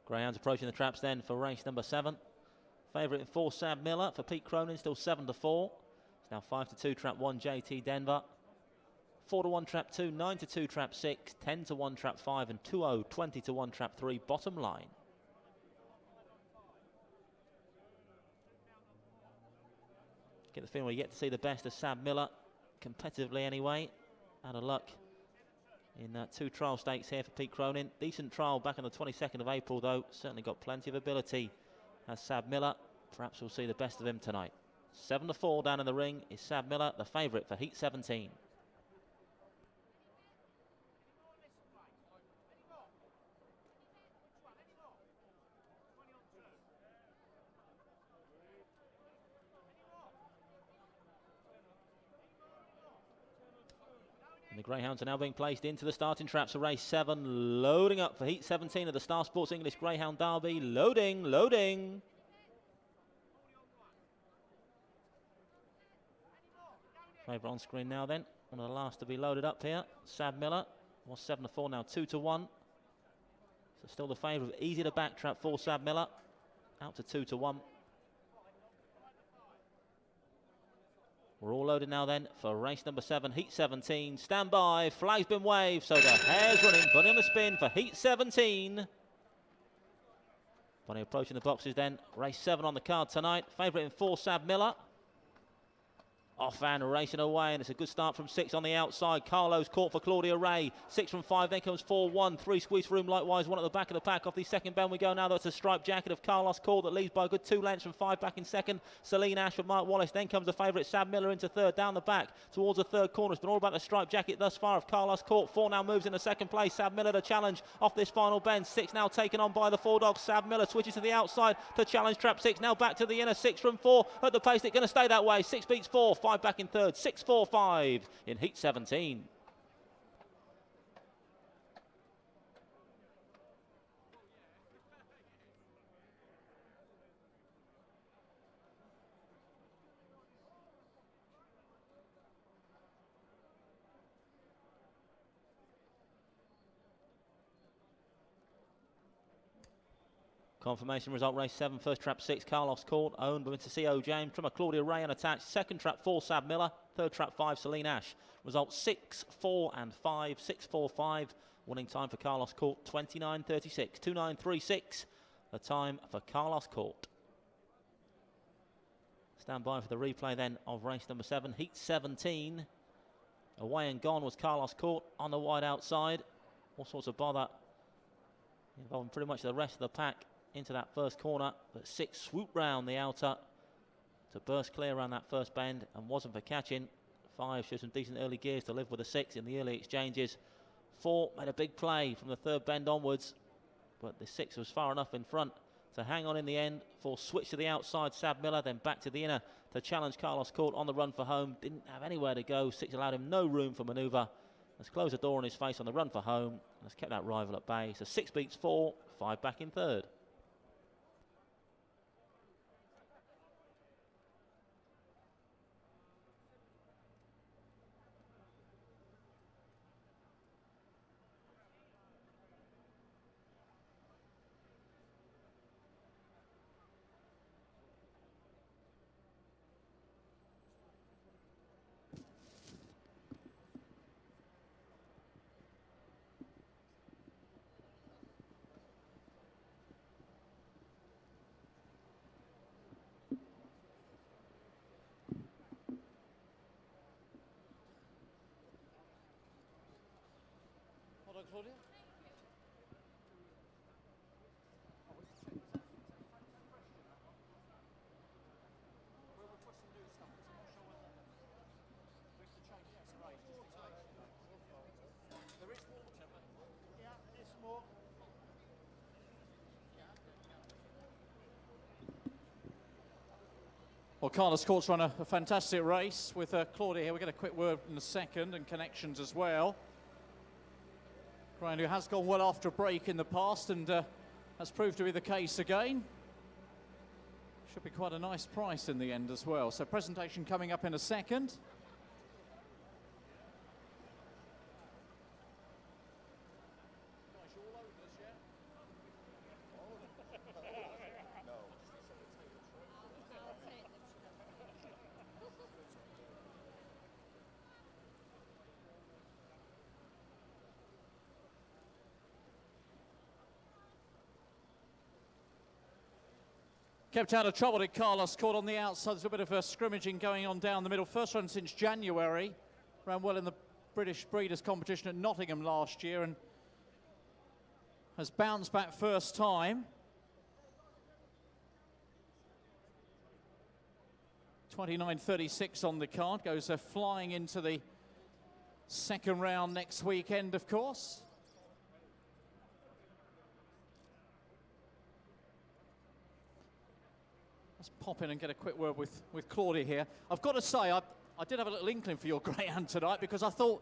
Greyhounds approaching the traps then for race number 7. Favourite in 4, Sab Miller for Pete Cronin, still 7-4. It's now 5-2, trap 1, JT Denver. 4-1, trap 2, 9-2, trap 6, 10-1, trap 5, and 2-0, 20-1, trap 3, Bottom Line. Get the feeling we get to see the best of Sab Miller, competitively anyway. Out of luck in 2 trial stakes here for Pete Cronin. Decent trial back on the 22nd of April, though. Certainly got plenty of ability as Sab Miller. Perhaps we'll see the best of him tonight. 7-4 down in the ring is Sab Miller, the favourite for heat 17. And the Greyhounds are now being placed into the starting traps for race 7, loading up for heat 17 of the Star Sports English Greyhound Derby. Loading, loading. Favourite on screen now then, one of the last to be loaded up here. Sab Miller was 7-4, now 2-1. So still the favourite, easy to back trap for Sab Miller, out to 2-1. We're all loaded now then for race number 7, heat 17. Stand by, flag's been waved, so the hare's running, Bunny on the spin for heat 17. Bunny approaching the boxes then, race 7 on the card tonight. Favourite in 4, Sab Miller. Off and racing away, and it's a good start from 6 on the outside. Carlo's caught for Claudia Ray. 6 from 5, then comes 4-1. 3 squeeze for him likewise, 1 at the back of the pack. Off the second bend we go now. That's a striped jacket of Carlos Court that leads by a good 2 lengths from 5 back in second. Celine Ash from Mark Wallace. Then comes the favourite Sam Miller into third. Down the back towards the third corner. It's been all about the striped jacket thus far of Carlos Court. 4 now moves into second place. Sam Miller to challenge off this final bend. 6 now taken on by the 4 dogs. Sam Miller switches to the outside to challenge trap 6. Now back to the inner. 6 from 4 at the pace. It's going to stay that way. 6 beats 4. 5 back in third. 6-4-5 in heat 17. Confirmation result, race 7, first trap 6, Carlos Court, owned by Mr. C.O. James. Trimmer Claudia Ray unattached. Second trap 4, Sam Miller. Third trap 5, Celine Ash. Result 6, 4 and 5, 6-4-5. Winning time for Carlos Court, 29.36, 29.36. The time for Carlos Court. Stand by for the replay then of race number 7, heat 17. Away and gone was Carlos Court on the wide outside. All sorts of bother involving pretty much the rest of the pack into that first corner, but 6 swooped round the outer to burst clear around that first bend and wasn't for catching. 5 showed some decent early gears to live with a 6 in the early exchanges. 4 made a big play from the third bend onwards, but the 6 was far enough in front to hang on in the end. 4 switched to the outside, Sam Miller, then back to the inner to challenge Carlos Court on the run for home. Didn't have anywhere to go. 6 allowed him no room for manoeuvre. Has closed the door on his face on the run for home and has kept that rival at bay. So 6 beats 4, 5 back in third. Claudia? Well, Carlos Court's run a fantastic race with Claudia here. We'll get a quick word in a second and connections as well. Greyhound who has gone well after a break in the past and has proved to be the case again. Should be quite a nice price in the end as well. So presentation coming up in a second. Kept out of trouble at Carlos Court on the outside. There's a bit of a scrimmaging going on down the middle. First run since January. Ran well in the British Breeders' competition at Nottingham last year and has bounced back first time. 29.36 on the card. Goes flying into the second round next weekend, of course. Let's pop in and get a quick word with Claudia here. I've got to say, I did have a little inkling for your Greyhound tonight because I thought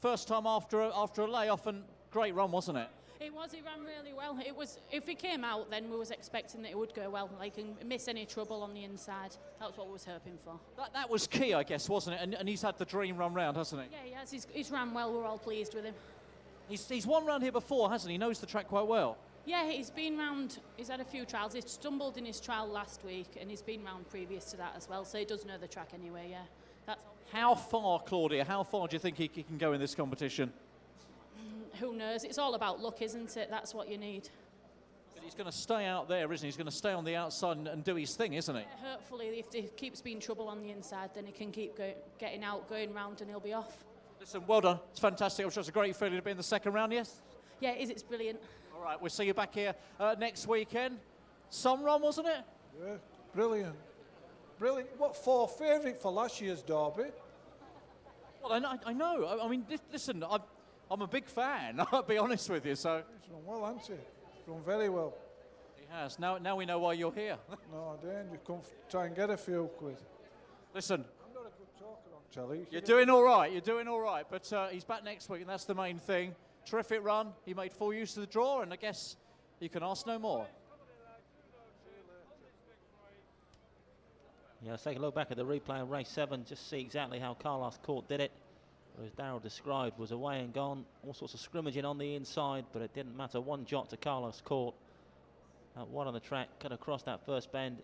first time after a layoff and great run, wasn't it? It was. He ran really well. It was. If he came out, then we was expecting that it would go well. Like, and miss any trouble on the inside. That's what we was hoping for. That was key, I guess, wasn't it? And he's had the dream run round, hasn't he? Yeah, he has. He's ran well. We're all pleased with him. He's won round here before, hasn't he? He knows the track quite well. Yeah, he's been round. He's had a few trials. He stumbled in his trial last week, and he's been round previous to that as well. So he does know the track anyway. Yeah. That's. How far, Claudia? How far do you think he can go in this competition? Who knows? It's all about luck, isn't it? That's what you need. But he's going to stay out there, isn't he? He's going to stay on the outside and do his thing, isn't he? Hopefully, if he keeps being trouble on the inside, then he can keep getting out, going round, and he'll be off. Listen, well done. It's fantastic. I'm sure it's a great feeling to be in the second round, yes? Yeah, it is. It's brilliant. All right, we'll see you back here next weekend. Some run, wasn't it? Yeah, brilliant. Brilliant. What for? Favourite for last year's derby? Well, I know. I mean, listen, I'm a big fan, I'll be honest with you, so... He's run well, hasn't he? He's run very well. He has. Now we know why you're here. No, Dan, you come try and get a few quid. Listen. I'm not a good talker on telly. You're doing all right, but he's back next week, and that's the main thing. Terrific run. He made full use of the draw, and I guess you can ask no more. Yeah, let's take a look back at the replay of race 7, just see exactly how Carlos Court did it. As Darryl described, was away and gone. All sorts of scrimmaging on the inside, but it didn't matter one jot to Carlos Court. Out wide on the track, cut across that first bend,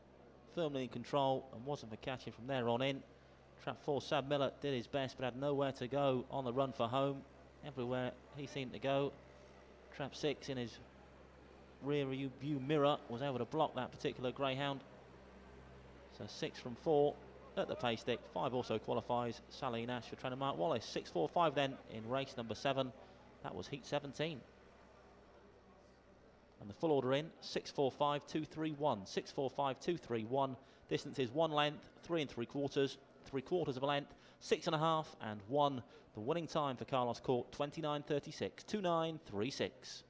firmly in control, and wasn't for catching from there on in. Trap 4, Sab Miller did his best, but had nowhere to go on the run for home. Everywhere he seemed to go. Trap 6 in his rear view mirror was able to block that particular Greyhound. So 6 from 4 at the pay stick. 5 also qualifies. Sally Nash for trainer Mark Wallace. 6.45 then in race number 7. That was heat 17. And the full order in 6.45.231. 6.45.231. Distance is 1 length, 3 3/4, 3/4 of a length, 6.5 and 1. The winning time for Carlos Court 29.36. 29.36.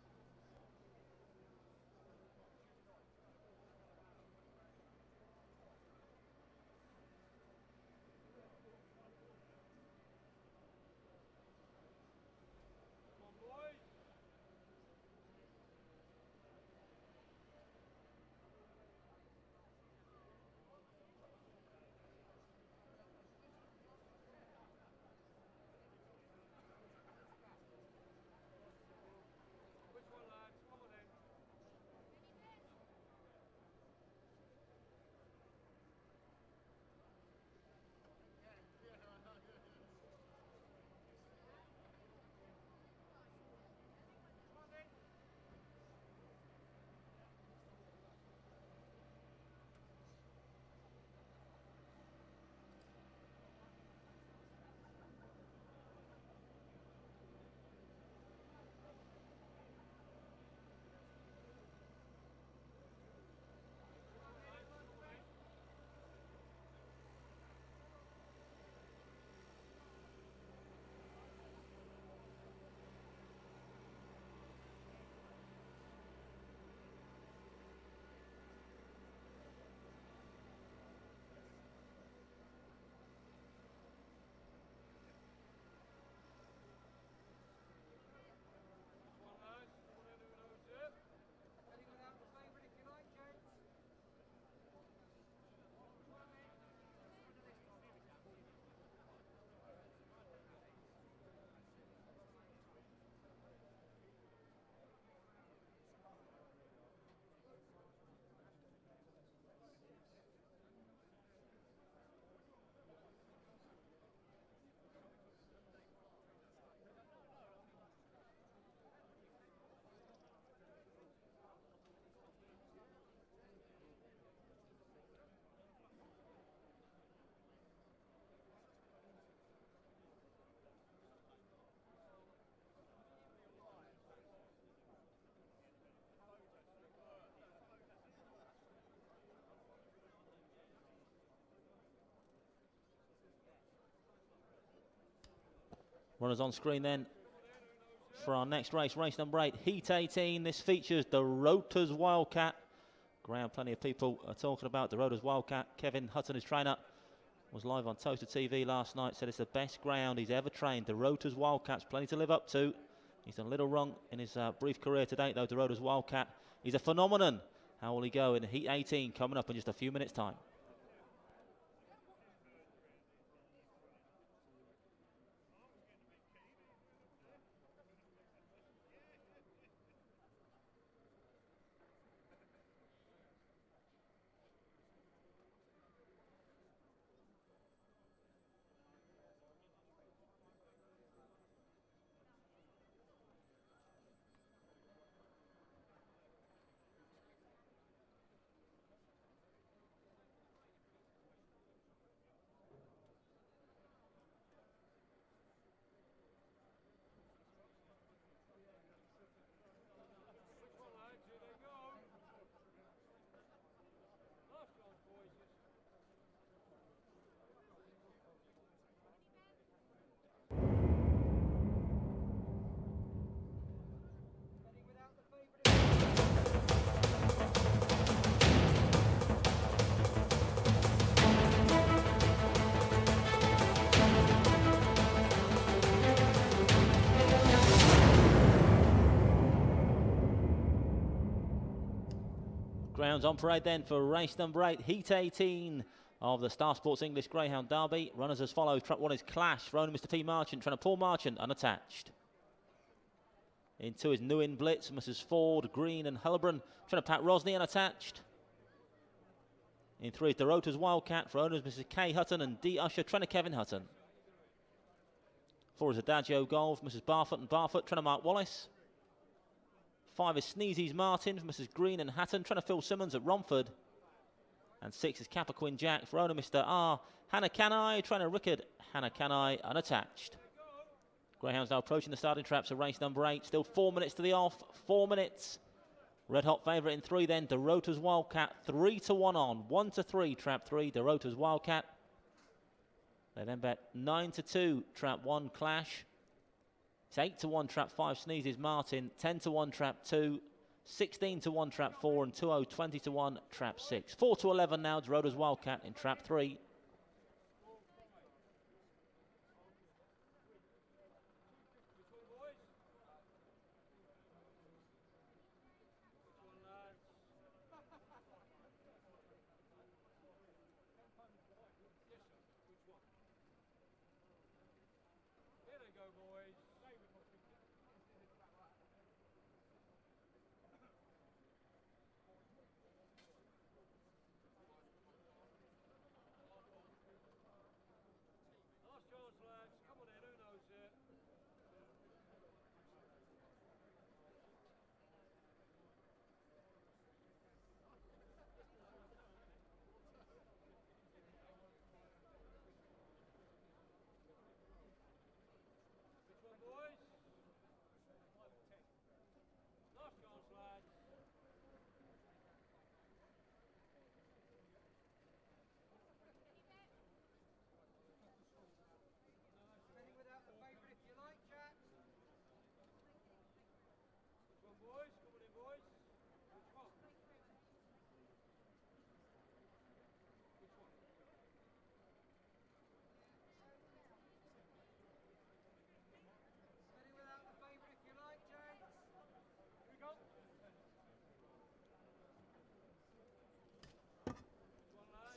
Runners on screen then for our next race, race number 8, Heat 18. This features the Rotors Wildcat. Graham, plenty of people are talking about the Rotors Wildcat. Kevin Hutton, his trainer, was live on Towcester TV last night, said it's the best ground he's ever trained. The Rotors Wildcat's plenty to live up to. He's done a little wrong in his brief career to date, though, the Rotors Wildcat. He's a phenomenon. How will he go in Heat 18 coming up in just a few minutes' time? Greyhounds on parade then for race number 8, heat 18 of the Star Sports English Greyhound Derby. Runners as follows. Trap 1 is Clash. Ronan Mr. T Marchant trying to pull Marchant unattached. In 2 is New In Blitz, Mrs. Ford, Green and Hullabran trying to pat Rosny unattached. In 3 is Dorota's Wildcat for owners Mrs. Kay Hutton and D Usher trying to Kevin Hutton. 4 is Adagio Golf, Mrs. Barfoot and Barfoot trying to Mark Wallace. 5 is Sneezy's Martin for Mrs. Green and Hatton trying to Phil Simmons at Romford. And 6 is Capricorn Jack for owner Mr. R. Hannah Canai trying to Rickard Hannah Canai unattached. Greyhounds now approaching the starting traps of race number 8. Still 4 minutes to the off. 4 minutes. Red hot favourite in 3 then. Dorota's Wildcat 3-1 on. 1-3 trap 3. Dorota's Wildcat. They then bet 9-2 trap 1 Clash. It's 8-1 trap 5 Sneezes Martin. 10-1 trap 2. 16-1 trap 4 and 20-1 trap 6. 4-11 now. Dorota's Wildcat in trap 3.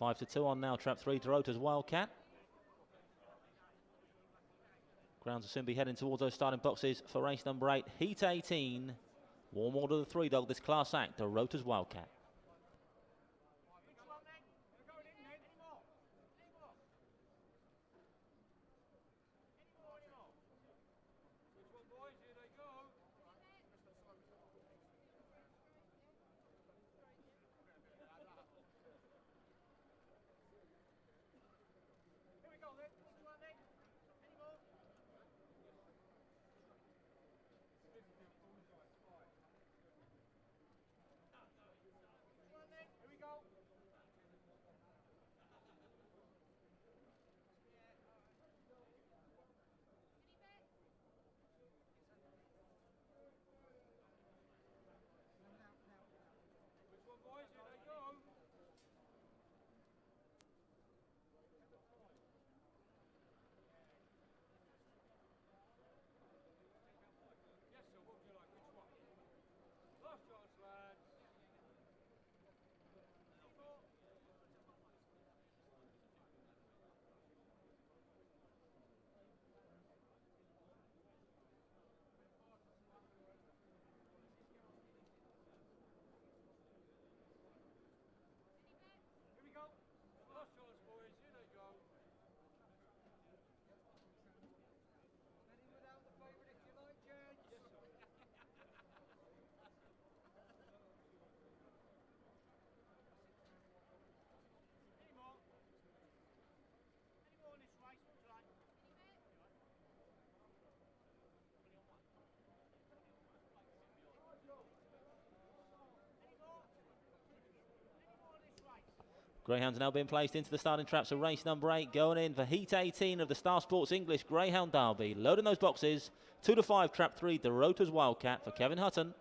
Five to 2 on now, trap 3, Dorota's Wildcat. Grounds will soon be heading towards those starting boxes for race number 8, heat 18. Warm order the 3 dog, this class act, Dorota's Wildcat. Greyhounds now being placed into the starting traps of race number 8, going in for heat 18 of the Star Sports English Greyhound Derby. Loading those boxes, 2-5 trap 3, Dorota's Wildcat for Kevin Hutton.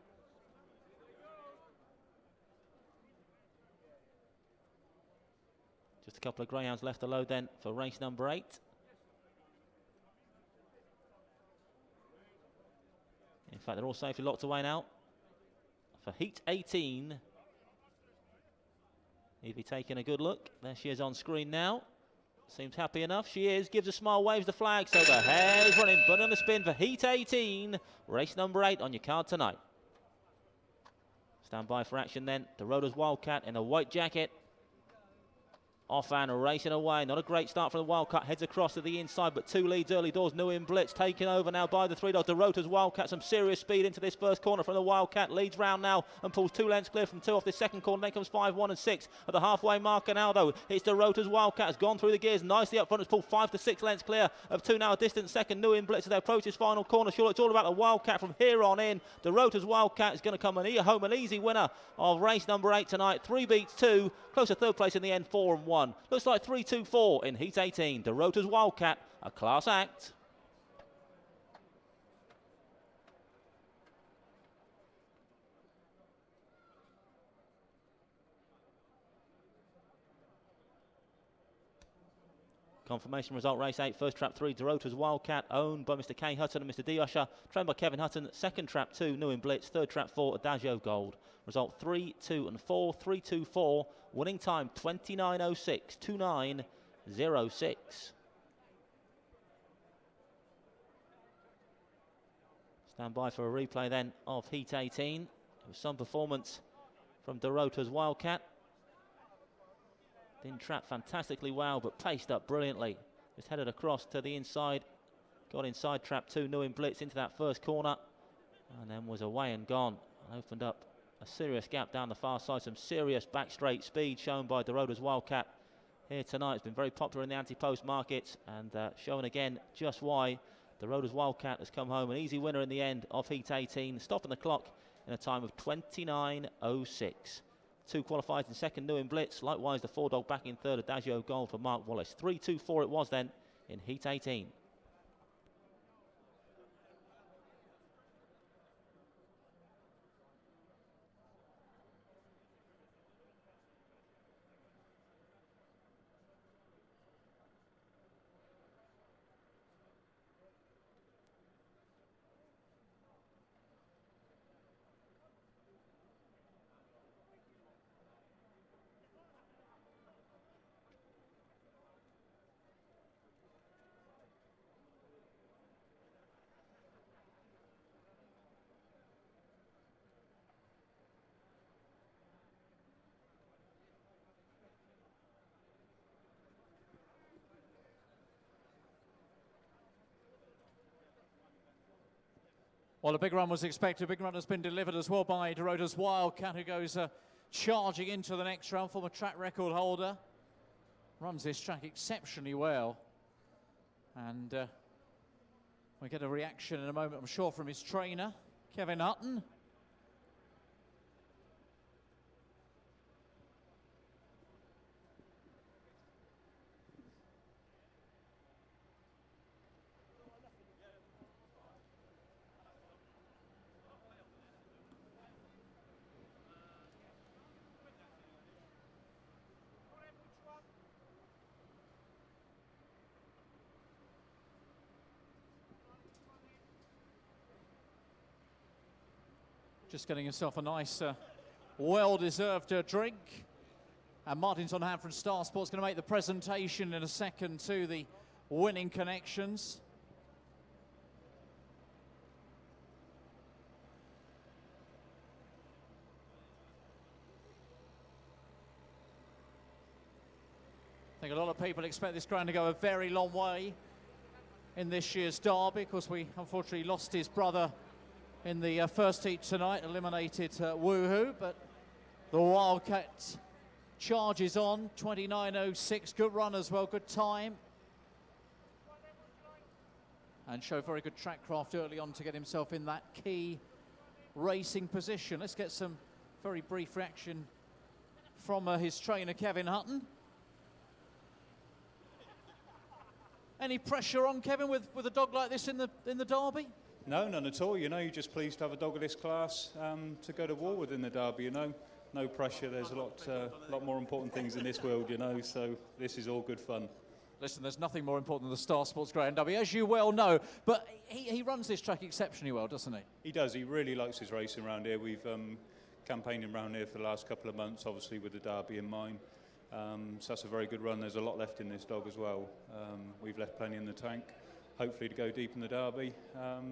Just a couple of Greyhounds left to load then for race number 8. In fact, they're all safely locked away now for heat 18 Evie taking a good look. There she is on screen now. Seems happy enough. She is. Gives a smile, waves the flag. So the hare is running. But on the spin for Heat 18. Race number 8 on your card tonight. Stand by for action then. DeRoda's Wildcat in a white jacket. Off and racing away. Not a great start for the Wildcat. Heads across to the inside, but 2 leads early doors. New in Blitz taken over now by the 3 dog. DeRota's Wildcat. Some serious speed into this first corner from the Wildcat. Leads round now and pulls 2 lengths clear from 2 off this second corner. Then comes 5, 1 and 6 at the halfway marker now though. It's DeRota's Wildcat. Has gone through the gears nicely up front. Has pulled 5 to 6 lengths clear of 2 now. A distant second. New in Blitz as they approach his final corner. Sure, it's all about the Wildcat from here on in. DeRota's Wildcat is going to come home an easy winner of race number 8 tonight. 3 beats 2. Close to third place in the end, 4 and 1. Looks like 3-2-4 in Heat 18. DeRota's Wildcat, a class act. Confirmation result, race 8, first trap 3, DeRota's Wildcat, owned by Mr. K. Hutton and Mr. D. Usher, trained by Kevin Hutton. Second trap 2, New in Blitz. Third trap 4, Adagio Gold. Result 3, 2 and 4, 3-2-4. Winning time 29.06, 29.06. Stand by for a replay then of Heat 18. It was some performance from DeRota's Wildcat. Didn't trap fantastically well, but paced up brilliantly. Just headed across to the inside. Got inside trap 2, New in Blitz into that first corner. And then was away and gone. And opened up a serious gap down the far side. Some serious back straight speed shown by DeRota's Wildcat here tonight. It's been very popular in the anti-post markets. And showing again just why DeRota's Wildcat has come home an easy winner in the end of Heat 18. Stopping the clock in a time of 29.06. 2 qualified in second, New in Blitz. Likewise, the 4 dog back in third, Adagio Gold for Mark Wallace. 3-2-4 it was then in Heat 18. Well, a big run was expected. A big run has been delivered as well by DeRota's Wildcat, who goes charging into the next round. Former track record holder. Runs this track exceptionally well. And we get a reaction in a moment, I'm sure, from his trainer, Kevin Hutton. Just getting himself a nice, well-deserved drink. And Martin's on hand from Star Sports, going to make the presentation in a second to the winning connections. I think a lot of people expect this ground to go a very long way in this year's derby, because we unfortunately lost his brother in the first heat tonight, eliminated Woohoo, but the Wildcat charges on, 29.06, good run as well, good time. And showed very good track craft early on to get himself in that key racing position. Let's get some very brief reaction from his trainer, Kevin Hutton. Any pressure on Kevin with a dog like this in the derby? No, none at all. You know, you're just pleased to have a dog of this class to go to war with in the derby. You know, no pressure. There's a lot more important things in this world. You know, so this is all good fun. Listen, there's nothing more important than the Star Sports Greyhound Derby, as you well know. But he runs this track exceptionally well, doesn't he? He does. He really likes his racing around here. We've campaigning around here for the last couple of months, obviously with the Derby in mind. So that's a very good run. There's a lot left in this dog as well. We've left plenty in the tank, hopefully to go deep in the Derby,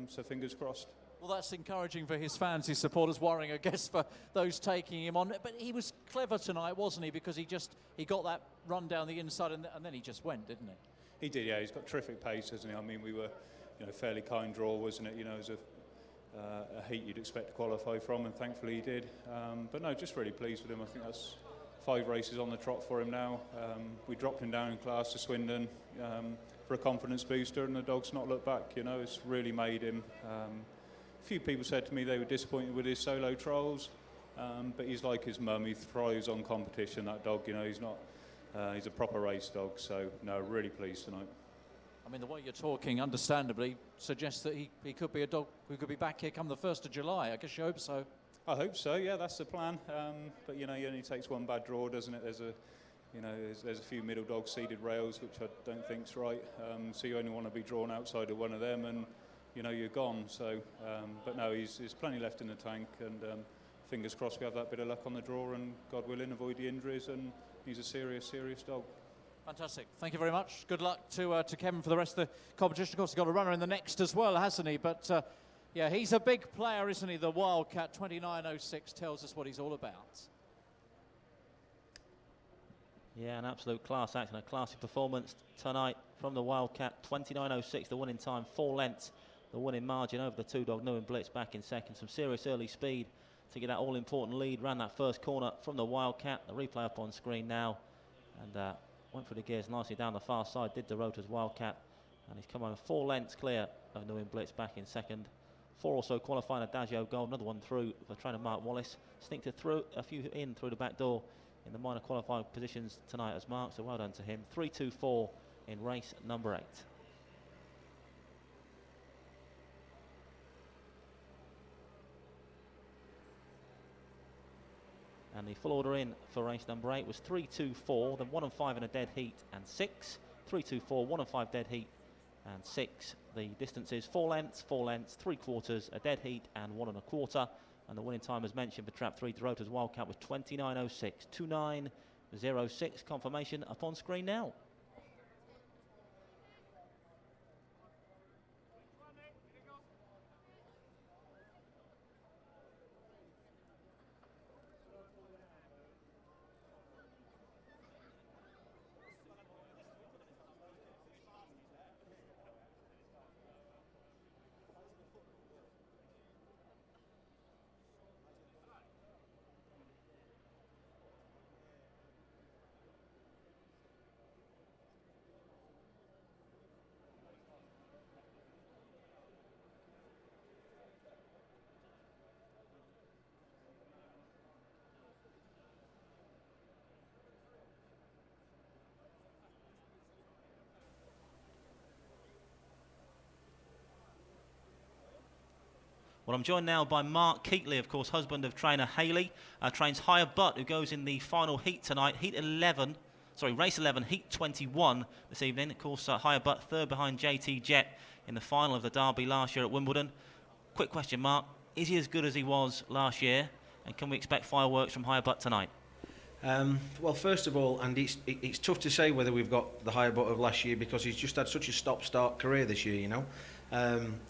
so fingers crossed. Well, that's encouraging for his fans, his supporters, worrying, I guess, for those taking him on. But he was clever tonight, wasn't he? Because he got that run down the inside and then he just went, didn't he? He did, yeah. He's got terrific pace, hasn't he? I mean, we were, fairly kind draw, wasn't it? As a heat you'd expect to qualify from, and thankfully he did. But no, just really pleased with him. I think that's 5 races on the trot for him now. We dropped him down in class to Swindon for a confidence booster, and the dog's not looked back. It's really made him. A few people said to me they were disappointed with his solo trials, but he's like his mum. He thrives on competition, that dog. He's not. He's a proper race dog. So no, really pleased tonight. I mean, the way you're talking, understandably, suggests that he could be a dog who could be back here come the 1st of July. I guess you hope so. I hope so. Yeah, that's the plan. But he only takes one bad draw, doesn't it? There's a few middle dog seeded rails, which I don't think's right. So you only want to be drawn outside of one of them, and you're gone. So, but no, there's plenty left in the tank, and fingers crossed we have that bit of luck on the draw, and God willing, avoid the injuries, and he's a serious dog. Fantastic. Thank you very much. Good luck to Kevin for the rest of the competition. Of course, he's got a runner in the next as well, hasn't he? But yeah, he's a big player, isn't he? The Wildcat 29.06 tells us what he's all about. Yeah, an absolute class act and a classy performance tonight from the Wildcat. 29.06, the winning time, 4 lengths, the winning margin over the 2-dog New and Blitz back in second. Some serious early speed to get that all-important lead. Ran that first corner from the Wildcat. The replay up on screen now, and went through the gears nicely down the far side. Did the Rotor's Wildcat, and he's come home 4 lengths clear of New and Blitz back in second. 4 also qualifying Adagio Gold, another one through for trainer Mark Wallace. Sneaked it through a few in through the back door in the minor qualifying positions tonight as Mark, so well done to him. 3-2-4 in race number 8. And the full order in for race number 8 was 3-2-4, then 1 and 5 in a dead heat and 6. 3-2-4, 1 and 5 dead heat and 6. The distance is 4 lengths, 3 quarters, a dead heat and 1 1/4. And the winning time, as mentioned, for Trap 3 Rotor's Wildcat was 29.06. 29.06. Confirmation up on screen now. Well, I'm joined now by Mark Keatley, of course, husband of trainer Hayley. Trains Higher Butt, who goes in the final heat tonight, race 11, heat 21 this evening. Of course, Higher Butt third behind JT Jet in the final of the Derby last year at Wimbledon. Quick question, Mark. Is he as good as he was last year? And can we expect fireworks from Higher Butt tonight? Well, first of all, and it's tough to say whether we've got the Higher Butt of last year because he's just had such a stop-start career this year,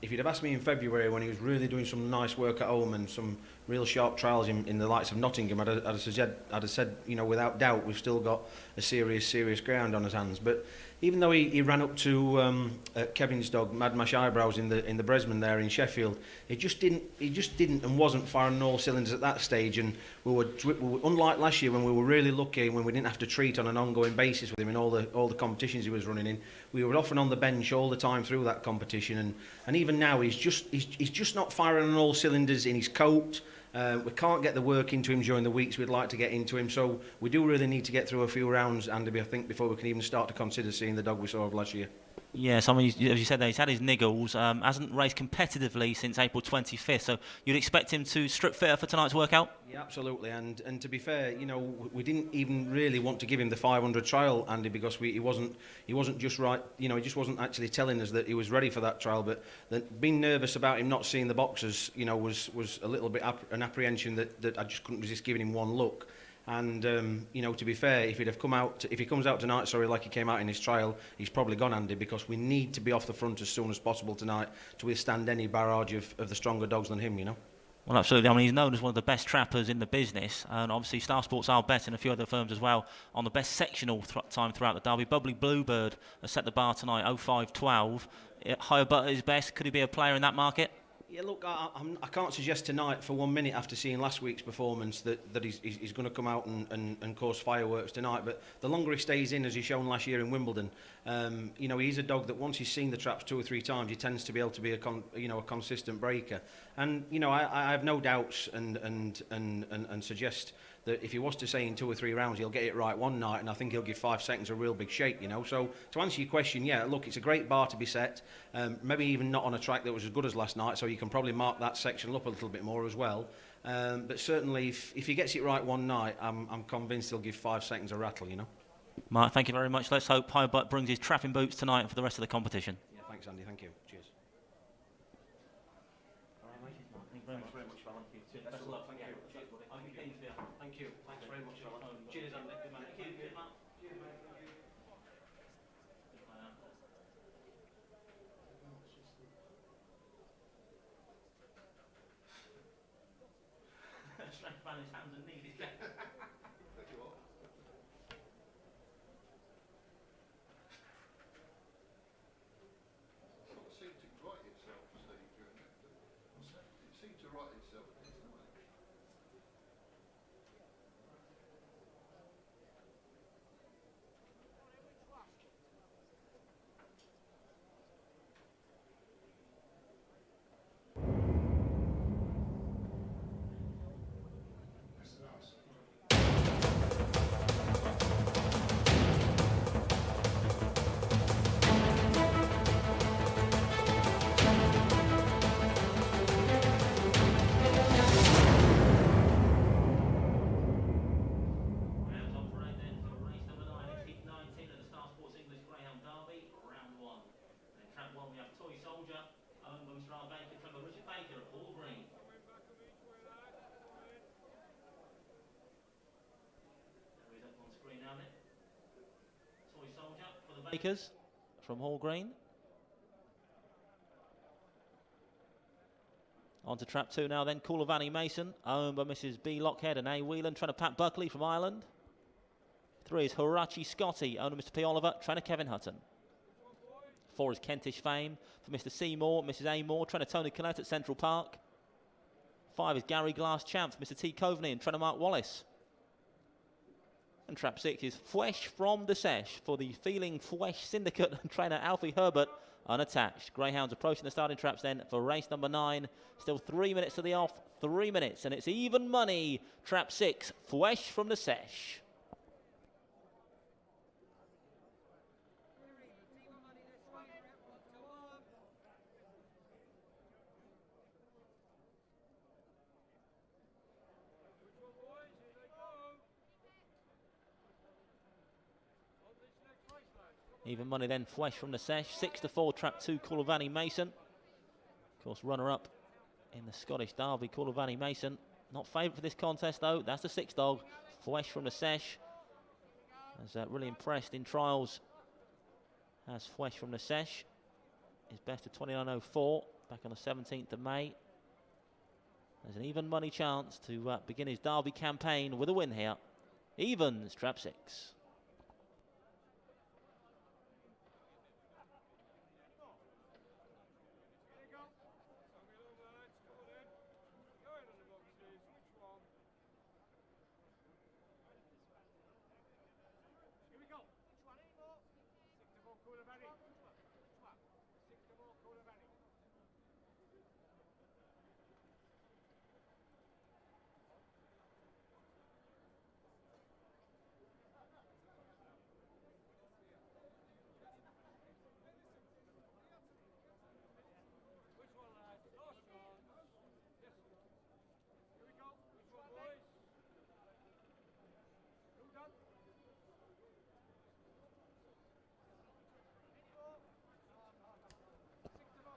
If you'd have asked me in February when he was really doing some nice work at home and some real sharp trials in the likes of Nottingham, I'd have said, without doubt, we've still got a serious ground on his hands. But even though he ran up to Kevin's dog, Mad Mash Eyebrows, in the Bresman there in Sheffield, he just didn't and wasn't firing on all cylinders at that stage. And we were unlike last year when we were really lucky when we didn't have to treat on an ongoing basis with him in all the competitions he was running in. We were often on the bench all the time through that competition, and even now he's just not firing on all cylinders in his coat. We can't get the work into him during the weeks we'd like to get into him, so we do really need to get through a few rounds, Andy, I think, before we can even start to consider seeing the dog we saw of last year. Yes, I mean, as you said there, he's had his niggles, hasn't raced competitively since April 25th, so you'd expect him to strip fitter for tonight's workout? Yeah, absolutely. And to be fair, you know, we didn't even really want to give him the 500 trial, Andy, because he wasn't just right. You know, he just wasn't actually telling us that he was ready for that trial. But being nervous about him not seeing the boxes, you know, was a little bit an apprehension that I just couldn't resist giving him one look. And you know, to be fair, if he comes out tonight, like he came out in his trial, he's probably gone, Andy, because we need to be off the front as soon as possible tonight to withstand any barrage of the stronger dogs than him, you know. Well, absolutely. I mean, he's known as one of the best trappers in the business, and obviously Star Sports are betting, a few other firms as well, on the best sectional time throughout the Derby. Bubbly Bluebird has set the bar tonight, 05.12. Higher but at his best. Could he be a player in that market? Yeah, look, I can't suggest tonight for 1 minute after seeing last week's performance that he's going to come out and cause fireworks tonight. But the longer he stays in, as he's shown last year in Wimbledon, you know, he's a dog that once he's seen the traps 2 or 3 times, he tends to be able to be a consistent breaker. And you know, I have no doubts and suggest that if he was to say in 2 or 3 rounds he'll get it right one night, and I think he'll give 5 seconds a real big shake, you know. So to answer your question, yeah, look, it's a great bar to be set, maybe even not on a track that was as good as last night, so you can probably mark that section up a little bit more as well, but certainly if he gets it right one night, I'm convinced he'll give 5 seconds a rattle, you know. Mark, thank you very much. Let's hope Higher Butt brings his trapping boots tonight for the rest of the competition. Yeah, thanks Andy, thank you, cheers. Thanks very much, fella. Best of luck. Thank you. Cheers, buddy. Thank you. Thanks very much, fella. Cheers, Andy. Good man. Cheers, mate. Cheers, mate. Thank you. Strength man, his hands and knees. Bakers from Hall Green. On to trap 2 now then, Coolavani Mason, owned by Mrs. B. Lockhead and A. Whelan, trainer Pat Buckley from Ireland. 3 is Hirachi Scotty, owner Mr. P. Oliver, trainer Kevin Hutton. 4 is Kentish Fame for Mr. Seymour, Mrs. A. Moore, trainer Tony Collette at Central Park. 5 is Gary Glass Champ for Mr. T. Coveney and trainer Mark Wallace. And trap 6 is Fwesh from the Sesh for the Feeling Fwesh Syndicate and trainer Alfie Herbert, unattached. Greyhounds approaching the starting traps then for race number 9. Still 3 minutes to the off, 3 minutes, and it's even money. Trap 6, Fwesh from the Sesh. Even money then, Fwesh from the Sesh. 6-4, trap 2, Coolavani Mason. Of course, runner-up in the Scottish Derby, Coolavani Mason. Not favourite for this contest, though. That's the 6th dog, Fwesh from the Sesh. Has really impressed in trials. Has Fwesh from the Sesh. His best of 29.04 back on the 17th of May. There's an even money chance to begin his Derby campaign with a win here. Evens, trap 6.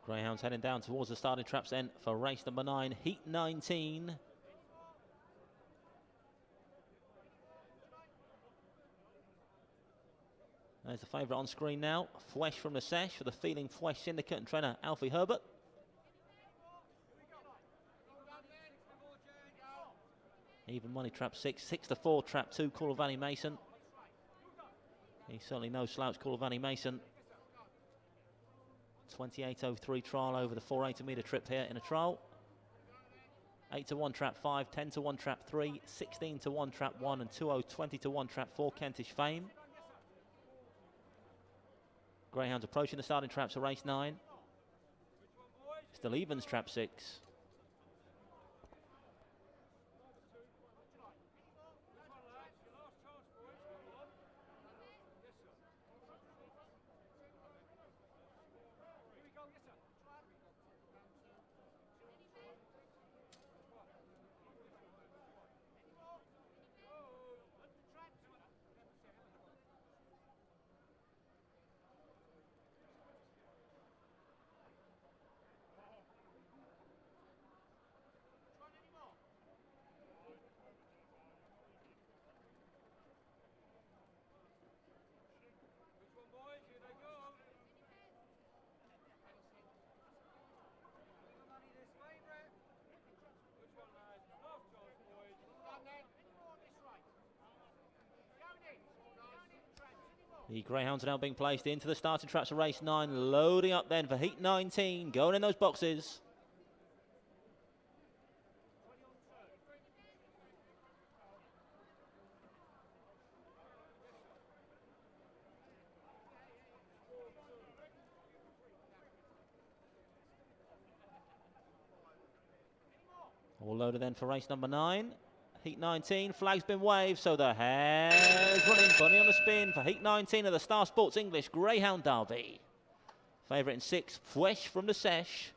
Greyhounds heading down towards the starting traps then for race number 9, heat 19. There's the favourite on screen now, Flesh from the Sesh for the Feeling Flesh Syndicate and trainer Alfie Herbert. Even money trap 6, 6-4 trap 2, Call of Annie Mason. He's certainly no slouch, Call of Annie Mason. 28.03 trial over the 480 metre trip here in a trial. 8-1 trap 5, 10-1 trap 3, 16-1 trap 1 and 20-1 trap 4 Kentish Fame. Greyhounds approaching the starting traps of race 9. Still evens trap 6. The Greyhounds are now being placed into the starting traps of race 9, loading up then for heat 19, going in those boxes. All loaded then for race number 9. Heat 19, flag's been waved, so the hare's running. Bunny on the spin for Heat 19 of the Star Sports English Greyhound Derby. Favourite in 6, Flesh from the Sesh.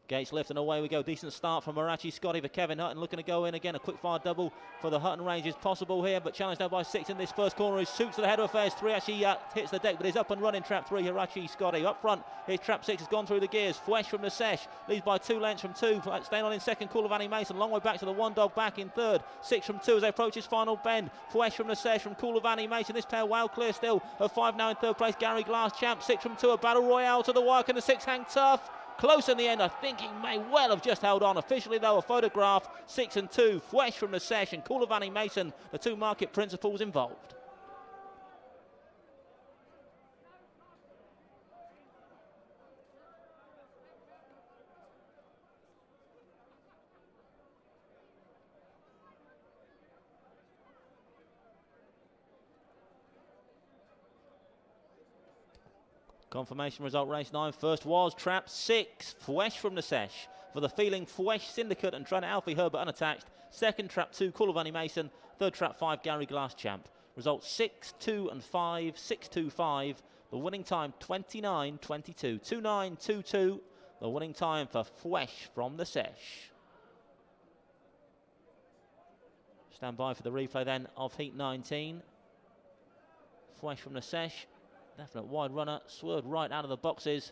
Gates lift and away we go. Decent start from Marachi Scotty for Kevin Hutton. Looking to go in again. A quick fire double for the Hutton range is possible here, but challenged now by 6 in this first corner. Who suits to the head of affairs. 3 actually hits the deck, but is up and running. Trap 3, Hirachi Scotty. Up front, his trap 6 has gone through the gears. Flesh from the Sesh leads by 2 lengths from 2. Staying on in second, Call of Annie Mason. Long way back to the one dog back in third. 6 from 2 as they approach his final bend. Flesh from the Sesh from Call of Annie Mason. This pair well clear still of 5 now in third place. Gary Glass champ. 6 from 2. A battle royale to the wire. Can the 6 hang tough? Close in the end, I think he may well have just held on. Officially, though, a photograph, 6 and 2, Flesh from the Sesh and Call of Annie Mason, the 2 market principals involved. Confirmation result race 9. First was trap 6, Flesh from the Sesh for the Feeling Flesh Syndicate and trainer Alfie Herbert unattached. Second trap 2, Call of Annie Mason. Third trap 5, Gary Glass champ. Results 6, 2 and 5, 6, 2, 5. The winning time 29, 22, 2, 9, 2, 2. The winning time for Flesh from the Sesh. Stand by for the replay then of Heat 19. Flesh from the Sesh. Definite wide runner, swerved right out of the boxes.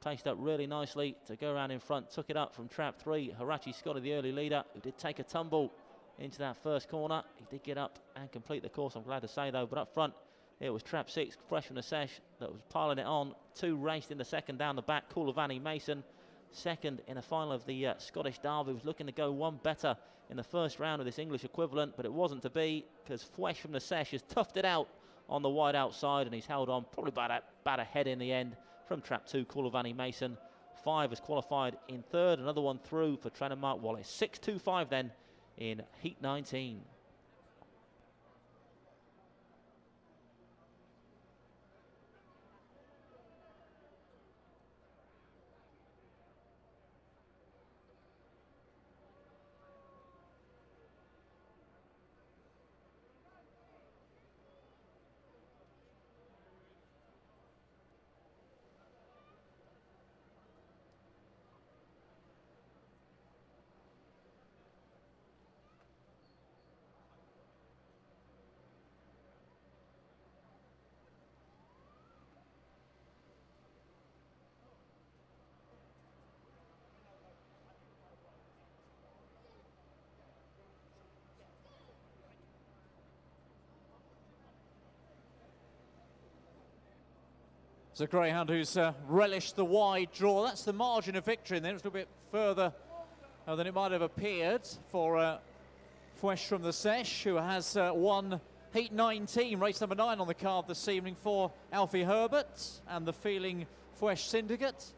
Paced up really nicely to go around in front. Took it up from trap 3. Hirachi Scotty, the early leader, who did take a tumble into that first corner. He did get up and complete the course, I'm glad to say, though. But up front, it was trap 6, Fresh from the Sesh, that was piling it on. 2 raced in the second down the back. Call of Annie Mason, second in a final of the Scottish Derby. Was looking to go one better in the first round of this English equivalent, but it wasn't to be because Flesh from the Sesh has toughed it out on the wide outside, and he's held on probably about a head in the end from trap 2, Call of Annie Mason. 5 has qualified in third, another one through for trainer Mark Wallace. 6-2-5 then in Heat 19. It's a Greyhound who's relished the wide draw. That's the margin of victory, and then it's a little bit further than it might have appeared for Fresh from the Sesh, who has won Heat 19, race number 9 on the card this evening for Alfie Herbert and the Feeling Fresh Syndicate.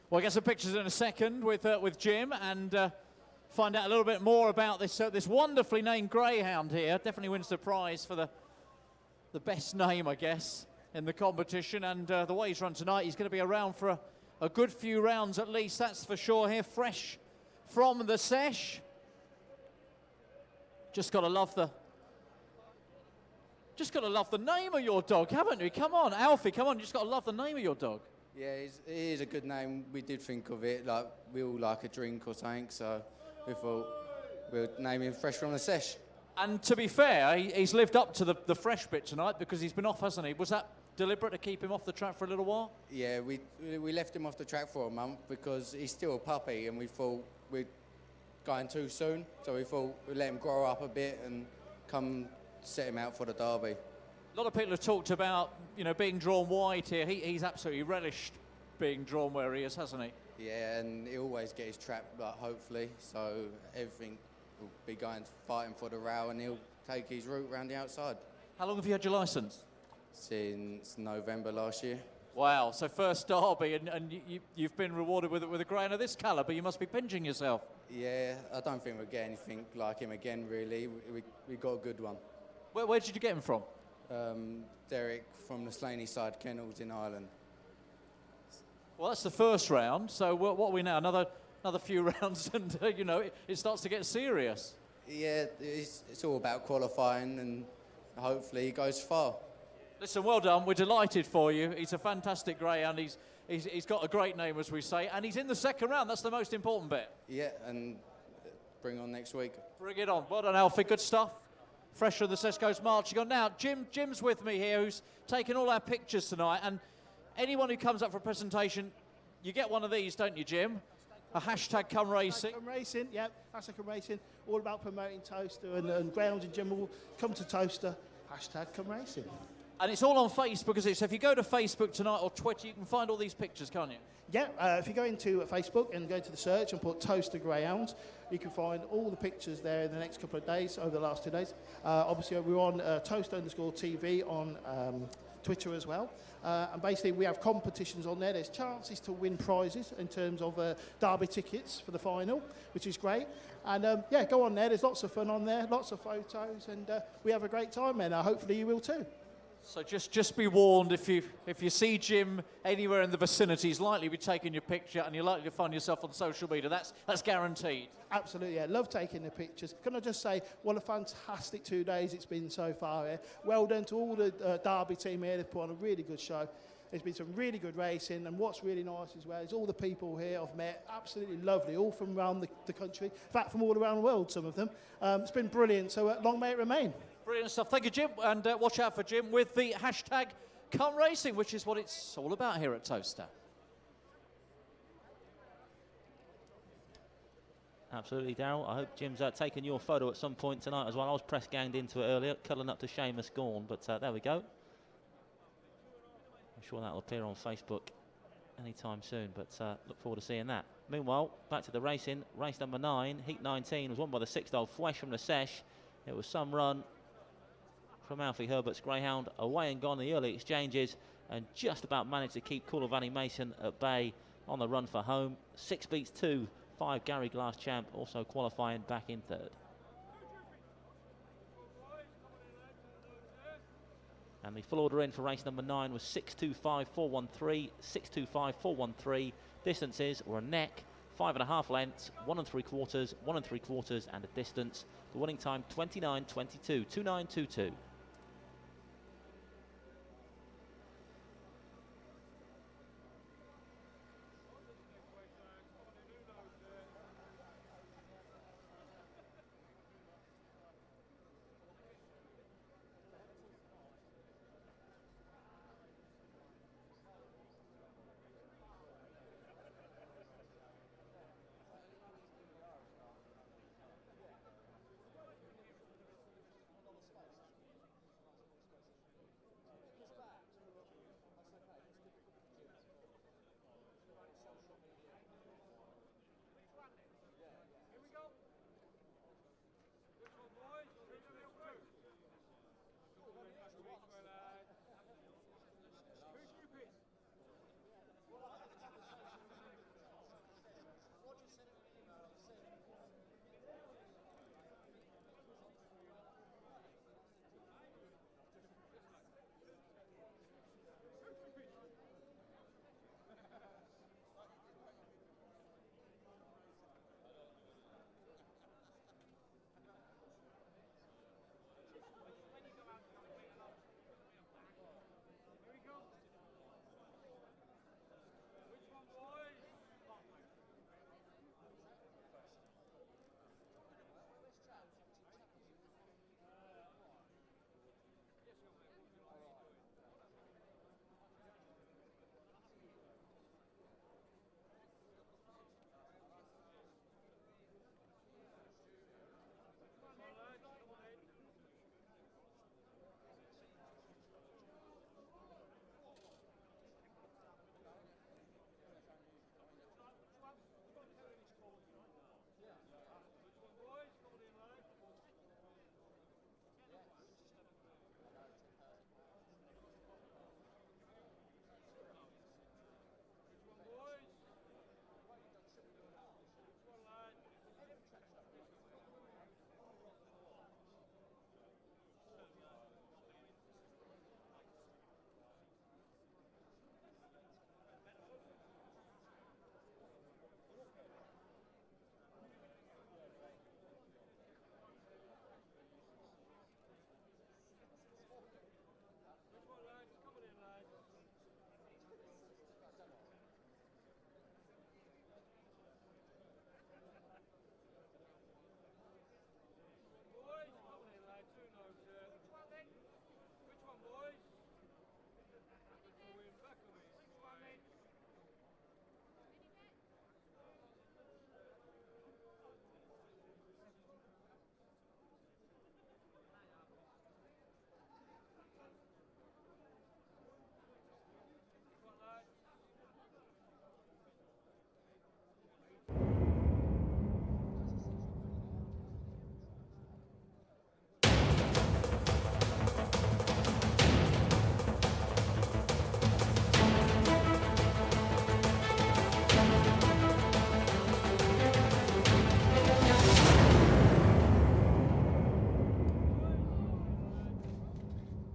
Well, I'll get some pictures in a second with Jim and find out a little bit more about this this wonderfully named Greyhound here. Definitely wins the prize for the best name, I guess, in the competition. And the way he's run tonight, he's going to be around for a good few rounds at least, that's for sure here. Fresh from the Sesh. Just got to love the name of your dog, haven't you? Come on, Alfie, come on, you just got to love the name of your dog. Yeah, it is a good name. We did think of it, like we all like a drink or something, so we thought we'll name him Fresh from the Sesh. And to be fair, he's lived up to the fresh bit tonight because he's been off, hasn't he? Was that deliberate to keep him off the track for a little while? Yeah, we left him off the track for a month because he's still a puppy, and we thought we're going too soon, so we thought we'd let him grow up a bit and come set him out for the Derby. A lot of people have talked about, you know, being drawn wide here. He's absolutely relished being drawn where he is, hasn't he? Yeah, and he'll always get his trap, like, hopefully, so everything will be going fighting for the row, and he'll take his route round the outside. How long have you had your licence? Since November last year. Wow, so first Derby, and you've been rewarded with a greyhound of this calibre. You must be pinching yourself. Yeah, I don't think we'll get anything like him again, really. We got a good one. Where did you get him from? Derek from the Slaney side kennels in Ireland. Well, that's the first round. So what are we now? Another few rounds, and you know it starts to get serious. Yeah, it's all about qualifying, and hopefully he goes far. Listen, well done. We're delighted for you. He's a fantastic greyhound. He's got a great name, as we say, and he's in the second round. That's the most important bit. Yeah, and bring on next week. Bring it on. Well done, Alfie. Good stuff. Fresh from the Sesh goes marching on. Now, Jim's with me here, who's taken all our pictures tonight. And anyone who comes up for a presentation, you get one of these, don't you, Jim? A hashtag Come Racing. Come Racing, yep. Hashtag Come Racing. All about promoting Towcester and grounds in general. Come to Towcester. Hashtag Come Racing. And it's all on Facebook, because if you go to Facebook tonight or Twitter, you can find all these pictures, can't you? Yeah, if you go into Facebook and go to the search and put Towcester Greyhounds, you can find all the pictures there in the next couple of days, over the last 2 days. Obviously, we're on Towcester_TV on Twitter as well. And basically, we have competitions on there. There's chances to win prizes in terms of Derby tickets for the final, which is great. And yeah, go on there. There's lots of fun on there, lots of photos, and we have a great time there. Now, hopefully you will too. So just be warned, if you see Jim anywhere in the vicinity, he's likely to be taking your picture, and you're likely to find yourself on social media. That's guaranteed. Absolutely, yeah. Love taking the pictures. Can I just say, what a fantastic 2 days it's been so far here. Well done to all the Derby team here. They've put on a really good show. There's been some really good racing, and what's really nice as well is all the people here I've met, absolutely lovely, all from around the country. In fact, from all around the world, some of them. It's been brilliant, so long may it remain. Brilliant stuff. Thank you, Jim. And watch out for Jim with the hashtag Come Racing, which is what it's all about here at Towcester. Absolutely, Darryl. I hope Jim's taken your photo at some point tonight as well. I was press ganged into it earlier, cuddling up to Seamus Gorn, but there we go. I'm sure that'll appear on Facebook anytime soon, but look forward to seeing that. Meanwhile, back to the racing. Race number 9, Heat 19, was won by the 6-year-old Fresh from the Sesh. It was some run from Alfie Herbert's Greyhound, away and gone in the early exchanges, and just about managed to keep Coolvanny Mason at bay on the run for home. 6 beats 2, 5 Gary Glass champ, also qualifying back in third. And the full order in for race number 9 was 625.413, 625.413. Distances were a neck, 5.5 lengths, 1 3/4, 1 3/4, and a distance. The winning time 29.22, 29.22.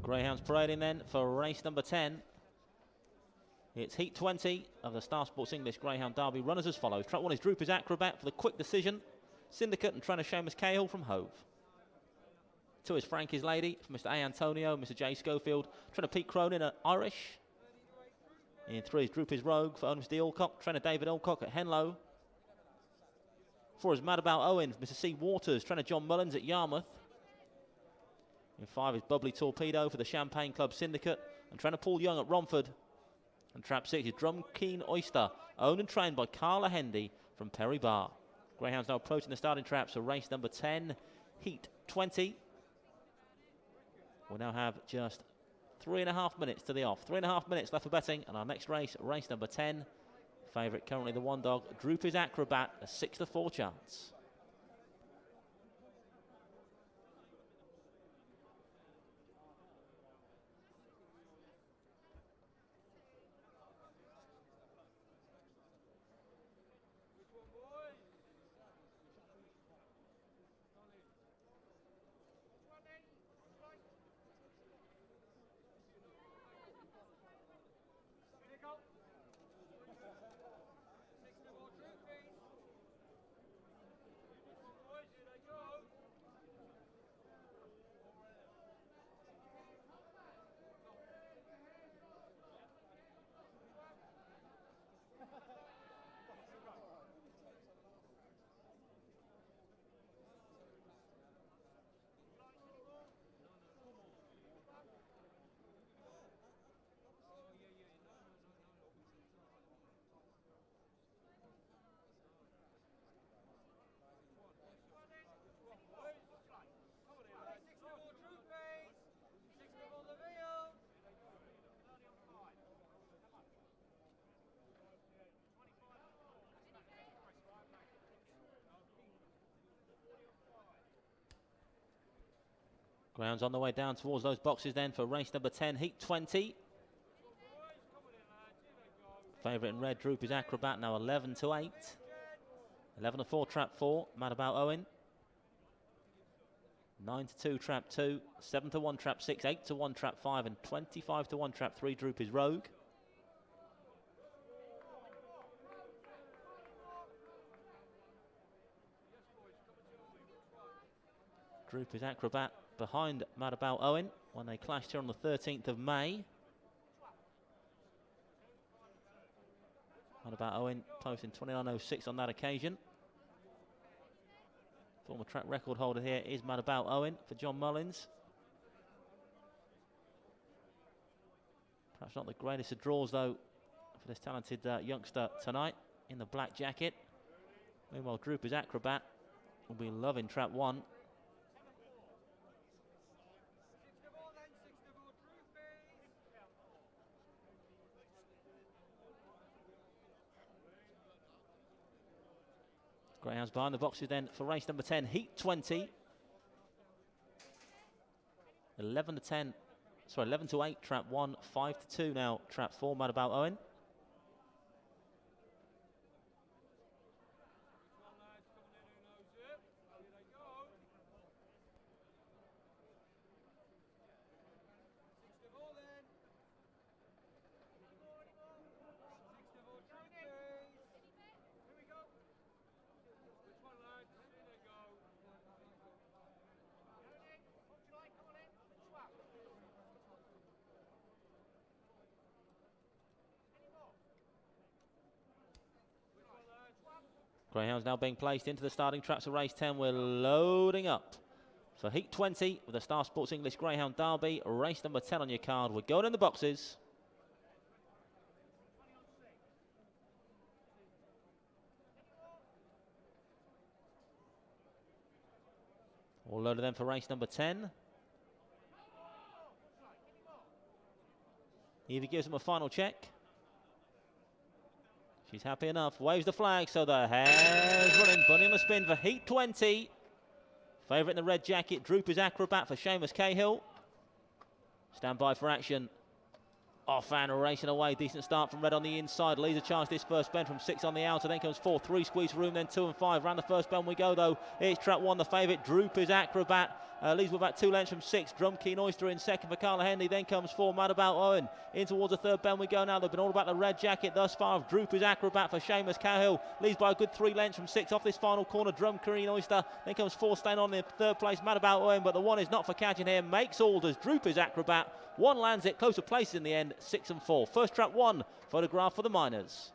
Greyhounds parading then for race number 10. It's heat 20 of the Star Sports English Greyhound Derby. Runners as follows. Track 1 is Droopers Acrobat for the quick decision. Syndicate and trainer Seamus Cahill from Hove. 2 is Frankie's Lady for Mr. A. Antonio, Mr. J. Schofield. Trainer Pete Cronin at Irish. In 3 is Droopers Rogue for Mr. D. Alcock. Trainer David Alcock at Henlow. 4 is Mad About Owen for Mr. C. Waters. Trainer John Mullins at Yarmouth. In 5 is Bubbly Torpedo for the Champagne Club Syndicate. And trainer Paul Young at Romford. And trap 6 is Drum Keen Oyster, owned and trained by Carla Hendy from Perry Bar. Greyhounds now approaching the starting traps for race number 10, heat 20. We'll now have just 3.5 minutes to the off. 3.5 minutes left for betting, and our next race, race number 10. Favourite currently the 1 dog, Droopers Acrobat, a 6-4 chance. Grounds on the way down towards those boxes then for race number 10, heat 20. Favourite in red, Droopers Acrobat, now 11-8. 11-4, trap 4, Mad About Owen. 9-2, trap 2. 7-1, trap 6. 8-1, trap 5. And 25-1, trap 3, Droopers Rogue. Droopers Acrobat behind Mad About Owen when they clashed here on the 13th of May. Mad About Owen posting 29.06 on that occasion. Former track record holder here is Mad About Owen for John Mullins. Perhaps not the greatest of draws though for this talented youngster tonight in the black jacket. Meanwhile, Droopers Acrobat will be loving trap 1. Greyhounds behind the boxes then for race number 10, heat 20. 11-8, trap 1, 5-2 now, trap 4, Mad About Owen. Greyhounds now being placed into the starting traps of race 10. We're loading up for heat 20 with the Star Sports English Greyhound Derby. Race number 10 on your card. We're going in the boxes. All loaded then for race number 10. Evie gives him a final check. She's happy enough. Waves the flag, so the hair's running. Bunny on the spin for heat 20. Favourite in the red jacket, Droopers Acrobat for Seamus Cahill. Stand by for action. Off and racing away. Decent start from red on the inside. Leads a charge this first bend from 6 on the outer. Then comes 4. 3 squeeze room, then 2 and 5. Round the first bend we go though. It's trap 1, the favourite, Droopers Acrobat. Leads with about 2 lengths from 6. Drum Keen Oyster in second for Carla Henley. Then comes 4 Mad About Owen. In towards the third bend we go now. They've been all about the red jacket thus far. Droopers Acrobat for Seamus Cahill. Leads by a good 3 lengths from 6 off this final corner. Drum Keen Oyster. Then comes 4 staying on in third place. Mad About Owen. But the one is not for catching here. Makes Alders. Droopers Acrobat. 1 lands it. Closer places in the end. 6 and 4. First trap 1. Photograph for the Miners.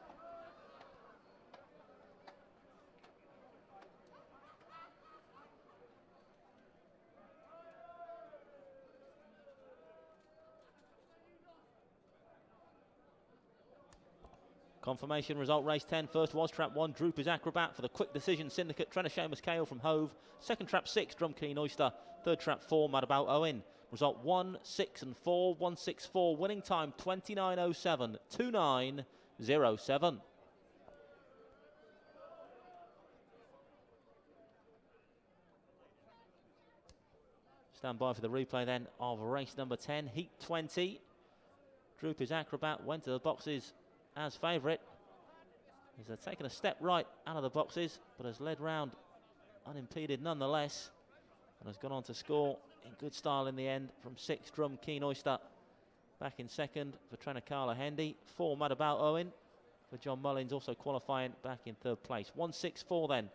Confirmation result, race 10. First was trap 1, Droopers Acrobat for the Quick Decision Syndicate. Trainer Seamus Cahill from Hove. Second trap 6, Drum Keen Oyster. Third trap 4, Mad About Owen. Result 1, 6 and 4, 164. Winning time 29.07, 29.07. Stand by for the replay then of race number 10, heat 20. Droopers Acrobat went to the boxes as favourite. He's taken a step right out of the boxes, but has led round unimpeded nonetheless, and has gone on to score in good style in the end from 6 Drum Keen Oyster. Back in second for trainer Carla Hendy. 4 Mad About Owen for John Mullins, also qualifying back in third place. 164 then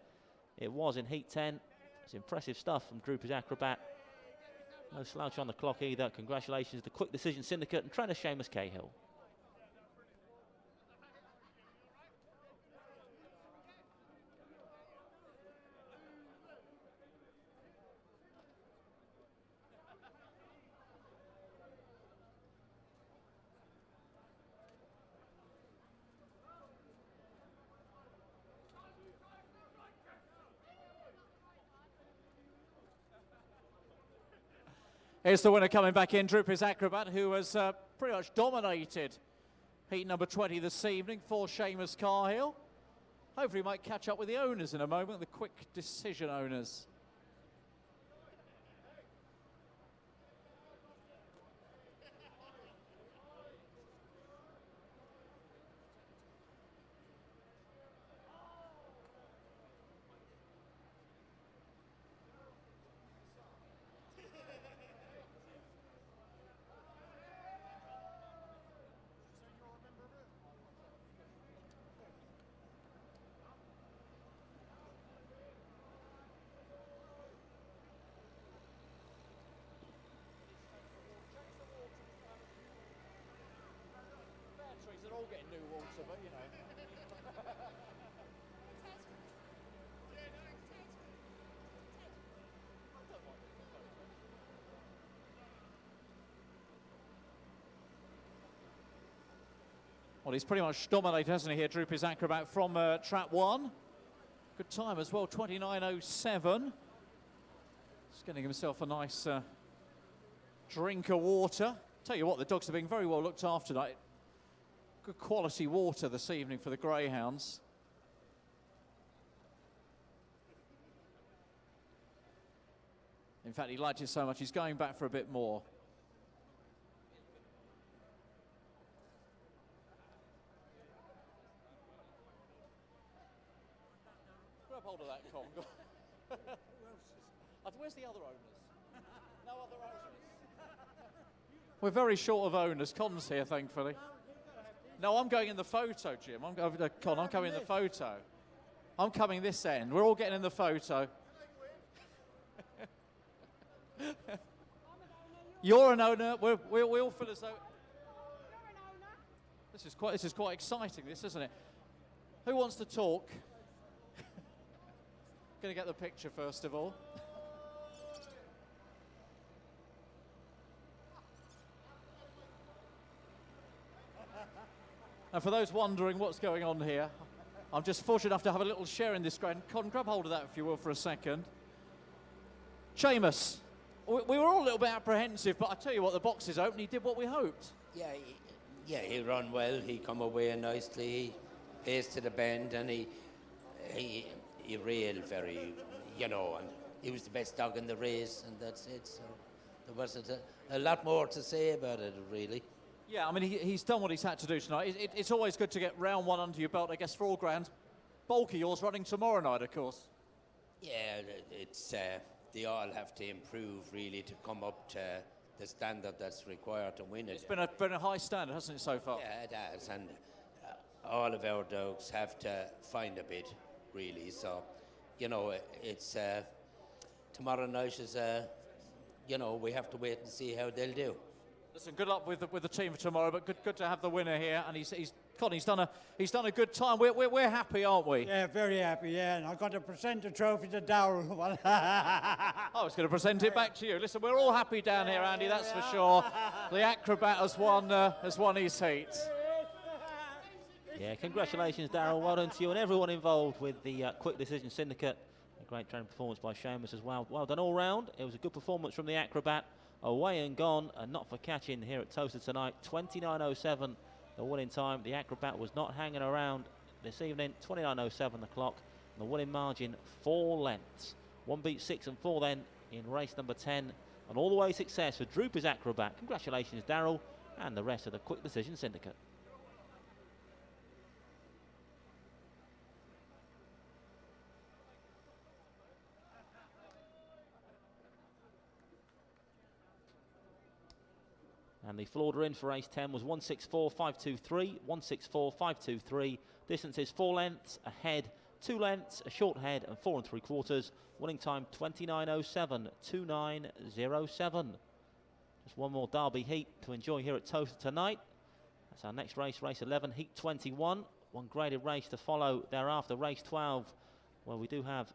it was in heat 10. It's impressive stuff from Droopers Acrobat. No slouch on the clock either. Congratulations to the Quick Decision Syndicate and trainer Seamus Cahill. Here's the winner coming back in, Droopers Acrobat, who has pretty much dominated heat number 20 this evening for Seamus Cahill. Hopefully he might catch up with the owners in a moment, the Quick Decision owners. They're all getting new water, but you know. Well, he's pretty much dominated, hasn't he, here, Droopers Acrobat from trap 1. Good time as well, 29.07. Just getting himself a nice drink of water. Tell you what, the dogs are being very well looked after tonight. Good quality water this evening for the Greyhounds. In fact, he liked it so much, he's going back for a bit more. Grab hold of that, Con. Where's the other owners? No other owners. We're very short of owners. Con's here, thankfully. No, I'm going in the photo, Jim. I'm coming in the photo. I'm coming this end. We're all getting in the photo. You're an owner. We all feel as though. This is quite exciting, this, isn't it? Who wants to talk? Going to get the picture first of all. And for those wondering what's going on here, I'm just fortunate enough to have a little share in this grand. Con, grab hold of that if you will for a second. Seamus, we were all a little bit apprehensive, but I tell you what, the box is open. He did what we hoped. Yeah, he run well. He come away nicely. He paced to the bend, and he reeled very, and he was the best dog in the race, and that's it. So there wasn't a lot more to say about it, really. Yeah, I mean, he's done what he's had to do tonight. It's always good to get round one under your belt, I guess, for all grounds. Bulky yours running tomorrow night, of course. Yeah, it's they all have to improve really to come up to the standard that's required to win it. It's been a high standard, hasn't it, so far? Yeah, it has, and all of our dogs have to find a bit, really. So, you know, it's tomorrow night is, you know, we have to wait and see how they'll do. Listen, good luck with the team for tomorrow, but good to have the winner here, and he's done a good time. We're happy, aren't we? Yeah, very happy. Yeah, and I've got to present the trophy to Darryl. I was going to present it back to you. Listen, we're all happy down here, Andy. That's for sure. The Acrobat has won his heat. Yeah, congratulations, Darryl. Well done to you and everyone involved with the Quick Decision Syndicate. A great training performance by Seamus as well. Well done all round. It was a good performance from the Acrobat. Away and gone, and not for catching here at Towcester tonight. 29.07 the winning time. The Acrobat was not hanging around this evening. 29.07 the clock. And the winning margin 4 lengths. 1 beat 6 and 4 then in race number 10. And all the way success for Droopers Acrobat. Congratulations, Darryl, and the rest of the Quick Decision Syndicate. And the full order in for race 10 was 164.523, 164.523. Distance is 4 lengths, a head, 2 lengths, a short head, and 4 3/4. Winning time 29.07, 29.07. Just one more Derby heat to enjoy here at Towcester tonight. That's our next race, race 11, heat 21. One graded race to follow thereafter, race 12, where we do have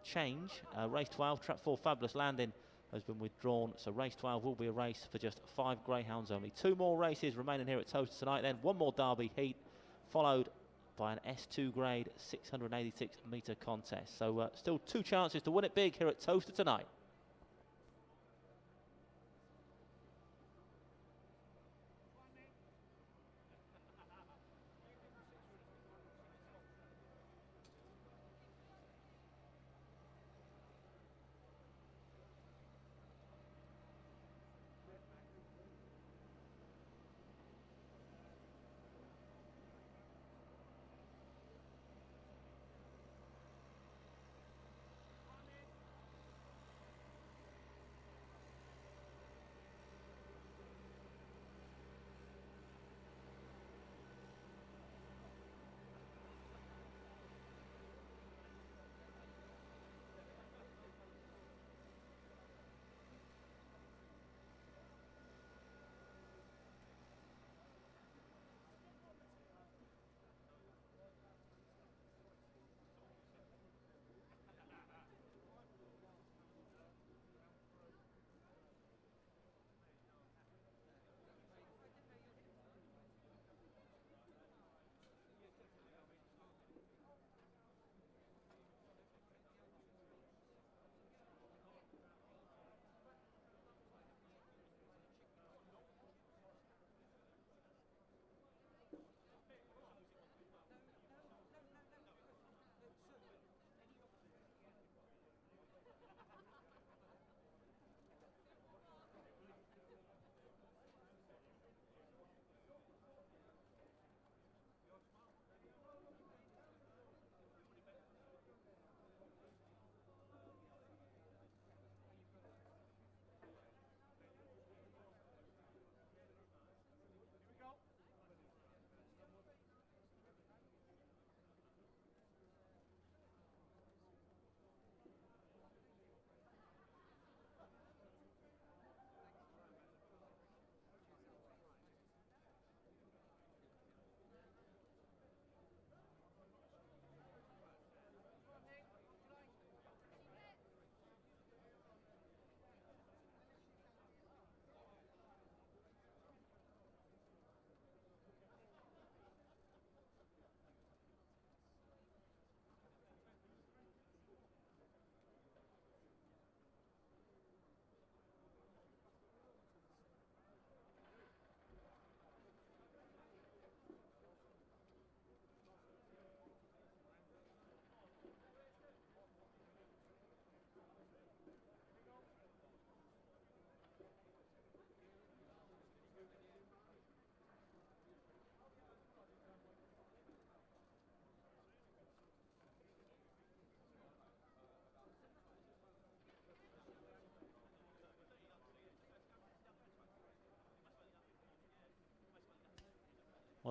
change. Race 12, Trap 4 Fabulous Landing has been withdrawn, so race 12 will be a race for just 5 greyhounds only. 2 more races remaining here at Towcester tonight, then one more Derby heat, followed by an S2 grade 686 metre contest. So still 2 chances to win it big here at Towcester tonight.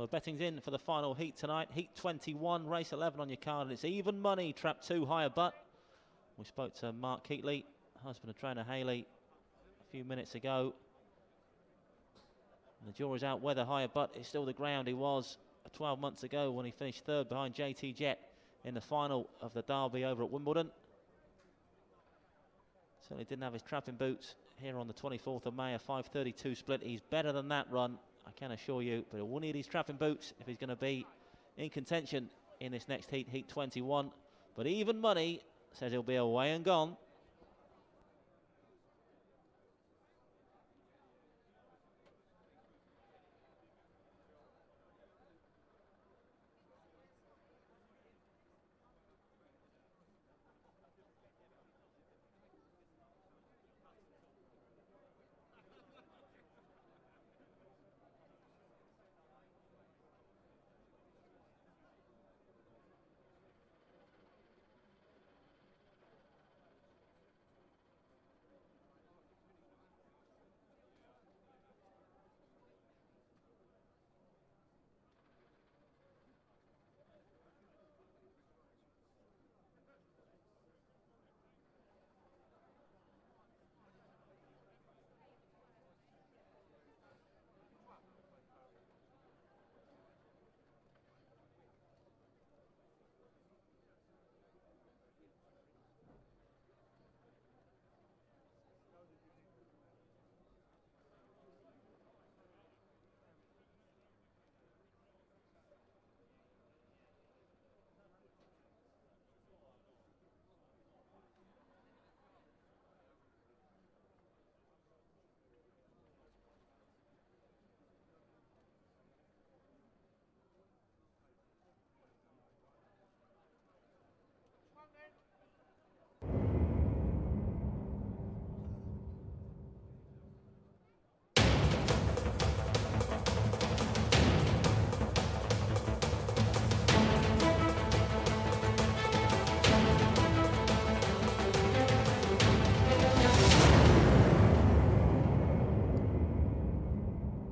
Well, the betting's in for the final heat tonight. Heat 21, race 11 on your card, and it's even money. Trap 2, higher butt. We spoke to Mark Keatley, husband of trainer Haley, a few minutes ago. And the jury's out whether higher butt is still the ground he was 12 months ago when he finished third behind JT Jet in the final of the Derby over at Wimbledon. Certainly didn't have his trapping boots here on the 24th of May, a 5:32 split. He's better than that run, I can assure you, but he will need his trapping boots if he's going to be in contention in this next heat, Heat 21. But even money says he'll be away and gone.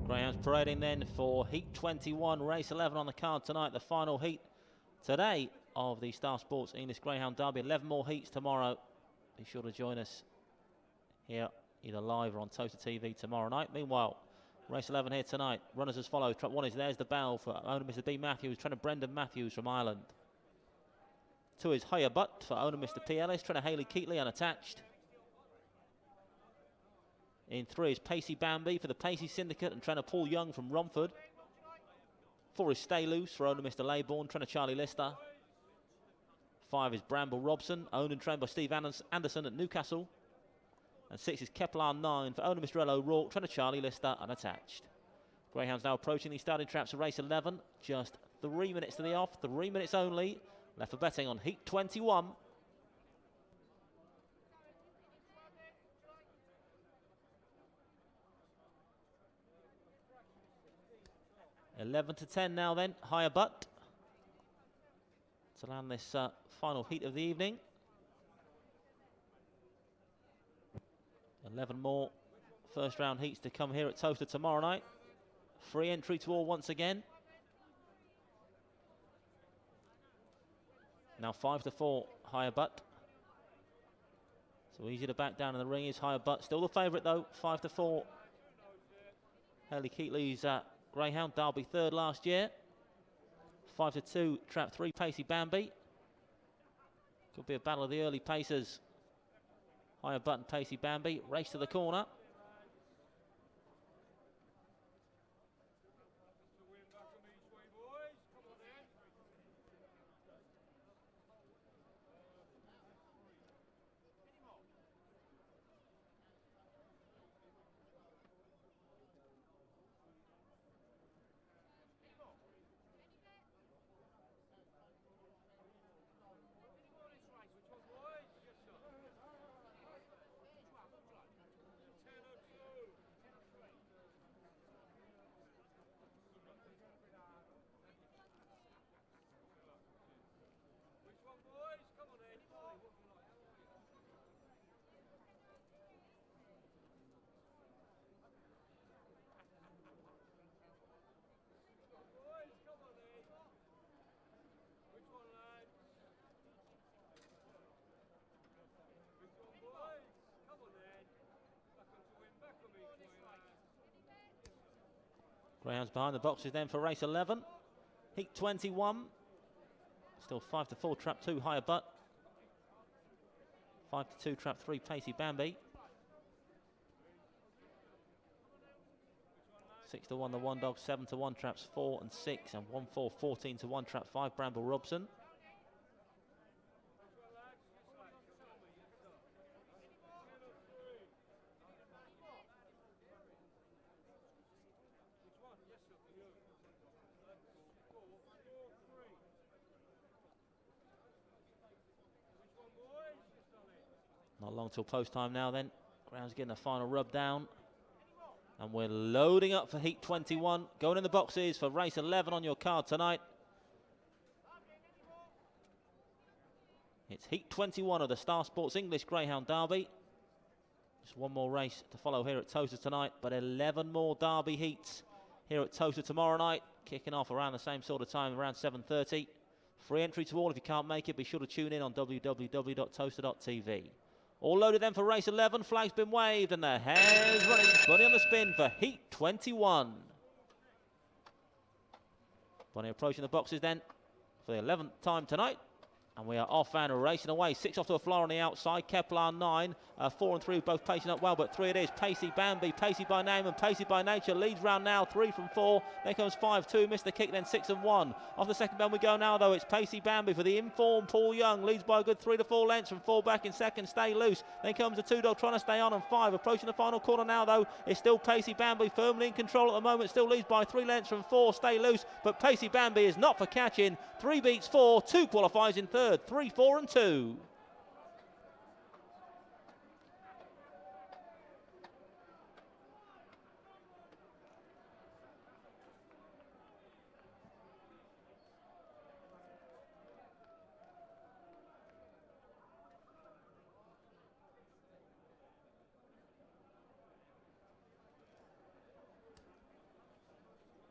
Greyhounds parading then for Heat 21, race 11 on the card tonight, the final heat today of the Star Sports English Greyhound Derby. 11 more heats tomorrow. Be sure to join us here either live or on Towcester TV tomorrow night. Meanwhile, race 11 here tonight. Runners as follows. Trap 1 is There's the Bell for owner Mr. B. Matthews, trainer Brendan Matthews from Ireland. 2 is Higher Butt for owner Mr. P. Ellis, trainer Haley Keatley unattached. In 3 is Pacey Bambi for the Pacey Syndicate and trainer Paul Young from Romford. 4 is Stay Loose for owner Mr. Laybourne, trainer Charlie Lister. 5 is Bramble Robson, owned and trained by Steve Anderson at Newcastle. And 6 is Kepler 9 for owner Mr. L. O'Rourke, trainer Charlie Lister unattached. Greyhounds now approaching the starting traps of race 11. Just 3 minutes to the off, 3 minutes only left for betting on Heat 21. 11 to 10 now then, Higher Butt to land this final heat of the evening. 11 more first round heats to come here at Towcester tomorrow night. Free entry to all once again. Now 5 to 4, Higher Butt. So easy to back down in the ring is Higher Butt. Still the favourite though, 5 to 4. Haley Keatley's Greyhound, Derby third last year. 5 to 2, Trap 3, Pacey Bambi. Could be a battle of the early pacers. Higher Butt and Pacey Bambi race to the corner. Greyhounds behind the boxes then for race 11. Heat 21. Still 5-4, trap 2, higher butt. 5-2, trap 3, Pacey Bambi. 6-1, the one dog. 7-1, traps 4 and 6, and 1-4, 14-1, trap 5, Bramble Robson. Not long till post time now then. Ground's getting a final rub down. And we're loading up for Heat 21. Going in the boxes for race 11 on your card tonight. It's Heat 21 of the Star Sports English Greyhound Derby. Just one more race to follow here at Towcester tonight, but 11 more Derby heats here at Towcester tomorrow night. Kicking off around the same sort of time, around 7:30. Free entry to all. If you can't make it, be sure to tune in on www.towcester.tv. All loaded then for race 11. Flag's been waved and the hair's running. Bunny on the spin for Heat 21. Bunny approaching the boxes then for the 11th time tonight. And we are off and racing away. 6 off to a flyer on the outside. Kepler 9. 4 and 3 both pacing up well, but 3 it is. Pacey Bambi, Pacey by name and Pacey by nature. Leads round now, 3 from 4. Then comes 5-2, missed the kick, then 6 and 1. Off the second bend we go now, though. It's Pacey Bambi for the informed Paul Young. Leads by a good 3 to 4 lengths from 4 back in second. Stay loose. Then comes the 2 dog trying to stay on, and 5. Approaching the final corner now, though. It's still Pacey Bambi firmly in control at the moment. Still leads by 3 lengths from 4. Stay loose. But Pacey Bambi is not for catching. 3 beats 4. 2 qualifies in third. 3, 4 and 2.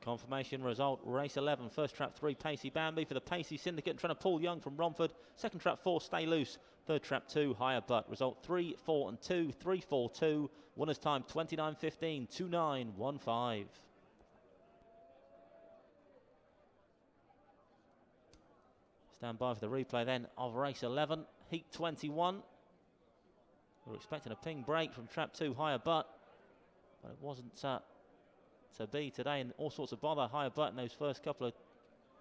Confirmation result, race 11, first trap 3, Pacey Bambi for the Pacey Syndicate, trying to pull Young from Romford. Second trap 4, Stay Loose. Third trap 2, Higher Butt. Result 3, 4 and 2, 3, 4, 2. Winner's time 29.15, 29.15. Stand by for the replay then of race 11, Heat 21. We're expecting a ping break from trap 2, Higher Butt, but it wasn't to be today, and all sorts of bother. Higher Butt in those first couple of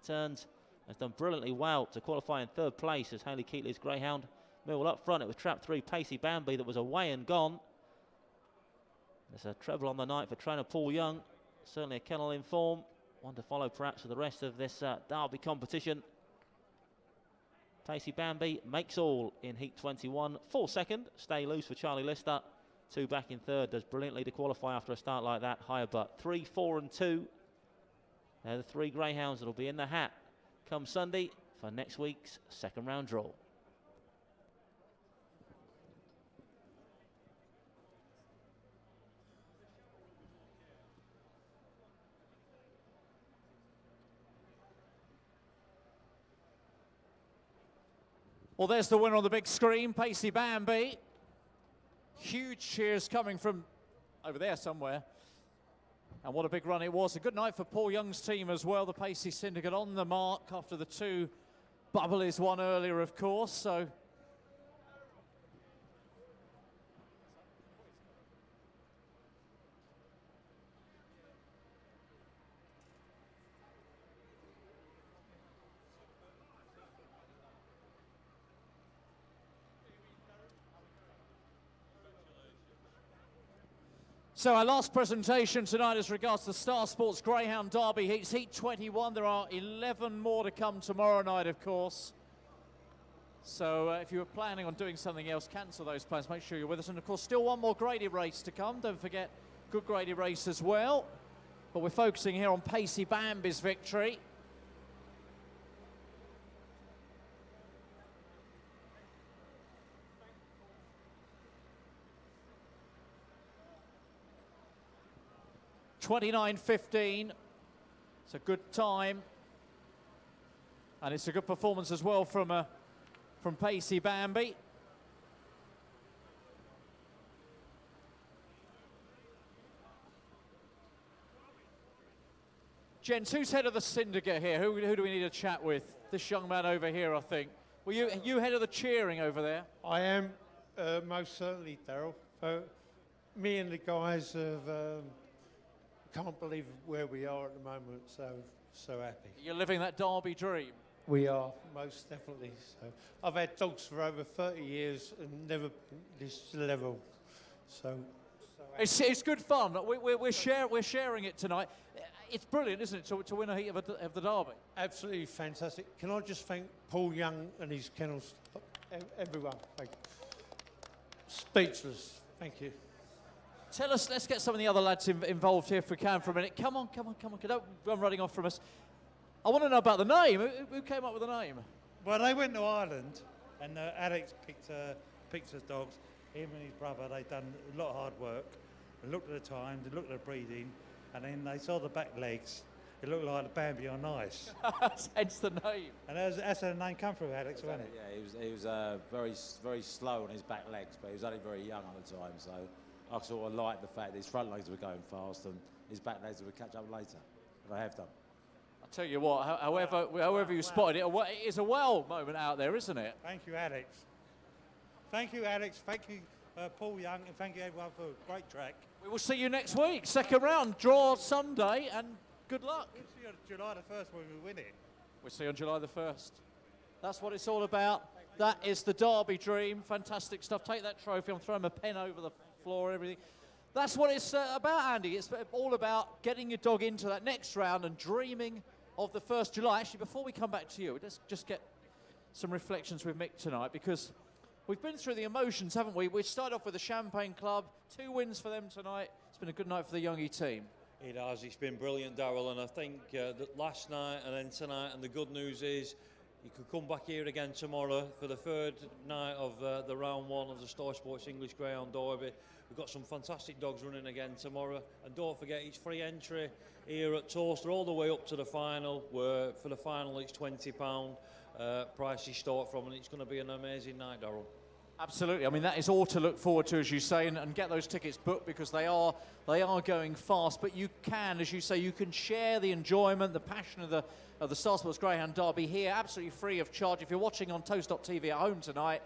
turns has done brilliantly well to qualify in third place as Hayley Keatley's Greyhound. Mill up front, it was trap 3, Pacey Bambi, that was away and gone. There's a treble on the night for trainer Paul Young. Certainly a kennel in form. One to follow perhaps for the rest of this Derby competition. Pacey Bambi makes all in Heat 21. 4 second, Stay Loose for Charlie Lister. 2 back in third, does brilliantly to qualify after a start like that. Higher Butt, 3, 4 and 2. They're the 3 Greyhounds that will be in the hat come Sunday for next week's second round draw. Well, there's the winner on the big screen, Pacey Bambi. Huge cheers coming from over there somewhere. And what a big run it was. A good night for Paul Young's team as well. The Pacey Syndicate on the mark after the 2 Bubblies won earlier, of course. So our last presentation tonight as regards to the Star Sports Greyhound Derby Heats, Heat 21. There are 11 more to come tomorrow night, of course. So if you were planning on doing something else, cancel those plans. Make sure you're with us. And, of course, still one more graded race to come. Don't forget, good graded race as well. But we're focusing here on Pacey Bambi's victory. $29.15. It's a good time, and it's a good performance as well from Pacey Bambi. Gents, who's head of the syndicate here? Who do we need to chat with? This young man over here, I think. Were you head of the cheering over there? I am, most certainly, Daryl. Me and the guys can't believe where we are at the moment, so happy. You're living that Derby dream. We are, most definitely. So I've had dogs for over 30 years and never been this level. So it's good fun. We're sharing it tonight. It's brilliant, isn't it, to win a heat of the Derby? absolutely fantastic. Can I just thank Paul Young and his kennels, everyone. Thank you. Speechless. Thank you. Tell us, let's get some of the other lads involved here if we can for a minute. Come on. Don't run running off from us. I want to know about the name. Who came up with the name? Well, they went to Ireland, and Alex picked his dogs. Him and his brother, they'd done a lot of hard work. They looked at the time, they looked at the breeding, and then they saw the back legs. It looked like the Bambi on ice. Hence the name. And that's how the name come from, Alex, wasn't it? Yeah, he was very slow on his back legs, but he was only very young at the time, so I sort of liked the fact that his front legs were going fast and his back legs would catch up later, if I have done. I'll tell you what, however you spotted it, it is a wow moment out there, isn't it? Thank you, Alex. Thank you, Alex. Thank you, Paul Young, and thank you, everyone, for a great track. We will see you next week. Second round, draw Sunday, and good luck. We'll see you on July the 1st when we win it. We'll see you on July the 1st. That's what it's all about. That is the Derby dream. Fantastic stuff. Take that trophy. I'm throwing my pen over the floor and everything. That's what it's about, Andy. It's all about getting your dog into that next round and dreaming of the 1st July. Actually, before we come back to you, let's just get some reflections with Mick tonight, because we've been through the emotions, haven't we? We started off with the Champagne Club. 2 wins for them tonight. It's been a good night for the Youngie team. It has. It's been brilliant, Darryl, and I think that last night and then tonight, and the good news is you could come back here again tomorrow for the 3rd night of the round 1 of the Star Sports English Greyhound Derby. We've got some fantastic dogs running again tomorrow, and don't forget it's free entry here at Towcester all the way up to the final, where for the final it's £20 prices start from, and it's going to be an amazing night, Darryl. Absolutely. I mean, that is all to look forward to, as you say, and get those tickets booked, because they are going fast. But you can, as you say, you can share the enjoyment, the passion of the Star Sports Greyhound Derby here, absolutely free of charge. If you're watching on Toast.tv at home tonight,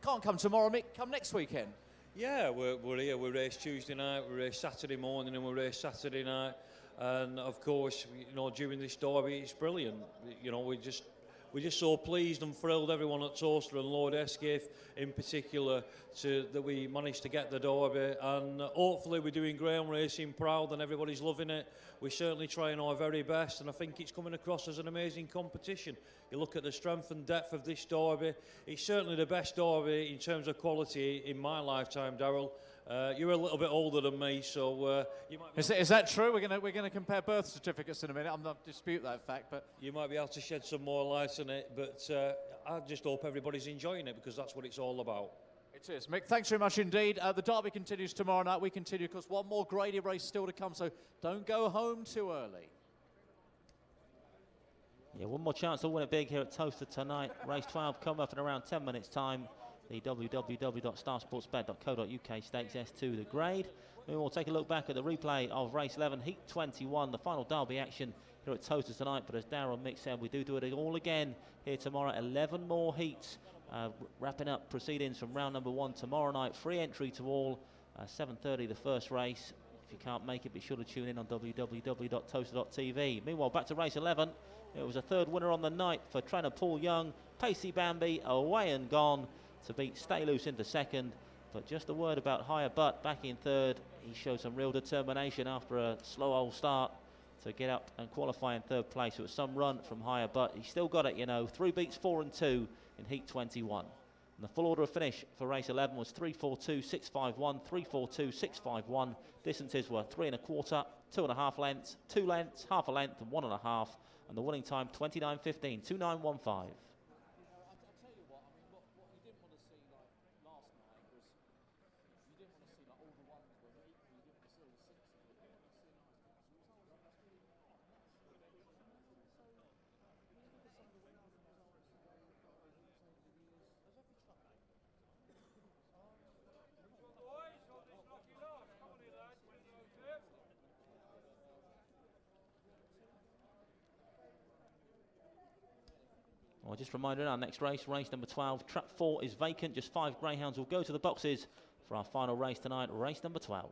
can't come tomorrow, Mick, come next weekend. Yeah, we're here. We race Tuesday night, we race Saturday morning, and we race Saturday night. And of course, you know, during this derby, it's brilliant. You know, we're just so pleased and thrilled, everyone at Towcester and Lord Escafe in particular, that we managed to get the derby, and hopefully we're doing greyhound racing proud and everybody's loving it. We're certainly trying our very best, and I think it's coming across as an amazing competition. You look at the strength and depth of this derby, it's certainly the best derby in terms of quality in my lifetime, Darryl. You're a little bit older than me, so you might Is that true? We're going to compare birth certificates in a minute. I'm not dispute that fact, but you might be able to shed some more light on it. But I just hope everybody's enjoying it, because that's what it's all about. it is. Mick, thanks very much indeed. The derby continues tomorrow night. We continue, because one more Grady race still to come, so don't go home too early. Yeah, one more chance to win it big here at Towcester tonight. Race 12 come up in around 10 minutes' time. The www.starsportsbet.co.uk stakes S2 the grade. We will take a look back at the replay of race 11, heat 21, the final derby action here at Towcester tonight. But as Darryl and Mick said, we do it all again here tomorrow. 11 more heats, wrapping up proceedings from round number 1 tomorrow night. Free entry to all, 7:30 the first race. If you can't make it, be sure to tune in on www.toaster.tv. Meanwhile, back to race 11. It was a 3rd winner on the night for trainer Paul Young. Pacey Bambi away and gone to beat Stay Loose into 2nd. But just a word about Higher Butt back in 3rd. He showed some real determination after a slow old start to get up and qualify in 3rd place. It was some run from Higher Butt. He still got it, you know. 3 beats 4 and 2 in heat 21. And the full order of finish for race 11 was 3:42.651, 3:42.651. Distances were 3 1/4, 2 1/2 lengths, 2 lengths, half a length, and 1 1/2. And the winning time 29:15, 29:15. Well, just a reminder, our next race, race number 12, trap 4 is vacant. Just 5 greyhounds will go to the boxes for our final race tonight, race number 12.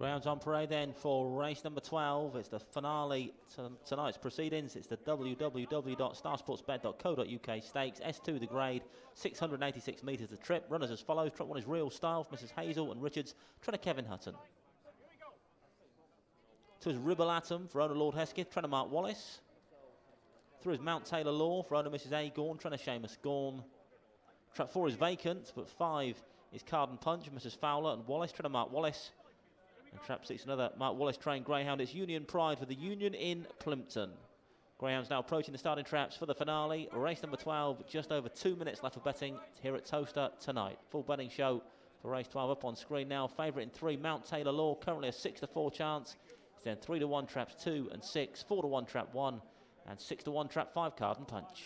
Grounds on parade then for race number 12. It's the finale to tonight's proceedings. It's the www.starsportsbet.co.uk stakes. S2 the grade, 686 metres the trip. Runners as follows. Trot 1 is Real Style for Mrs Hazel and Richards. Trainer Kevin Hutton. 2 is Ribble Atom for owner Lord Hesketh. Trainer Mark Wallace. 3 is Mount Taylor Law for owner Mrs A. Gorn. Trainer Seamus Gorn. Trap 4 is vacant, but 5 is Carden Punch, Mrs Fowler and Wallace. Trainer Mark Wallace. And trap 6, another Mark Wallace trained greyhound. It's Union Pride for the Union in Plimpton. Greyhounds now approaching the starting traps for the finale. Race number 12, just over 2 minutes left for betting here at Towcester tonight. Full betting show for race 12 up on screen now. Favourite in 3, Mount Taylor Law, currently a 6-4 chance. It's then 3-1 traps 2 and 6, 4-1 trap 1, and 6-1 trap 5 Carden Punch.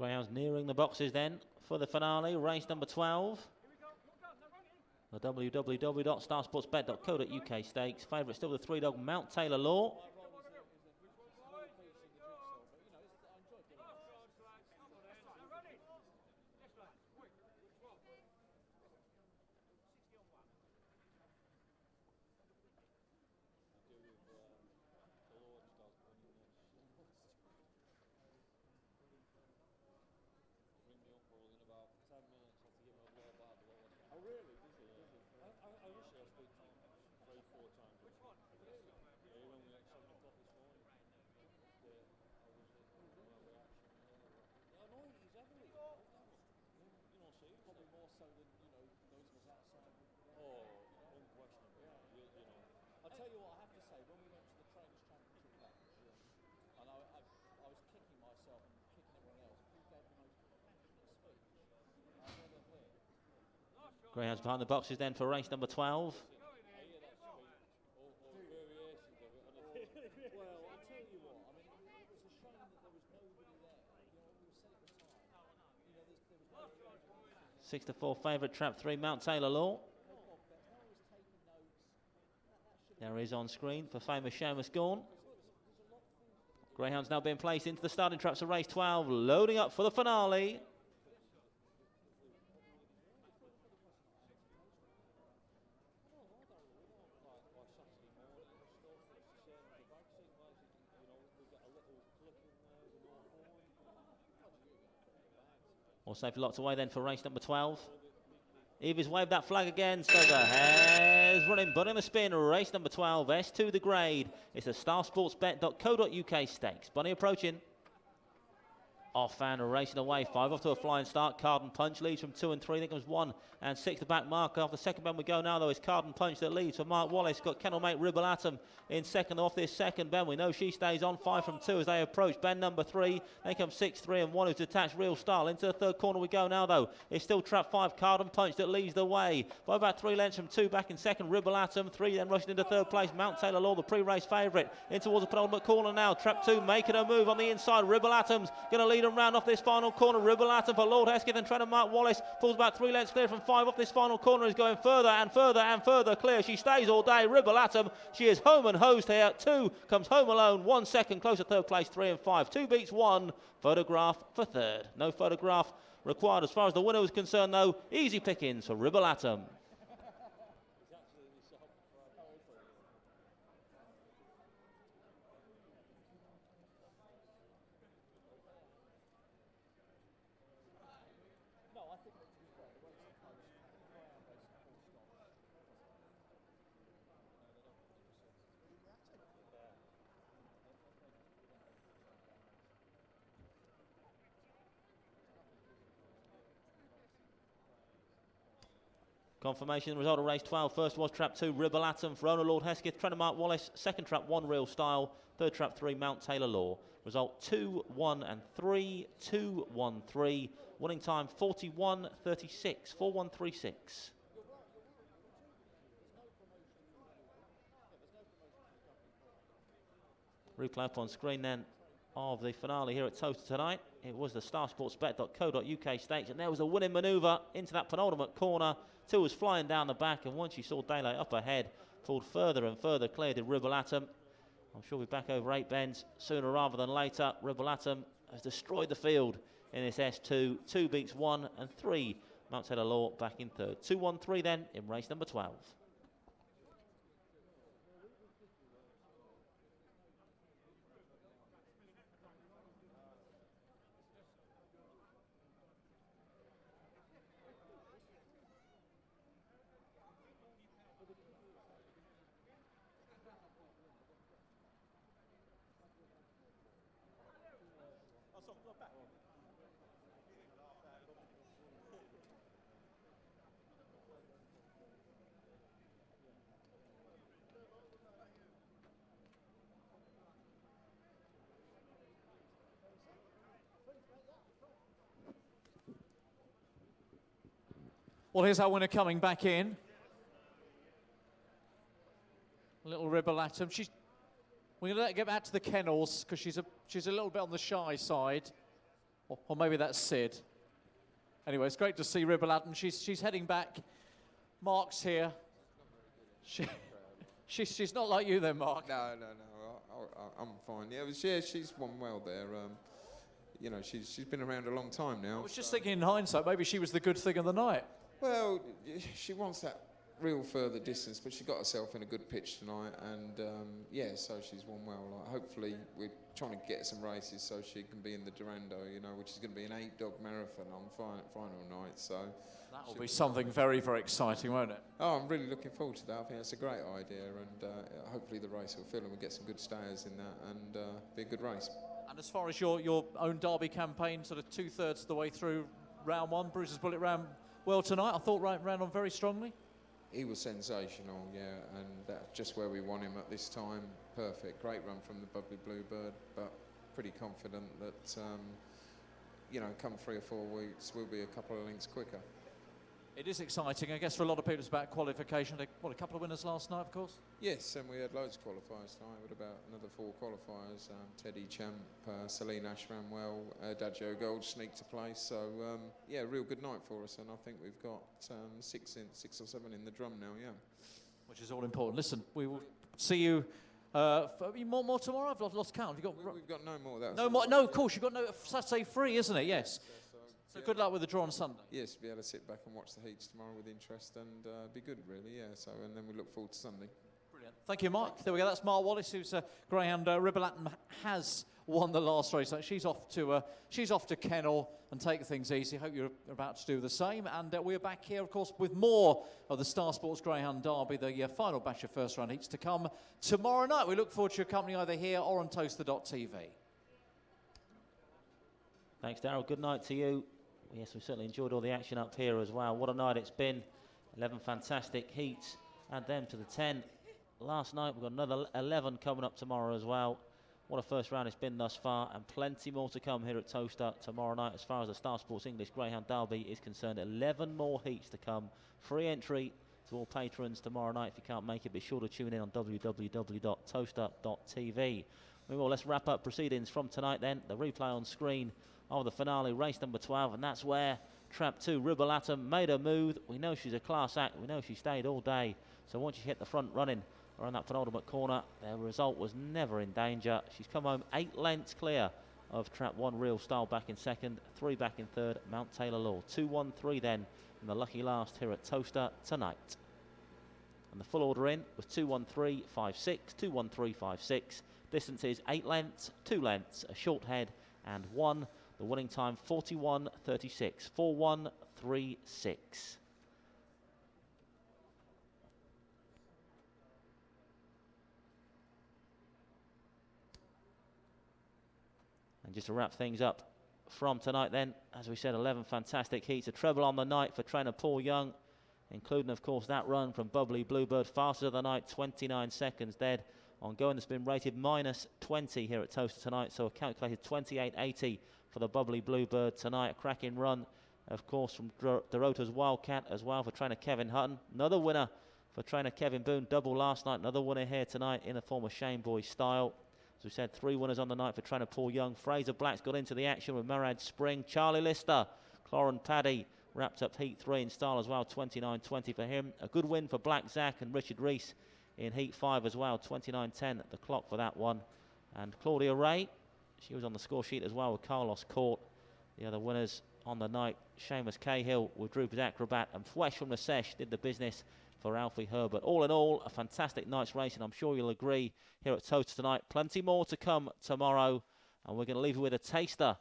Greyhounds nearing the boxes then for the finale, race number 12. The www.starsportsbet.co.uk stakes. Favourite still the 3-dog Mount Taylor Law. I'll tell you what, I have to say, when we went to the Trainers' Championship last year, and I was kicking myself and kicking everyone else, who gave the most passionate speech I've ever heard. Greyhounds behind the boxes then for race number 12. Well, I'll tell you what, I mean, it was a shame that there was nobody there. You know, we said at the time, you know, there was no 6-4 favourite, trap 3, Mount Taylor Law. There he is on screen for famous Seamus Gorn. Greyhounds now being placed into the starting traps of race 12, loading up for the finale. All safe locked away then for race number 12. Evie's waved that flag again, so the hare's running, but in the spin, race number 12, S2 the grade. It's a starsportsbet.co.uk stakes. Bunny approaching. Off and racing away, 5 off to a flying start. Card and Punch leads from 2 and 3. Then comes 1 and 6. The back marker off the second bend we go now, though. It's Card and Punch that leads for Mark Wallace. Got kennelmate Ribble Atom in second off this second bend. We know she stays on 5 from 2 as they approach bend number 3. Then comes 6, 3 and 1 who's detached Real Style. Into the third corner we go now, though. It's still trap 5, Card and Punch that leads the way. By about 3 lengths from 2 back in second, Ribble Atom. 3 then rushing into third place, Mount Taylor Law, the pre-race favourite. In towards the penultimate corner now. Trap 2 making a move on the inside. Ribble Atom's going to lead them round off this final corner. Ribble Atom for Lord Hesketh and trying to Mark Wallace. Pulls about 3 lengths clear from 5 off this final corner. Is going further and further and further clear. She stays all day. Ribble Atom. She is home and hosed here. 2 comes home alone. 1 second close to third place. 3 and 5. 2 beats 1. Photograph for third. No photograph required as far as the winner was concerned, though. Easy pickings for Ribble Atom. Confirmation result of race 12. First was trap 2, Ribble Atom for owner Lord Hesketh. Trainer Mark Wallace. Second trap 1, Real Style. Third trap 3, Mount Taylor Law. Result 2, 1 and 3. 2, 1, 3. Winning time 41.36. 41.36. Replay up on screen then of the finale here at Towcester tonight. It was the starsportsbet.co.uk stakes, and there was a winning manoeuvre into that penultimate corner. 2 was flying down the back, and once you saw daylight up ahead, pulled further and further clear to Ribble Atom. I'm sure we'll be back over 8 bends sooner rather than later. Ribble Atom has destroyed the field in this S2. 2 beats 1 and 3. Mount Taylor Law back in third. 2-1-3 then in race number 12. Well, here's our winner coming back in. Little Ribble Atom. We're going to let her get back to the kennels because she's a little bit on the shy side. Or maybe that's Sid. Anyway, it's great to see Ribble Adam. She's heading back. Mark's here. She's not like you then, Mark. No. I'm fine. Yeah, she's won well there. You know, she's been around a long time now. I was just thinking in hindsight, maybe she was the good thing of the night. Well, she wants that real further distance, but she got herself in a good pitch tonight, and yeah, so she's won well. Like, hopefully, we're trying to get some races so she can be in the Durando, you know, which is going to be an 8-dog marathon on final night. So that will be something very, very exciting, won't it? Oh, I'm really looking forward to that. I think that's a great idea, and hopefully the race will fill and we'll get some good stayers in that, and be a good race. And as far as your own Derby campaign, sort of 2/3 of the way through round one, Bruce's Bullet ran well tonight. I thought ran on very strongly. He was sensational, yeah, and that's just where we want him at this time. Perfect, great run from the Bubbly Bluebird, but pretty confident that, you know, come 3 or 4 weeks, we'll be a couple of lengths quicker. It is exciting, I guess, for a lot of people. It's about qualification. What, a couple of winners last night, of course? Yes, and we had loads of qualifiers tonight, with about another 4 qualifiers. Teddy Champ, Celine Ash ran well, Adagio Gold sneaked to place. So, yeah, real good night for us, and I think we've got 6 or 7 in the drum now, yeah. Which is all important. Listen, we will see you more tomorrow. I've lost count. Have you got? We've got no more. That's no more. No, of course you've got no Saturday free, isn't it? Yes. So good luck with the draw on Sunday. Yes, be able to sit back and watch the heats tomorrow with interest, and be good, really. Yeah. So, and then we look forward to Sunday. Brilliant. Thank you, Mark. There we go. That's Mark Wallace, who's a Greyhound. Ribble Atom has won the last race. She's off to Kennel and take things easy. Hope you're about to do the same. And we're back here, of course, with more of the Star Sports Greyhound Derby, the final batch of first round heats to come tomorrow night. We look forward to your company either here or on Towcester.tv. Thanks, Darryl. Good night to you. Yes, we certainly enjoyed all the action up here as well. What a night it's been. 11 fantastic heats. Add them to the 10 last night. We've got another 11 coming up tomorrow as well. What a first round it's been thus far, and plenty more to come here at Towcester tomorrow night as far as the Star Sports English Greyhound Derby is concerned. 11 more heats to come. Free entry to all patrons tomorrow night. If you can't make it, be sure to tune in on www.toaster.tv. Well, let's wrap up proceedings from tonight then. The replay on screen of the finale, race number 12, and that's where Trap 2, Ribble Atom, made her move. We know she's a class act. We know she stayed all day. So once she hit the front running around that penultimate corner, their result was never in danger. She's come home 8 lengths clear of Trap 1, Real Style back in second, 3 back in third, Mount Taylor Law. 2-1-3 then in the lucky last here at Towcester tonight. And the full order in was 2-1-3-5-6, 2-1-3-5-6. Distance is 8 lengths, 2 lengths, a short head, and 1. The winning time 41.36, 4-1-3-6. And just to wrap things up from tonight then, as we said, 11 fantastic heats. A treble on the night for trainer Paul Young, including, of course, that run from Bubbly Bluebird, fastest of the night, 29 seconds dead. On going, that's been rated -20 here at Towcester tonight, so a calculated 28.80 for the Bubbly Bluebird tonight. A cracking run, of course, from Dorota's Wildcat as well for trainer Kevin Hutton. Another winner for trainer Kevin Boone, double last night. Another winner here tonight in the form of Shane Boy Style. As we said, 3 winners on the night for trainer Paul Young. Fraser Black's got into the action with Murad Spring. Charlie Lister, Cloran Paddy wrapped up Heat 3 in style as well, 29.20 for him. A good win for Black Zach and Richard Reese in Heat 5 as well, 29.10 at the clock for that one. And Claudia Ray, she was on the score sheet as well with Carlos Court. The other winners on the night, Seamus Cahill with Droopers Acrobat, and Fwesh from the Sesh did the business for Alfie Herbert. All in all, a fantastic night's racing. I'm sure you'll agree here at Towcester tonight. Plenty more to come tomorrow, and we're going to leave you with a taster,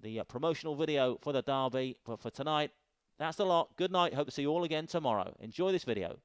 the promotional video for the Derby. But for tonight, that's a lot. Good night. Hope to see you all again tomorrow. Enjoy this video.